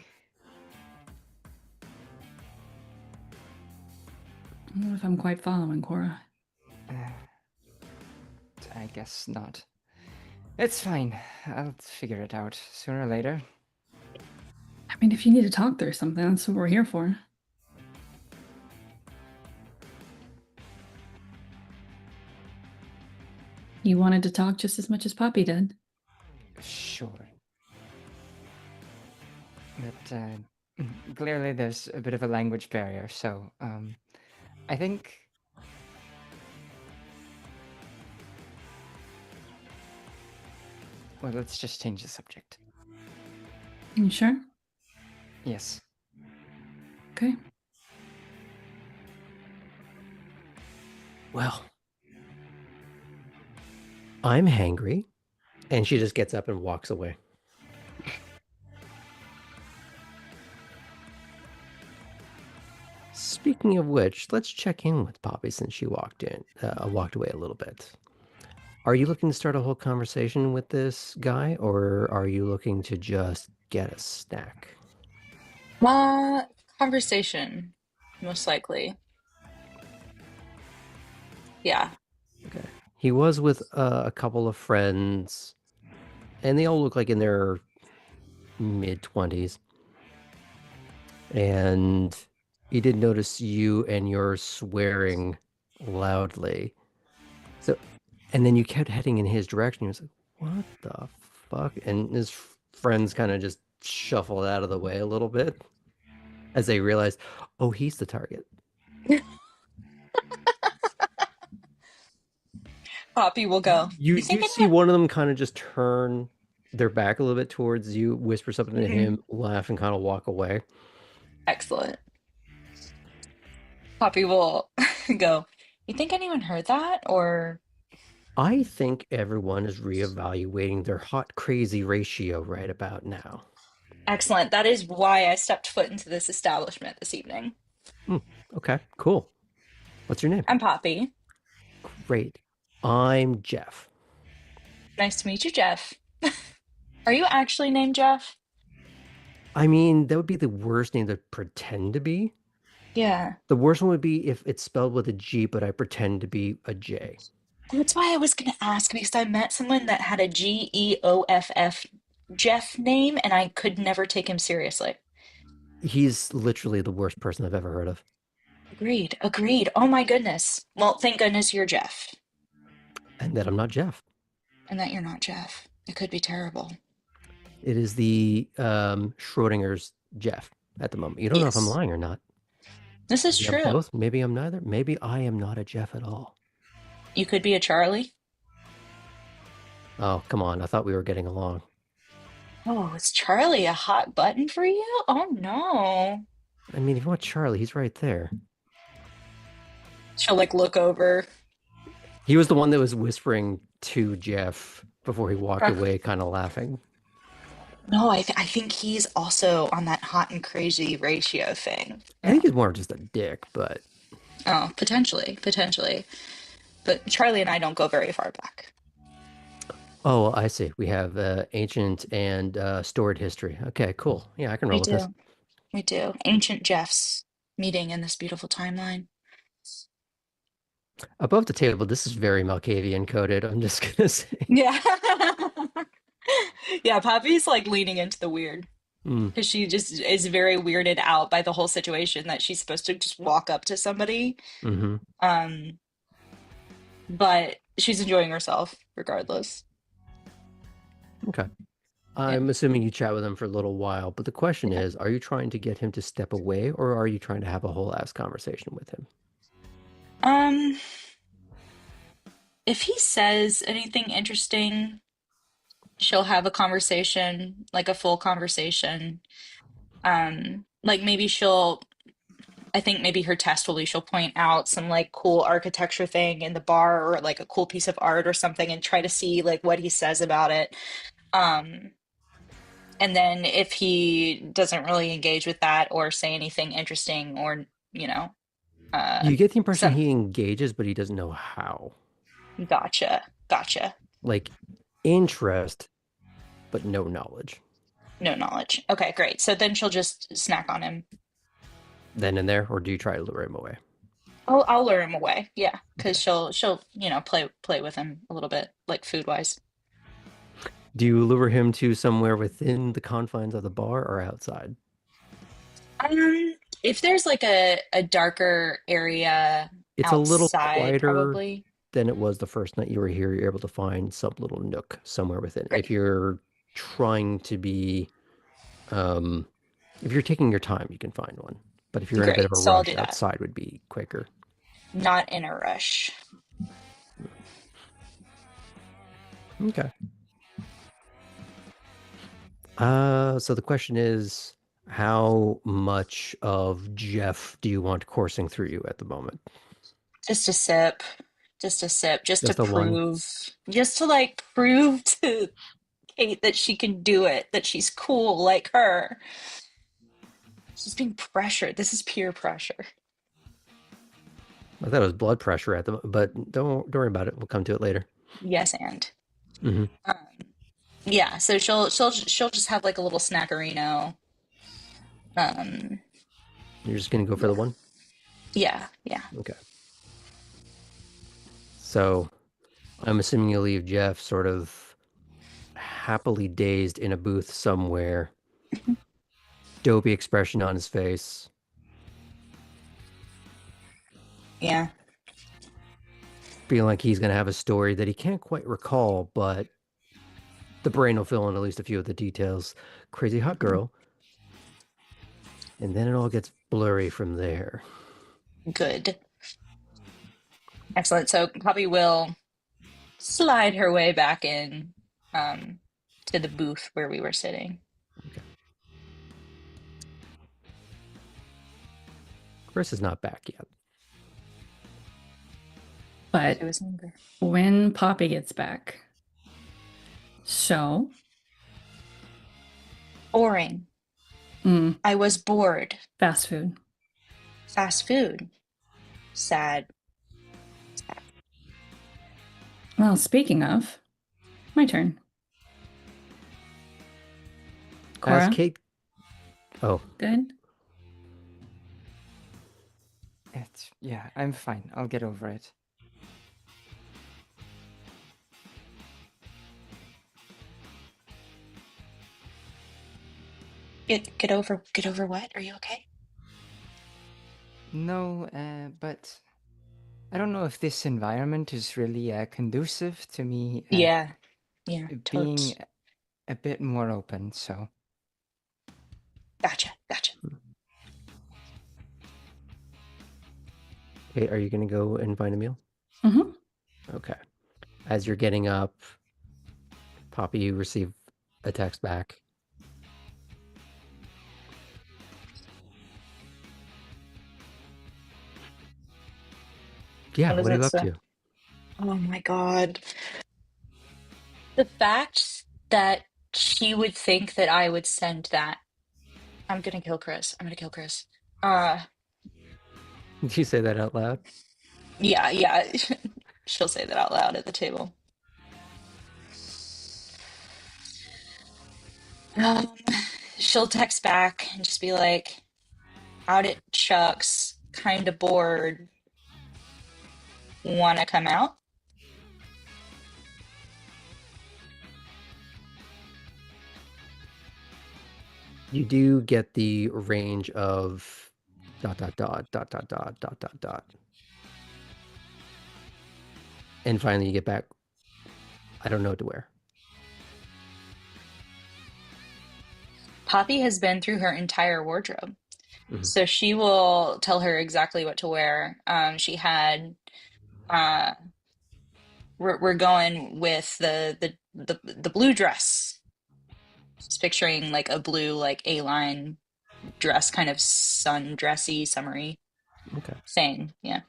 don't know if I'm quite following, Cora. I guess not. It's fine. I'll figure it out sooner or later. I mean, if you need to talk through something, that's what we're here for. You wanted to talk just as much as Poppy did. Sure. But clearly there's a bit of a language barrier, so I think well, let's just change the subject. You sure? Yes. Okay. Well, I'm hangry. And she just gets up and walks away. Speaking of which, let's check in with Poppy since she walked away a little bit. Are you looking to start a whole conversation with this guy, or are you looking to just get a snack? Conversation, most likely. Yeah. Okay. He was with a couple of friends, and they all look like in their mid-20s. And he did notice you and you're swearing loudly. So, and then you kept heading in his direction. He was like, what the fuck? And his friends kind of just shuffled out of the way a little bit as they realized, oh, he's the target. Poppy will go. You think see one of them kind of just turn their back a little bit towards you, whisper something to him, laugh, and kind of walk away. Excellent. Poppy will go, you think anyone heard that? Or I think everyone is reevaluating their hot crazy ratio right about now. excellent. That is why I stepped foot into this establishment this evening. Okay, cool. What's your name? I'm Poppy. Great. I'm Jeff. Nice to meet you, Jeff. Are you actually named Jeff? I mean, that would be the worst name to pretend to be. Yeah. The worst one would be if it's spelled with a G, but I pretend to be a J. That's why I was going to ask because I met someone that had a Geoff Jeff name and I could never take him seriously. He's literally the worst person I've ever heard of. Agreed. Agreed. Oh my goodness. Well, thank goodness you're Jeff And that I'm not Jeff. and that you're not Jeff. It could be terrible. It is the Schrodinger's Jeff at the moment. You don't know if I'm Yes. lying or not. This is Maybe I'm true. both. Maybe I'm neither. Maybe I am not a Jeff at all. You could be a Charlie. Oh, come on. I thought we were getting along. Oh, is Charlie a hot button for you? Oh no. I mean, if you want Charlie, he's right there. She'll like look over. He was the one that was whispering to Jeff before he walked away, kind of laughing. No, I think he's also on that hot and crazy ratio thing. I think he's more just a dick, but Oh, potentially. But Charlie and I don't go very far back. oh, I see. We have ancient and stored history. Okay, cool. Yeah, I can roll with this. We do. Ancient Jeffs meeting in this beautiful timeline. Above the table, this is very Malkavian coded. I'm just gonna say. Yeah. Yeah, Poppy's like leaning into the weird Mm. because she just is very weirded out by the whole situation that she's supposed to just walk up to somebody. hmm But she's enjoying herself regardless. Okay. I'm assuming you chat with him for a little while, but the question Yeah. is, are you trying to get him to step away, or are you trying to have a whole ass conversation with him? If he says anything interesting, she'll have a conversation, like a full conversation. Like maybe she'll I think maybe her test will be she'll point out some like cool architecture thing in the bar or like a cool piece of art or something and try to see like what he says about it. Um, and then if he doesn't really engage with that or say anything interesting or, you know, uh, You get the impression some he engages, but he doesn't know how. gotcha, gotcha. Like interest, but no knowledge. No knowledge. Okay, great. So then she'll just snack on him. Then and there, or do you try to lure him away? I'll lure him away. Yeah, because Okay. she'll play with him a little bit, like food wise. Do you lure him to somewhere within the confines of the bar or outside? If there's like a darker area It's a little outside, quieter probably. than it was the first night you were here. You're able to find some little nook somewhere within. If Great. you're trying to be, um, if you're taking your time, you can find one. But if you're in a bit of Great. a So I'll rush, do that. outside would be quicker. Not in a rush. Okay. So the question is, how much of Jeff do you want coursing through you at the moment? Just a sip. Just a sip. Just the one? Just to like prove to Kate that she can do it, that she's cool like her. She's being pressured. This is peer pressure. I thought it was blood pressure at the, but don't worry about it. We'll come to it later. Yes, and. Hmm. Um, yeah, so she'll just have like a little snackerino. Um, You're just gonna go for the yeah. one? Yeah, yeah. Okay. So I'm assuming you'll leave Jeff sort of happily dazed in a booth somewhere, dopey expression on his face. Yeah. Feeling like he's going to have a story that he can't quite recall, but the brain will fill in at least a few of the details. Crazy hot girl. And then it all gets blurry from there. Good. Excellent. So Poppy will slide her way back in um, to the booth where we were sitting. Okay. Chris is not back yet. But It was hungry. when Poppy gets back, so Boring. I was bored. fast food. Fast food. Sad. Well, speaking of, my turn. As Cora, Kate. Oh, good? Yeah, I'm fine. I'll get over it. Get over what? Are you okay? No, but I don't know if this environment is really conducive to me Yeah. Yeah. being Totes. a bit more open, so. Gotcha. Gotcha. Kate, are you going to go and find a meal? Mm-hmm. Okay. As you're getting up, Poppy, you receive a text back. Yeah, What does what are it you up say? to? Oh my God. The fact that she would think that I would send that. I'm gonna kill Chris. I'm gonna kill Chris. Uh, Did you say that out loud? yeah, yeah. She'll say that out loud at the table. Um, she'll text back and just be like, out at Chuck's, kind of bored. Wanna come out? You do get the range of dot dot dot dot dot dot dot dot dot. And finally you get back, I don't know what to wear. Poppy has been through her entire wardrobe. Mhm. So she will tell her exactly what to wear. She had uh we're going with the blue dress. Just picturing like a blue like A-line dress, kind of sundressy, summery Okay. thing. Yeah.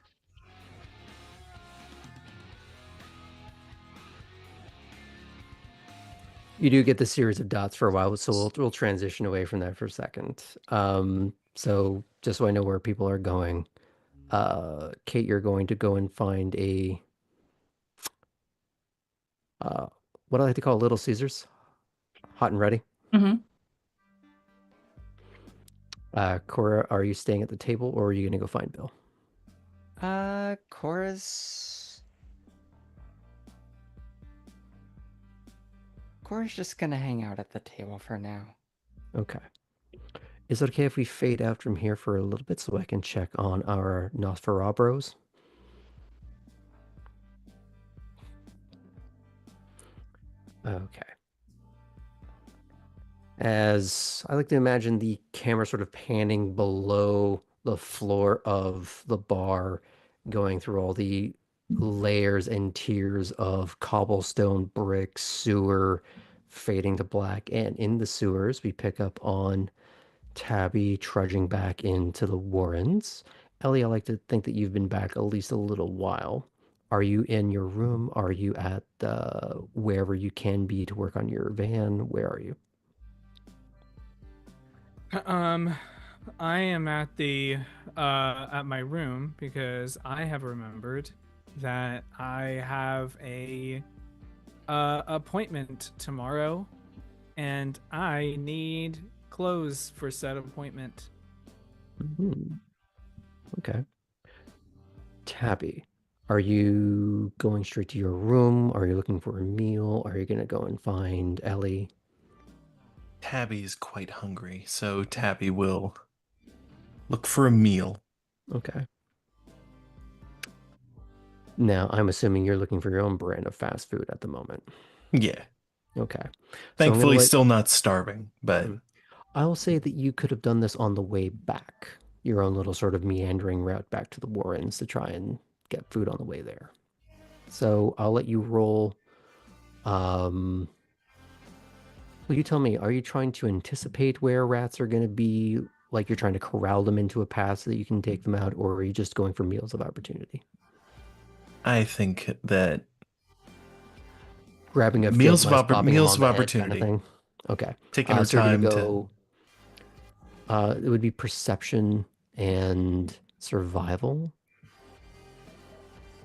You do get the series of dots for a while, so we'll transition away from that for a second. So just so I know where people are going, Kate, you're going to go and find a what I like to call Little Caesars, hot and ready. Mm-hmm. Cora, are you staying at the table or are you going to go find Bill? Cora's just gonna hang out at the table for now. Okay. Is it okay if we fade out from here for a little bit so I can check on our Nosferabros? Okay. As I like to imagine the camera sort of panning below the floor of the bar, going through all the layers and tiers of cobblestone, brick, sewer, fading to black. And in the sewers, we pick up on Tabby trudging back into the Warrens. Ellie, I like to think that you've been back at least a little while. Are you in your room? Are you at wherever you can be to work on your van? Where are you? I am at the at my room because I have remembered that I have a appointment tomorrow and I need clothes for said appointment. Mhm. Okay. Tabby, are you going straight to your room? Are you looking for a meal? Are you going to go and find Ellie? Tabby is quite hungry, so Tabby will look for a meal. Okay. Now, I'm assuming you're looking for your own brand of fast food at the moment. Yeah. Okay. So I'm going to Thankfully, let still not starving, but I'll say that you could have done this on the way back, your own little sort of meandering route back to the Warrens to try and get food on the way there. So I'll let you roll. Well, you tell me, are you trying to anticipate where rats are going to be? Like you're trying to corral them into a path so that you can take them out, or are you just going for meals of opportunity? I think that Grabbing a field mice, bopping them meals on of the head kind of opportunity. thing? Okay. Taking her So you're going time to to. go, it would be perception and survival.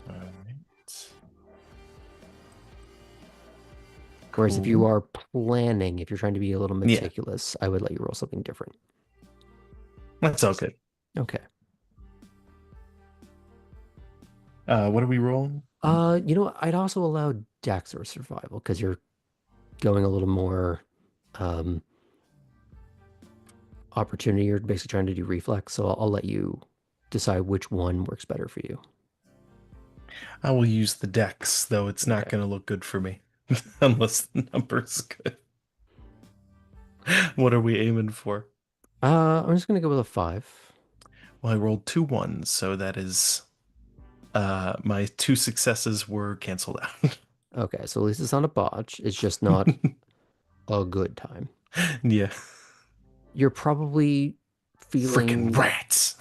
All right. Whereas if you Cool. are planning, if you're trying to be a little Yeah, meticulous, I would let you roll something different. that's all good. Okay. What are we rolling? You know what? I'd also allow Dex or survival because you're going a little more um opportunity. You're basically trying to do reflex, so I'll let you decide which one works better for you. I will use the dex, though it's not Okay. going to look good for me unless the number's good. What are we aiming for? I'm just gonna go with a 5. Well, I rolled 2 1s, so that is my 2 successes were canceled out. Okay, so at least it's not a botch. It's just not a good time. Yeah. You're probably Frickin' feeling. rats.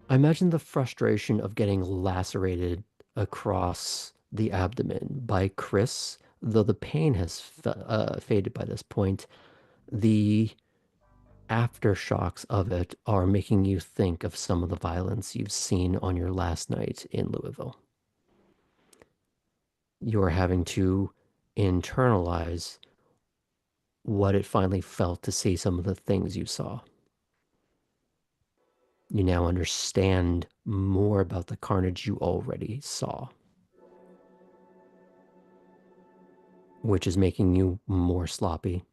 I imagine the frustration of getting lacerated across the abdomen by Chris, though the pain has faded by this point. The aftershocks of it are making you think of some of the violence you've seen on your last night in Louisville. You're having to internalize what it finally felt to see some of the things you saw. You now understand more about the carnage you already saw, which is making you more sloppy.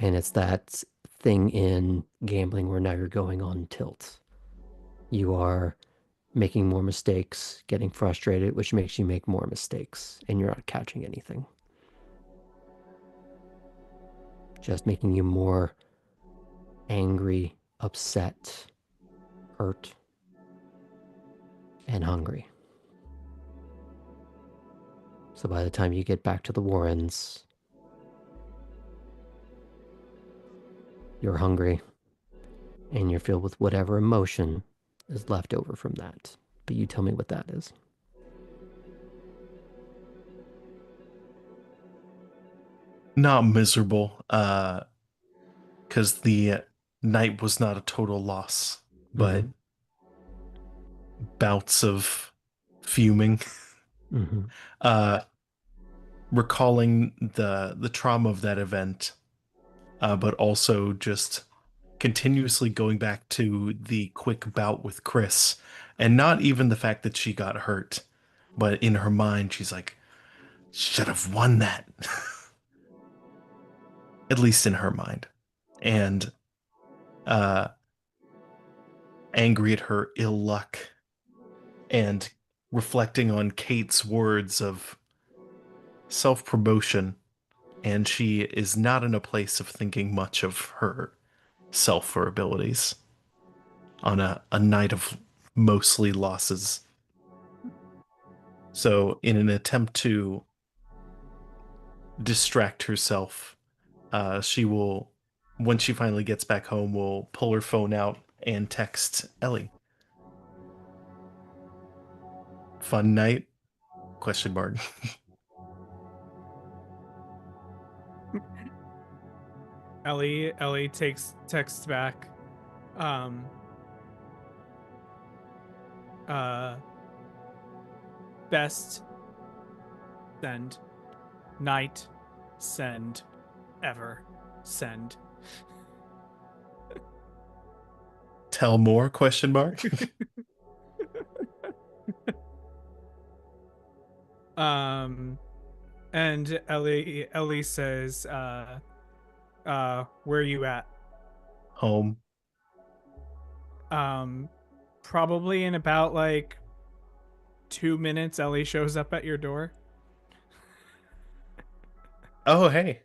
And it's that thing in gambling where now you're going on tilt. You are making more mistakes, getting frustrated, which makes you make more mistakes, and you're not catching anything. Just making you more angry, upset, hurt. and hungry. So by the time you get back to the Warrens, you're hungry and you're filled with whatever emotion is left over from that. But you tell me what that is. Not miserable, because the night was not a total loss, but bouts of fuming. Recalling the trauma of that event, but also just continuously going back to the quick bout with Chris, and not even the fact that she got hurt, but in her mind she's like, should have won that. At least in her mind. And uh angry at her ill luck and reflecting on Kate's words of self-promotion, and she is not in a place of thinking much of her self or abilities on a night of mostly losses. So, in an attempt to distract herself, she will, when she finally gets back home, will pull her phone out and text Elli. Fun night? Question mark. Elli texts back. Best send. Night send. Ever send. Tell more? Question mark. And Elli says, where are you at? Home. Probably in about like 2 minutes, Elli shows up at your door. Oh, hey.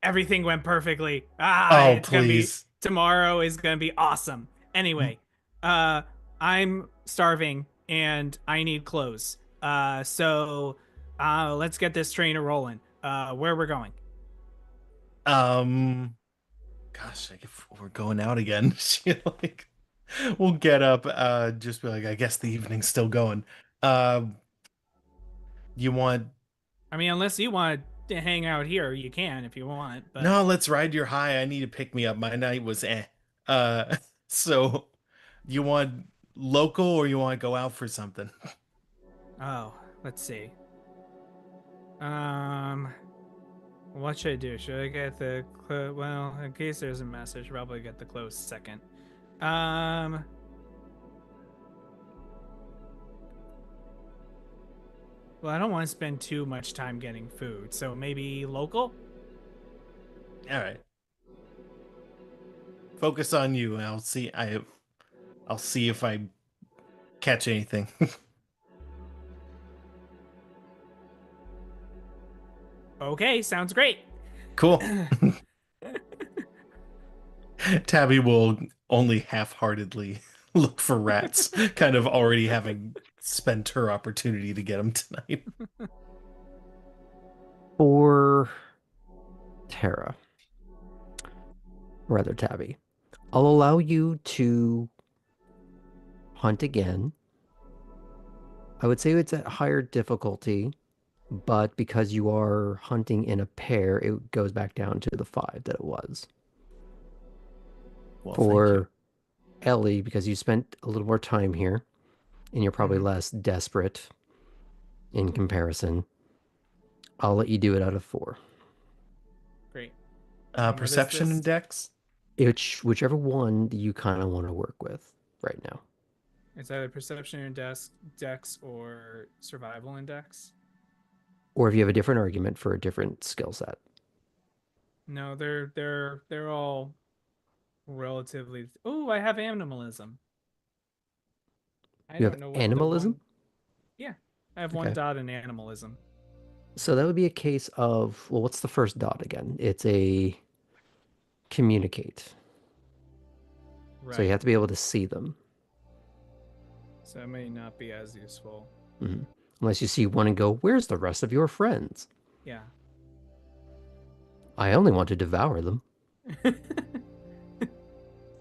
Everything went perfectly. Oh, It's gonna be please. tomorrow is gonna be awesome. Anyway, I'm starving and I need clothes. So let's get this train rolling. Where we're going? Gosh, like if we're going out again, she like we'll get up, just be like, I guess the evening's still going. You want I mean, unless you want to hang out here, you can if you want. But No, let's ride your high. I need to pick me up. My night was eh. Uh, so you want local or you want to go out for something? oh, let's see. What should I do? Should I get the well? In case there's a mess, I should probably get the clothes second. Well, I don't want to spend too much time getting food, so maybe local. All right. Focus on you. And I'll see if I catch anything. Okay, sounds great. Cool. Tabby will only half-heartedly look for rats, kind of already having spent her opportunity to get them tonight. For Tara, rather Tabby, I'll allow you to hunt again. I would say it's at higher difficulty, but because you are hunting in a pair, it goes back down to the 5 that it was. Well, For Elli, because you spent a little more time here, and you're probably less desperate in comparison, I'll let you do it out of 4. Great. Perception and dex? Whichever one you kind of want to work with right now. It's either perception index, dex, or survival index. Or if you have a different argument for a different skill set. No, they're all relatively. Oh, I have animalism. I You don't have know what animalism? Yeah, I have 1 dot in animalism. So that would be a case of, well, what's the first dot again? It's a communicate. Right. So you have to be able to see them. So it may not be as useful. Mhm. Unless you see one and go, where's the rest of your friends? Yeah. I only want to devour them.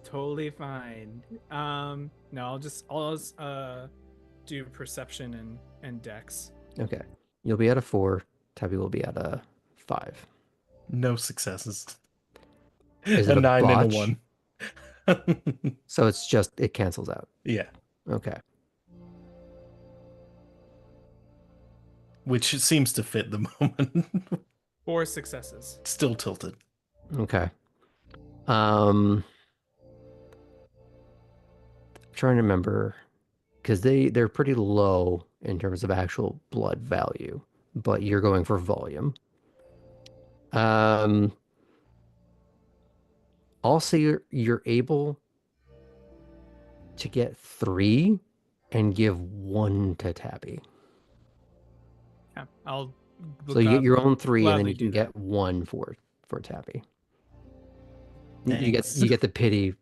Totally fine. No, I'll just do perception and dex. Okay. You'll be at a 4. Tabby will be at a 5. No successes. Is A it a 9 and a botch? 1. So it's just, it cancels out. Yeah. Okay. Which seems to fit the moment. 4 successes. Still tilted. Okay. I'm trying to remember, because they're pretty low in terms of actual blood value, but you're going for volume. Also, you're able to get 3 and give 1 to Tabby. Yeah, I'll So you get your own 3, and then gladly you can do that. get 1 for Tabby. Thanks. You get the pity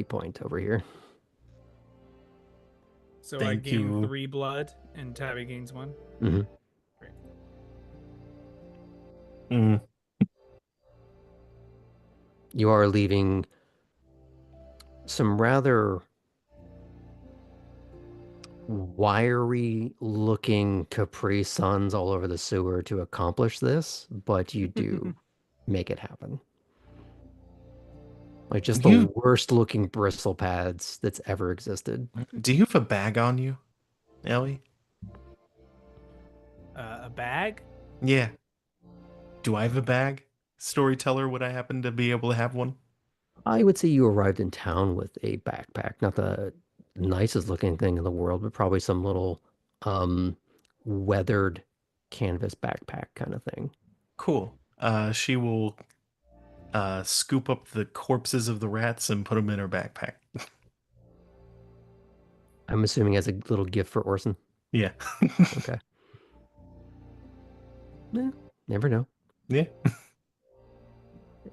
point over here. So I Thank gain you. 3 blood and Tabby gains 1. Mm-hmm. Great. Mm. You are leaving some rather wiry looking Capri Suns all over the sewer to accomplish this, but you do make it happen. Like just the worst looking bristle pads that's ever existed. Do you have a bag on you, Ellie? A bag? Yeah. Do I have a bag? Storyteller, would I happen to be able to have one? I would say you arrived in town with a backpack, not the nicest looking thing in the world, but probably some little weathered canvas backpack kind of thing. Cool. She will scoop up the corpses of the rats and put them in her backpack. I'm assuming as a little gift for Orson. Yeah. Okay. Never know. Yeah.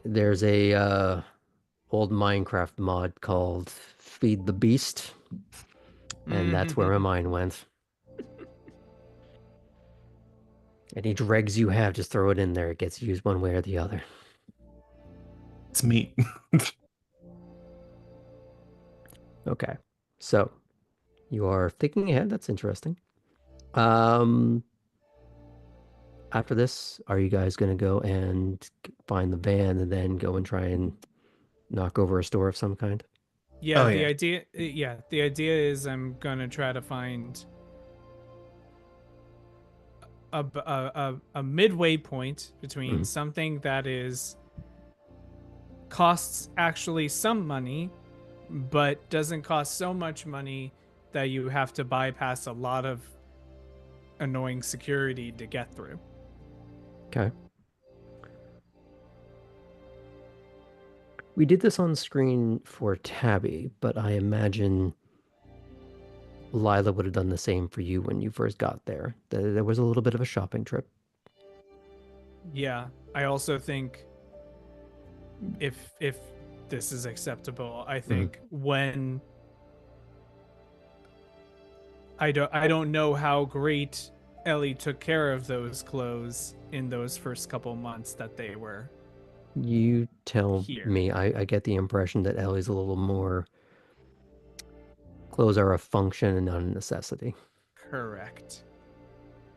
There's a old Minecraft mod called Feed the Beast, and that's where my mind went. Any dregs you have, just throw it in there. It gets used one way or the other. It's meat. Okay. So you are thinking ahead. That's interesting. After this, are you guys going to go and find the van and then go and try and knock over a store of some kind? Yeah, Oh, the yeah. idea is I'm gonna try to find a midway point between something that is costs actually some money, but doesn't cost so much money that you have to bypass a lot of annoying security to get through. Okay. We did this on screen for Tabby, but I imagine Lila would have done the same for you when you first got there. There was a little bit of a shopping trip. Yeah, I also think if this is acceptable, I think when I don't know how great Ellie took care of those clothes in those first couple months that they were. You tell Here. me. I get the impression that Ellie's a little more... Clothes are a function and not a necessity. Correct.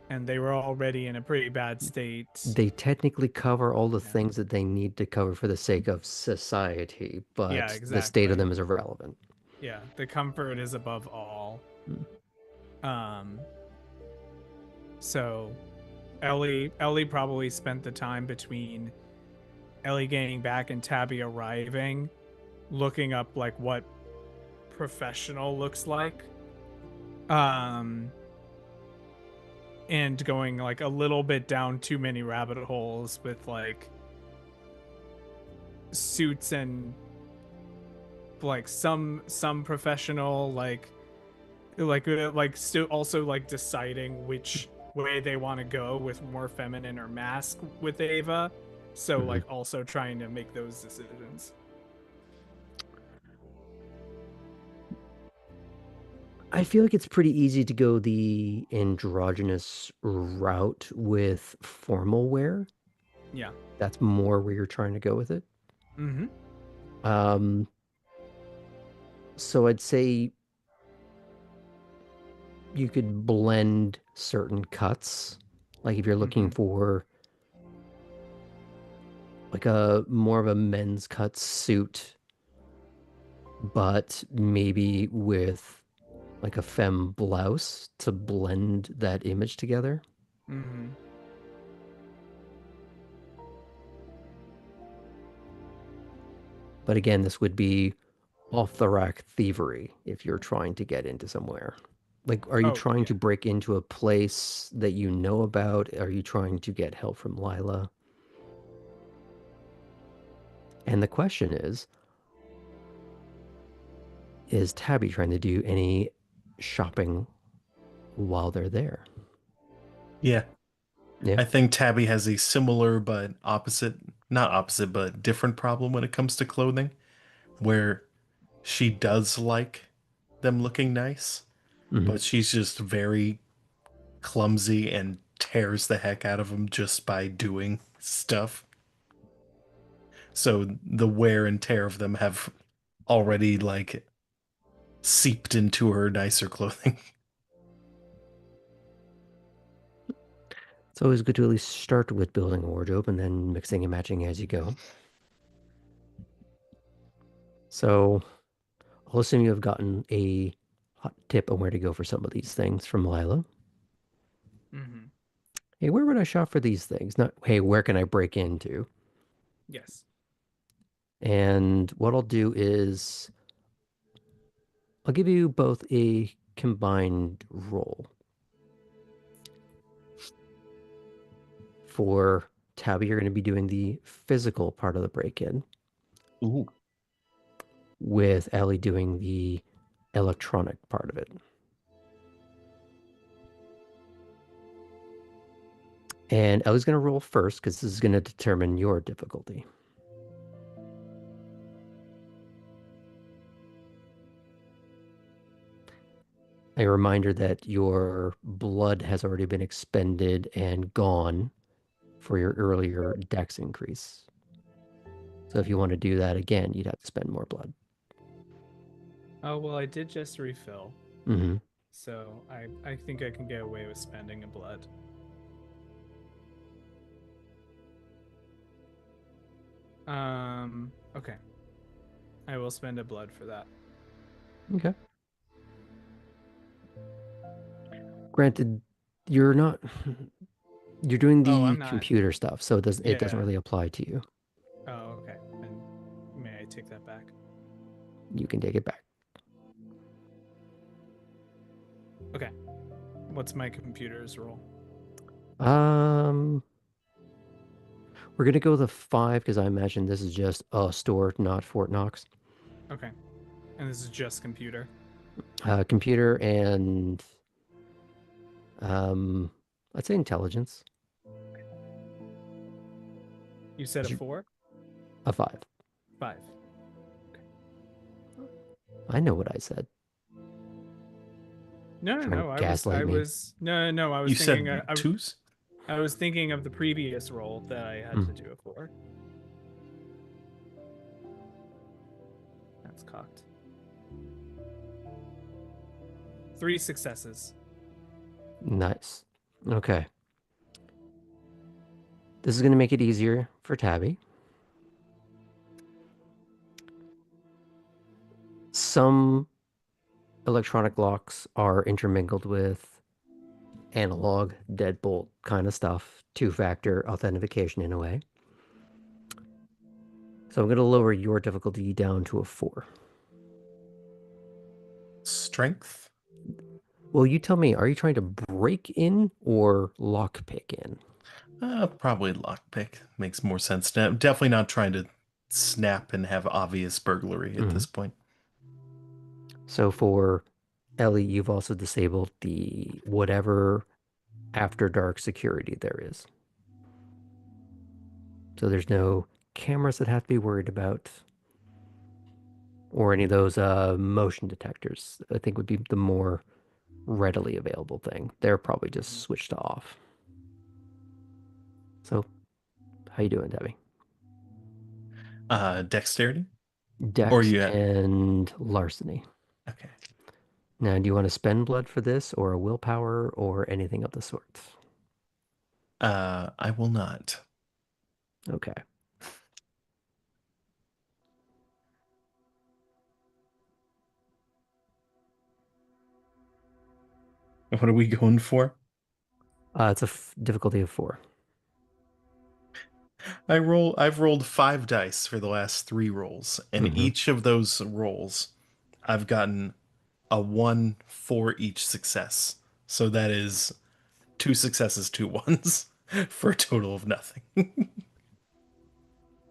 And they were already in a pretty bad state. They technically cover all the things that they need to cover for the sake of society, but Yeah, the state exactly. of them is irrelevant. Yeah, the comfort is above all. So Ellie probably spent the time between Ellie getting back and Tabby arriving looking up like what professional looks like. And going like a little bit down too many rabbit holes with like suits and like some professional still also like deciding which way they want to go with more feminine or mask with Ava, so like also trying to make those decisions. I feel like it's pretty easy to go the androgynous route with formal wear. Yeah. That's more where you're trying to go with it. Mm-hmm. Um, so I'd say you could blend certain cuts. Like if you're looking Mm-hmm. for like a more of a men's cut suit, but maybe with like a femme blouse to blend that image together. Mm-hmm. But again, this would be off the rack thievery if you're trying to get into somewhere. Like, are you Oh, trying yeah. to break into a place that you know about? Are you trying to get help from Lila? And the question is Tabby trying to do any shopping while they're there? Yeah. Yeah. I think Tabby has a similar but opposite, not opposite, but different problem when it comes to clothing, where she does like them looking nice, Hmm. but she's just very clumsy and tears the heck out of them just by doing stuff. So the wear and tear of them have already like seeped into her nicer clothing. It's always good to at least start with building a wardrobe and then mixing and matching as you go. So I'll assume you have gotten a hot tip on where to go for some of these things from Lila. Mm-hmm. Hey, where would I shop for these things? Not, hey, where can I break into? Yes. And what I'll do is I'll give you both a combined roll. For Tabby, you're going to be doing the physical part of the break-in, Ooh. with Ellie doing the electronic part of it. And Ellie's going to roll first because this is going to determine your difficulty. A reminder that your blood has already been expended and gone for your earlier dex increase. So if you want to do that again, you'd have to spend more blood. Oh, well, I did just refill. Mm-hmm. So I think I can get away with spending a blood. Okay. I will spend a blood for that. Okay. Granted, you're not you're doing Oh, the I'm not. computer stuff, so it doesn't Yeah. really apply to you. Oh, okay. And may I take that back? You can take it back. Okay. What's my computer's role? Um, we're gonna go with a 5 because I imagine this is just a store, not Fort Knox. Okay. And this is just computer. Computer and I'd say intelligence. You said a You- 4? A 5. 5. I know what I said. No, Trying to no. gaslight me. No. I was You thinking. said twos? I was thinking of the previous role that I had to do a 4. That's cocked. 3 successes. Nice. Okay. This is gonna make it easier for Tabby. Some electronic locks are intermingled with analog deadbolt kind of stuff, two-factor authentication in a way. So I'm going to lower your difficulty down to a 4. Strength? Well, you tell me, are you trying to break in or lockpick in? Probably lockpick. Makes more sense. Definitely not trying to snap and have obvious burglary at this point. So for Ellie, you've also disabled the whatever after dark security there is. So there's no cameras that have to be worried about. or any of those motion detectors, I think would be the more readily available thing. They're probably just switched off. So, how you doing, Debbie? Dexterity? Or Dex you have... and larceny. Okay. Now, do you want to spend blood for this, or a willpower, or anything of the sort? I will not. Okay. What are we going for? It's a difficulty of 4. I've rolled 5 dice for the last 3 rolls, and Mhm. each of those rolls I've gotten a 1 for each success. So that is 2 successes, 2 ones for a total of nothing.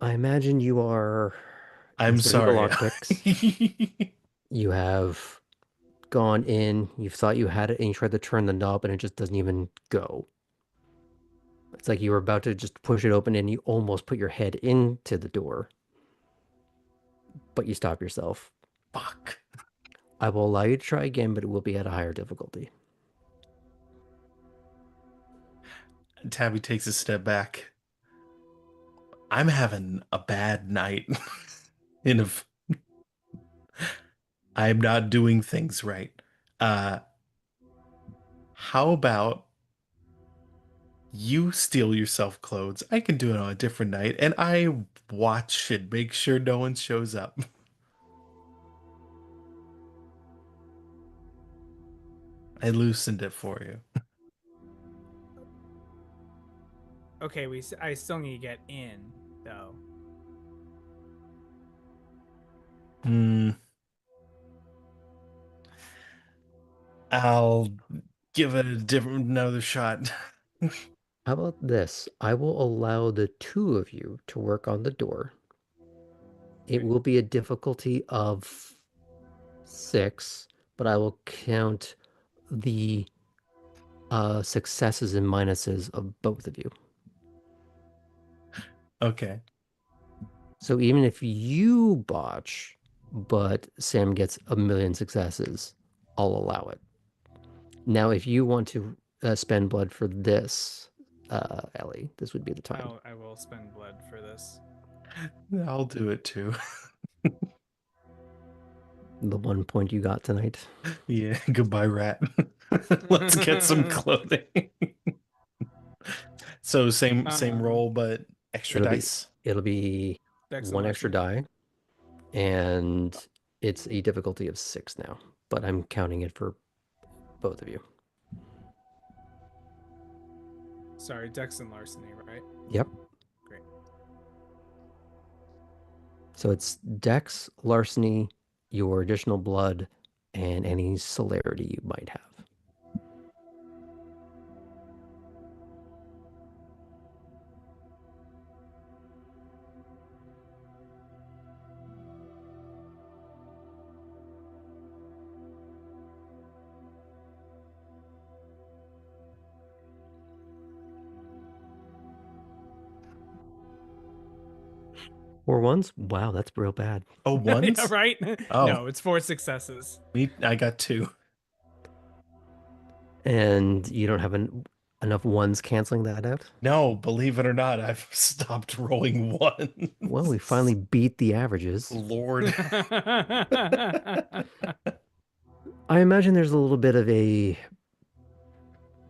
I imagine you are I'm inserting the sorry. lockpicks. You have gone in, you thought you had it, and you tried to turn the knob, and it just doesn't even go. It's like you were about to just push it open, and you almost put your head into the door, but you stop yourself. Fuck. I will allow you to try again, but it will be at a higher difficulty. Tabby takes a step back. I'm having a bad night. in a, I'm not doing things right. Uh, how about you steal yourself clothes? I can do it on a different night, and I watch and make sure no one shows up. I loosened it for you. Okay, I still need to get in though. Hmm. I'll give it a different another shot. How about this? I will allow the two of you to work on the door. It will be a difficulty of 6, but I will count the successes and minuses of both of you. Okay. So even if you botch, but Sam gets a million successes, I'll allow it. Now, if you want to spend blood for this, Ellie, this would be the time. I will spend blood for this. I'll do it too. The 1 point you got tonight. Yeah, goodbye, rat. Let's get some clothing. So same roll, but extra dice. It'll be Dex and 1 extra larceny. die, and it's a difficulty of 6 now, but I'm counting it for both of you. Sorry, Dex and larceny, right? Yep. Great. So it's Dex, larceny, your additional blood, and any celerity you might have. Four ones? Wow, that's real bad. Oh, ones? Yeah, right? Oh. No, it's 4 successes. I got 2. And you don't have enough ones canceling that out? No, believe it or not, I've stopped rolling ones. Well, we finally beat the averages. Lord. I imagine there's a little bit of a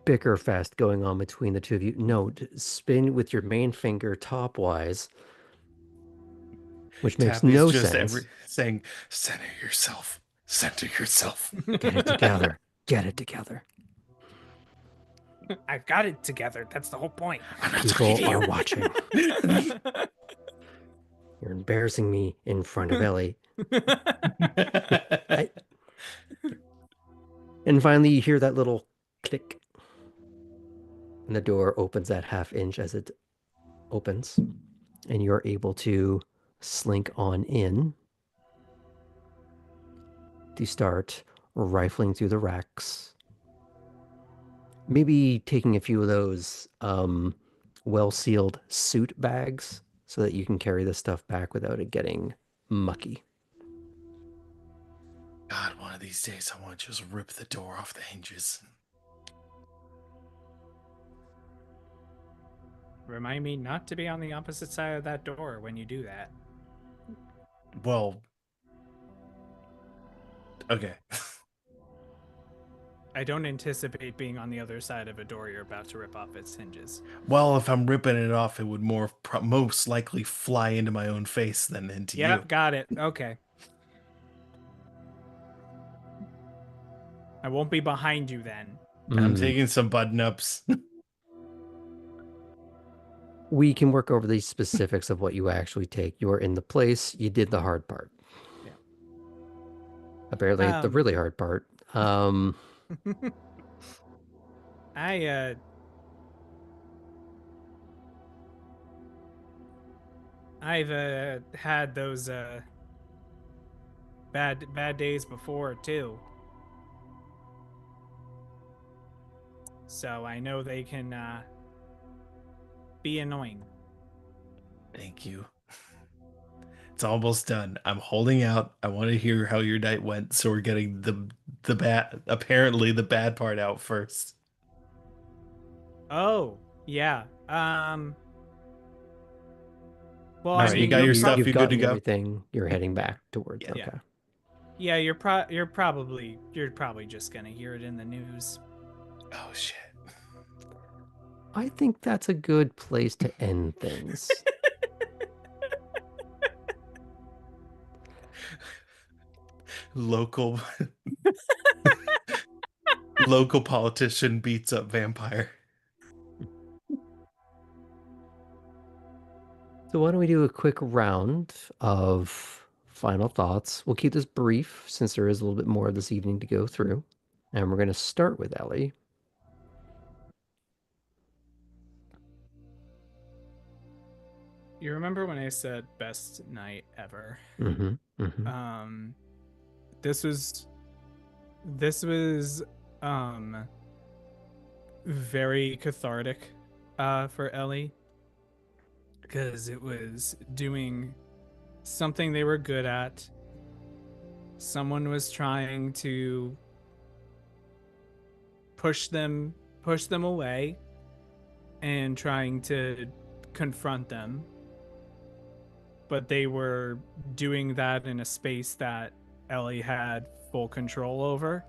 bicker fest going on between the two of you. No, spin with your main finger topwise, which makes Tabby's no just sense. saying, center yourself. Center yourself. Get it together. Get it together. I've got it together. That's the whole point. People are watching. You're embarrassing me in front of Ellie. And finally, you hear that little click. And the door opens that half inch as it opens. And you're able to slink on in to start rifling through the racks. Maybe taking a few of those well-sealed suit bags so that you can carry this stuff back without it getting mucky. God, one of these days I want to just rip the door off the hinges. Remind me not to be on the opposite side of that door when you do that. Well, okay. I don't anticipate being on the other side of a door you're about to rip off its hinges. Well, if I'm ripping it off, it would most likely fly into my own face than into you. Yep, got it. Okay. I won't be behind you then. I'm taking some button ups. We can work over the specifics of what you actually take. You are in the place. You did the hard part. Yeah. Apparently, the really hard part. I've had those bad days before too. So I know they can be annoying. Thank you. It's almost done. I'm holding out. I want to hear how your night went, so we're getting the bad part out first. Oh, yeah. Well, All right, you got your stuff. You've You good to gotten go? everything. You're heading back towards. Yeah. Okay. Yeah, you're probably just gonna hear it in the news. Oh shit. I think that's a good place to end things. Local politician beats up vampire. So why don't we do a quick round of final thoughts? We'll keep this brief since there is a little bit more of this evening to go through. And we're going to start with Ellie. You remember when I said best night ever? Mm-hmm. Mm-hmm. This was very cathartic for Ellie, because it was doing something they were good at. Someone was trying to push them away and trying to confront them, but they were doing that in a space that Ellie had full control over.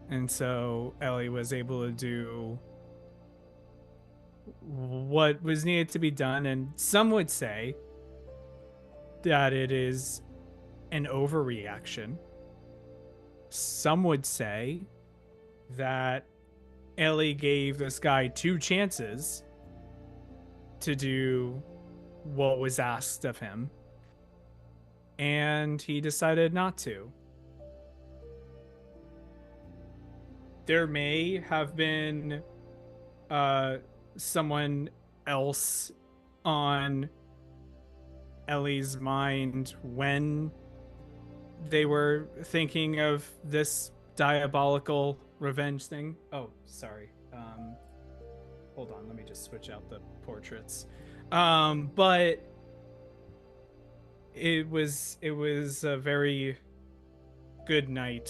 And so Ellie was able to do what was needed to be done. And some would say that it is an overreaction. Some would say that Ellie gave this guy 2 chances to do what was asked of him, and he decided not to. There may have been someone else on Ellie's mind when they were thinking of this diabolical revenge thing. Oh, sorry. Hold on, let me just switch out the portraits. But it was a very good night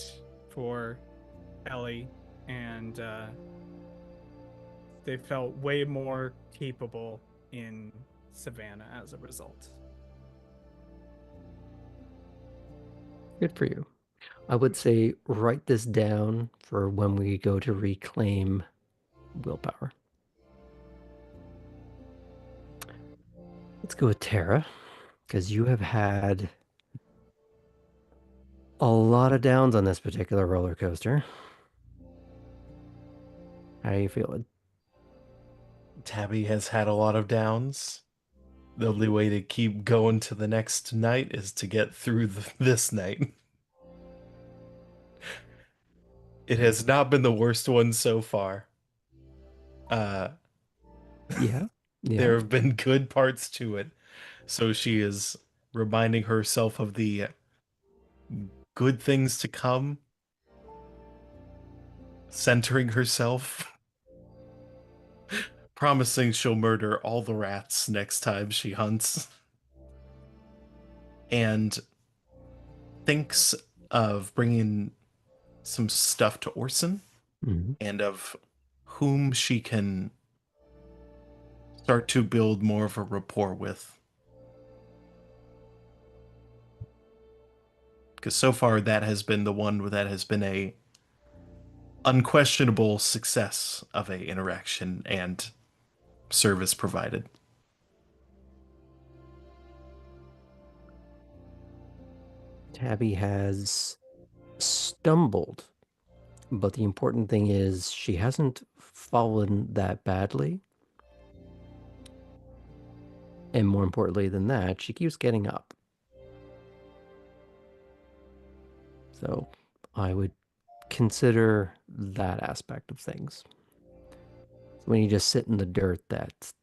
for Ellie, and they felt way more capable in Savannah as a result. Good for you. I would say write this down for when we go to reclaim willpower. Let's go with Tara, because you have had a lot of downs on this particular roller coaster. How are you feeling? Tabby has had a lot of downs. The only way to keep going to the next night is to get through this night. It has not been the worst one so far. Yeah. There have been good parts to it. So she is reminding herself of the good things to come, centering herself, promising she'll murder all the rats next time she hunts, and thinks of bringing some stuff to Orson and of whom she can start to build more of a rapport with. Because so far that has been the one that has been a unquestionable success of a interaction and service provided. Tabby has stumbled, but the important thing is she hasn't fallen that badly. And more importantly than that, she keeps getting up. So I would consider that aspect of things. When you just sit in the dirt, that's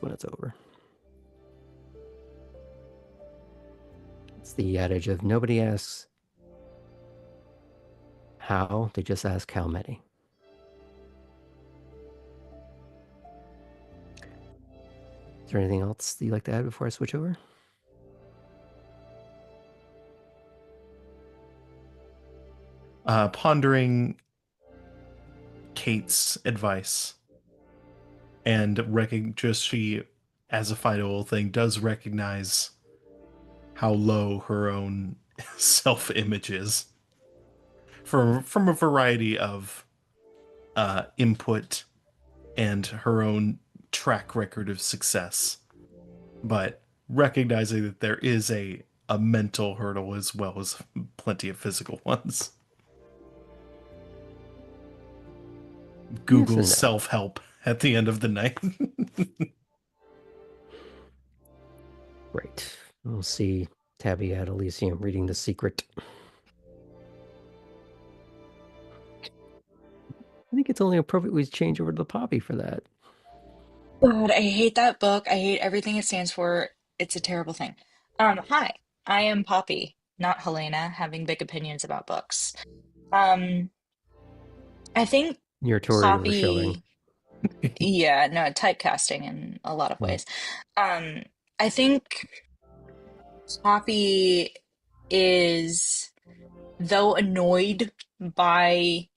when it's over. It's the adage of nobody asks how, they just ask how many. Is there anything else that you'd like to add before I switch over? Pondering Kate's advice and just she, as a final thing, does recognize how low her own self-image is from a variety of input and her own track record of success, but recognizing that there is a mental hurdle as well as plenty of physical ones. Google Yes and no. self-help at the end of the night. Great. We'll see Tabby at Elysium reading The Secret. I think it's only appropriate we change over to the Poppy for that. God, I hate that book. I hate everything it stands for. It's a terrible thing. Hi, I am Poppy, not Helena, having big opinions about books. I think Your touring was showing. Poppy, yeah, no, typecasting in a lot of ways. I think Poppy is, though annoyed by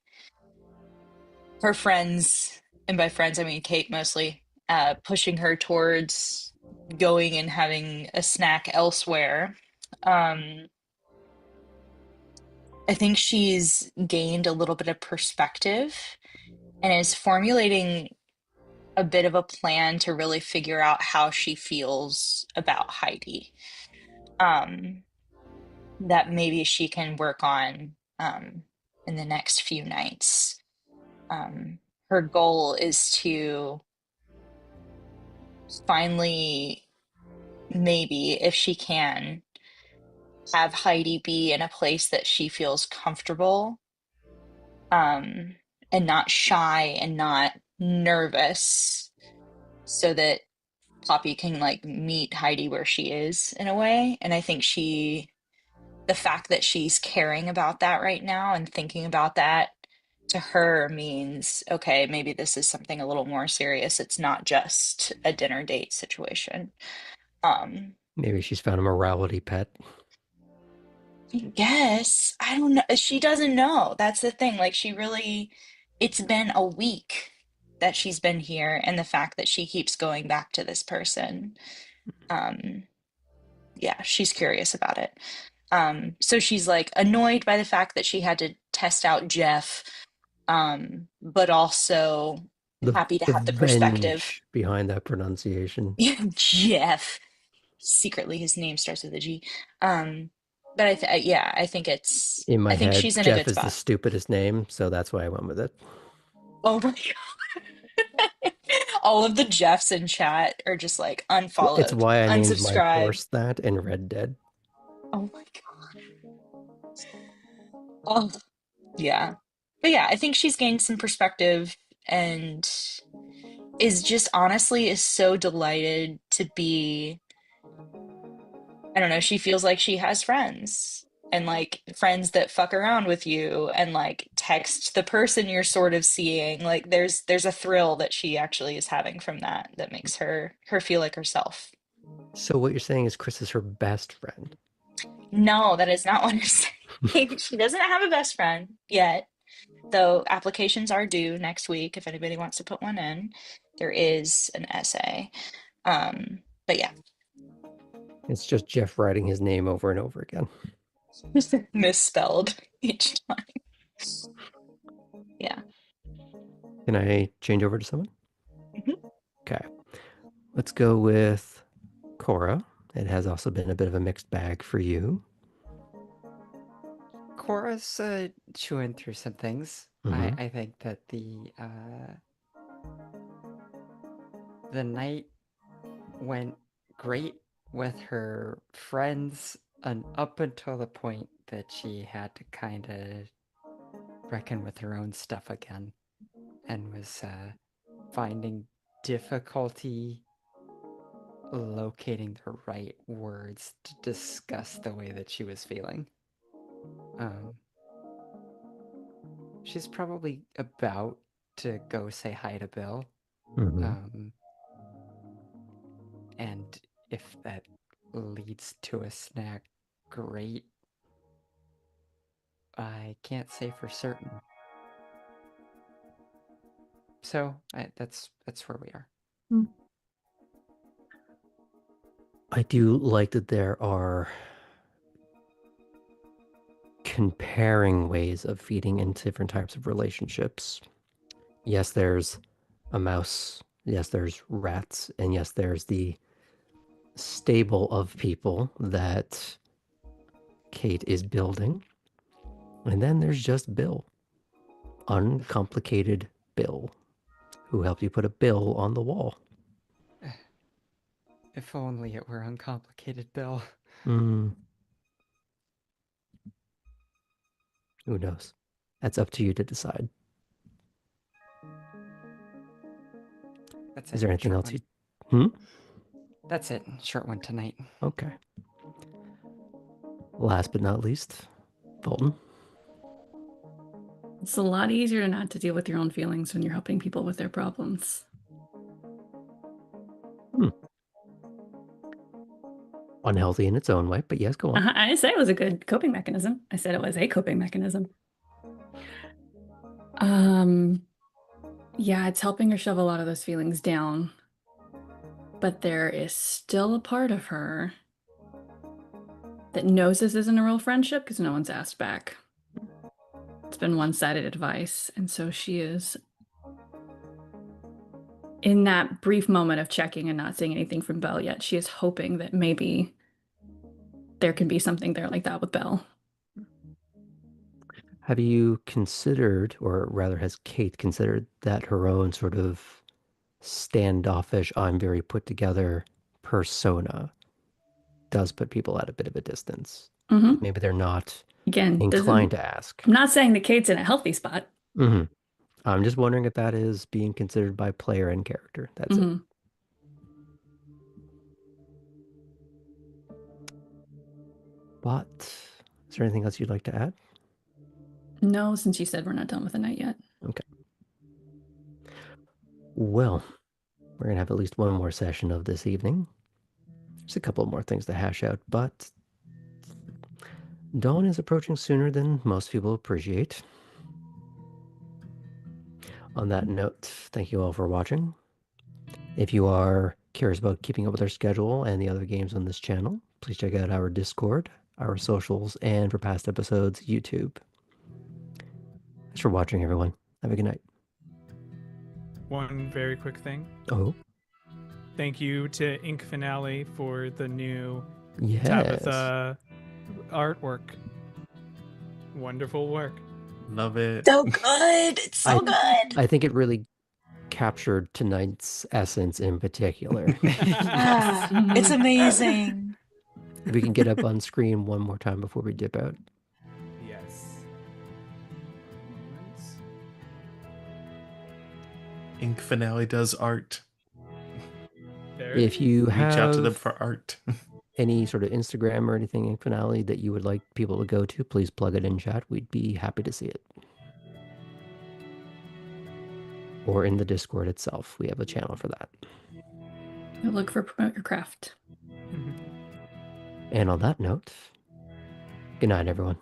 her friends, and by friends I mean Kate mostly, pushing her towards going and having a snack elsewhere. Um, I think she's gained a little bit of perspective and is formulating a bit of a plan to really figure out how she feels about Heidi. Um, that maybe she can work on in the next few nights. Her goal is to finally, maybe if she can, have Heidi be in a place that she feels comfortable, and not shy and not nervous, so that Poppy can like meet Heidi where she is in a way. And I think the fact that she's caring about that right now and thinking about that to her means, okay, maybe this is something a little more serious. It's not just a dinner date situation. Maybe she's found a morality pet. I guess. I don't know. She doesn't know. That's the thing. Like, it's been a week that she's been here, and the fact that she keeps going back to this person. Um, yeah, she's curious about it. So she's like annoyed by the fact that she had to test out Jeff, but also happy to The have the perspective. venge behind that pronunciation. Jeff. Secretly, his name starts with a G. But yeah, In my I think head, she's in a Jeff good is the spot. stupidest name, so that's why I went with it. Oh my God. All of the Jeffs in chat are just like unfollowed, It's why I named my unsubscribe. horse that in Red Dead. Oh my God. Oh, yeah. But yeah, I think she's gained some perspective and is so delighted to be, I don't know, she feels like she has friends and like friends that fuck around with you and like text the person you're sort of seeing. Like there's a thrill that she actually is having from that that makes her feel like herself. So what you're saying is Chris is her best friend. No, that is not what I'm saying. She doesn't have a best friend yet, though applications are due next week if anybody wants to put one in. There is an essay. But yeah. It's just Jeff writing his name over and over again. Misspelled each time. Yeah. Can I change over to someone? Mhm. Okay. Let's go with Cora. It has also been a bit of a mixed bag for you. Cora's chewing through some things. Mhm. I think that the night went great with her friends, and up until the point that she had to kind of reckon with her own stuff again, and was finding difficulty locating the right words to discuss the way that she was feeling. She's probably about to go say hi to Bill. Mhm. And if that leads to a snack, great. I can't say for certain. So that's where we are. I do like that there are comparing ways of feeding into different types of relationships. Yes, there's a mouse. Yes, there's rats. And yes, there's the stable of people that Kate is building. And then there's just Bill. Uncomplicated Bill, who helped you put a bill on the wall. If only it were uncomplicated, Bill. Who knows? That's up to you to decide. That's Is there anything short else one. you... That's it. Short one tonight. Okay. Last but not least, Fulton. It's a lot easier not to deal with your own feelings when you're helping people with their problems. Unhealthy in its own way, but yes, go on. I didn't say it was a good coping mechanism. I said it was a coping mechanism. Yeah, it's helping her shove a lot of those feelings down. But there is still a part of her that knows this isn't a real friendship because no one's asked back. It's been one-sided advice. And so she is in that brief moment of checking and not seeing anything from Belle yet. She is hoping that maybe there can be something there like that with Belle. Have you considered, or rather has Kate considered, that her own sort of standoffish, I'm very put together persona does put people at a bit of a distance? Maybe they're not inclined to ask. I'm not saying that Kate's in a healthy spot. I'm just wondering if that is being considered by player and character. That's it. But is there anything else you'd like to add? No, since you said we're not done with the night yet. Okay. Well, we're going to have at least one more session of this evening. There's a couple more things to hash out, but dawn is approaching sooner than most people appreciate. On that note, thank you all for watching. If you are curious about keeping up with our schedule and the other games on this channel, please check out our Discord, our socials, and for past episodes, YouTube. Thanks for watching, everyone. Have a good night. One very quick thing. Oh. Thank you to Ink Finale for the new Tabitha artwork. Wonderful work. Love it. So good. It's so good. I think it really captured tonight's essence in particular. It's amazing. If we can get up on screen one more time before we dip out. Yes. Ink Finale does art. If you reach out to them for art. Any sort of Instagram or anything in Finale that you would like people to go to, please plug it in chat. We'd be happy to see it. Or in the Discord itself. We have a channel for that. You'll look for Promote Your Craft. And on that note, good night, everyone.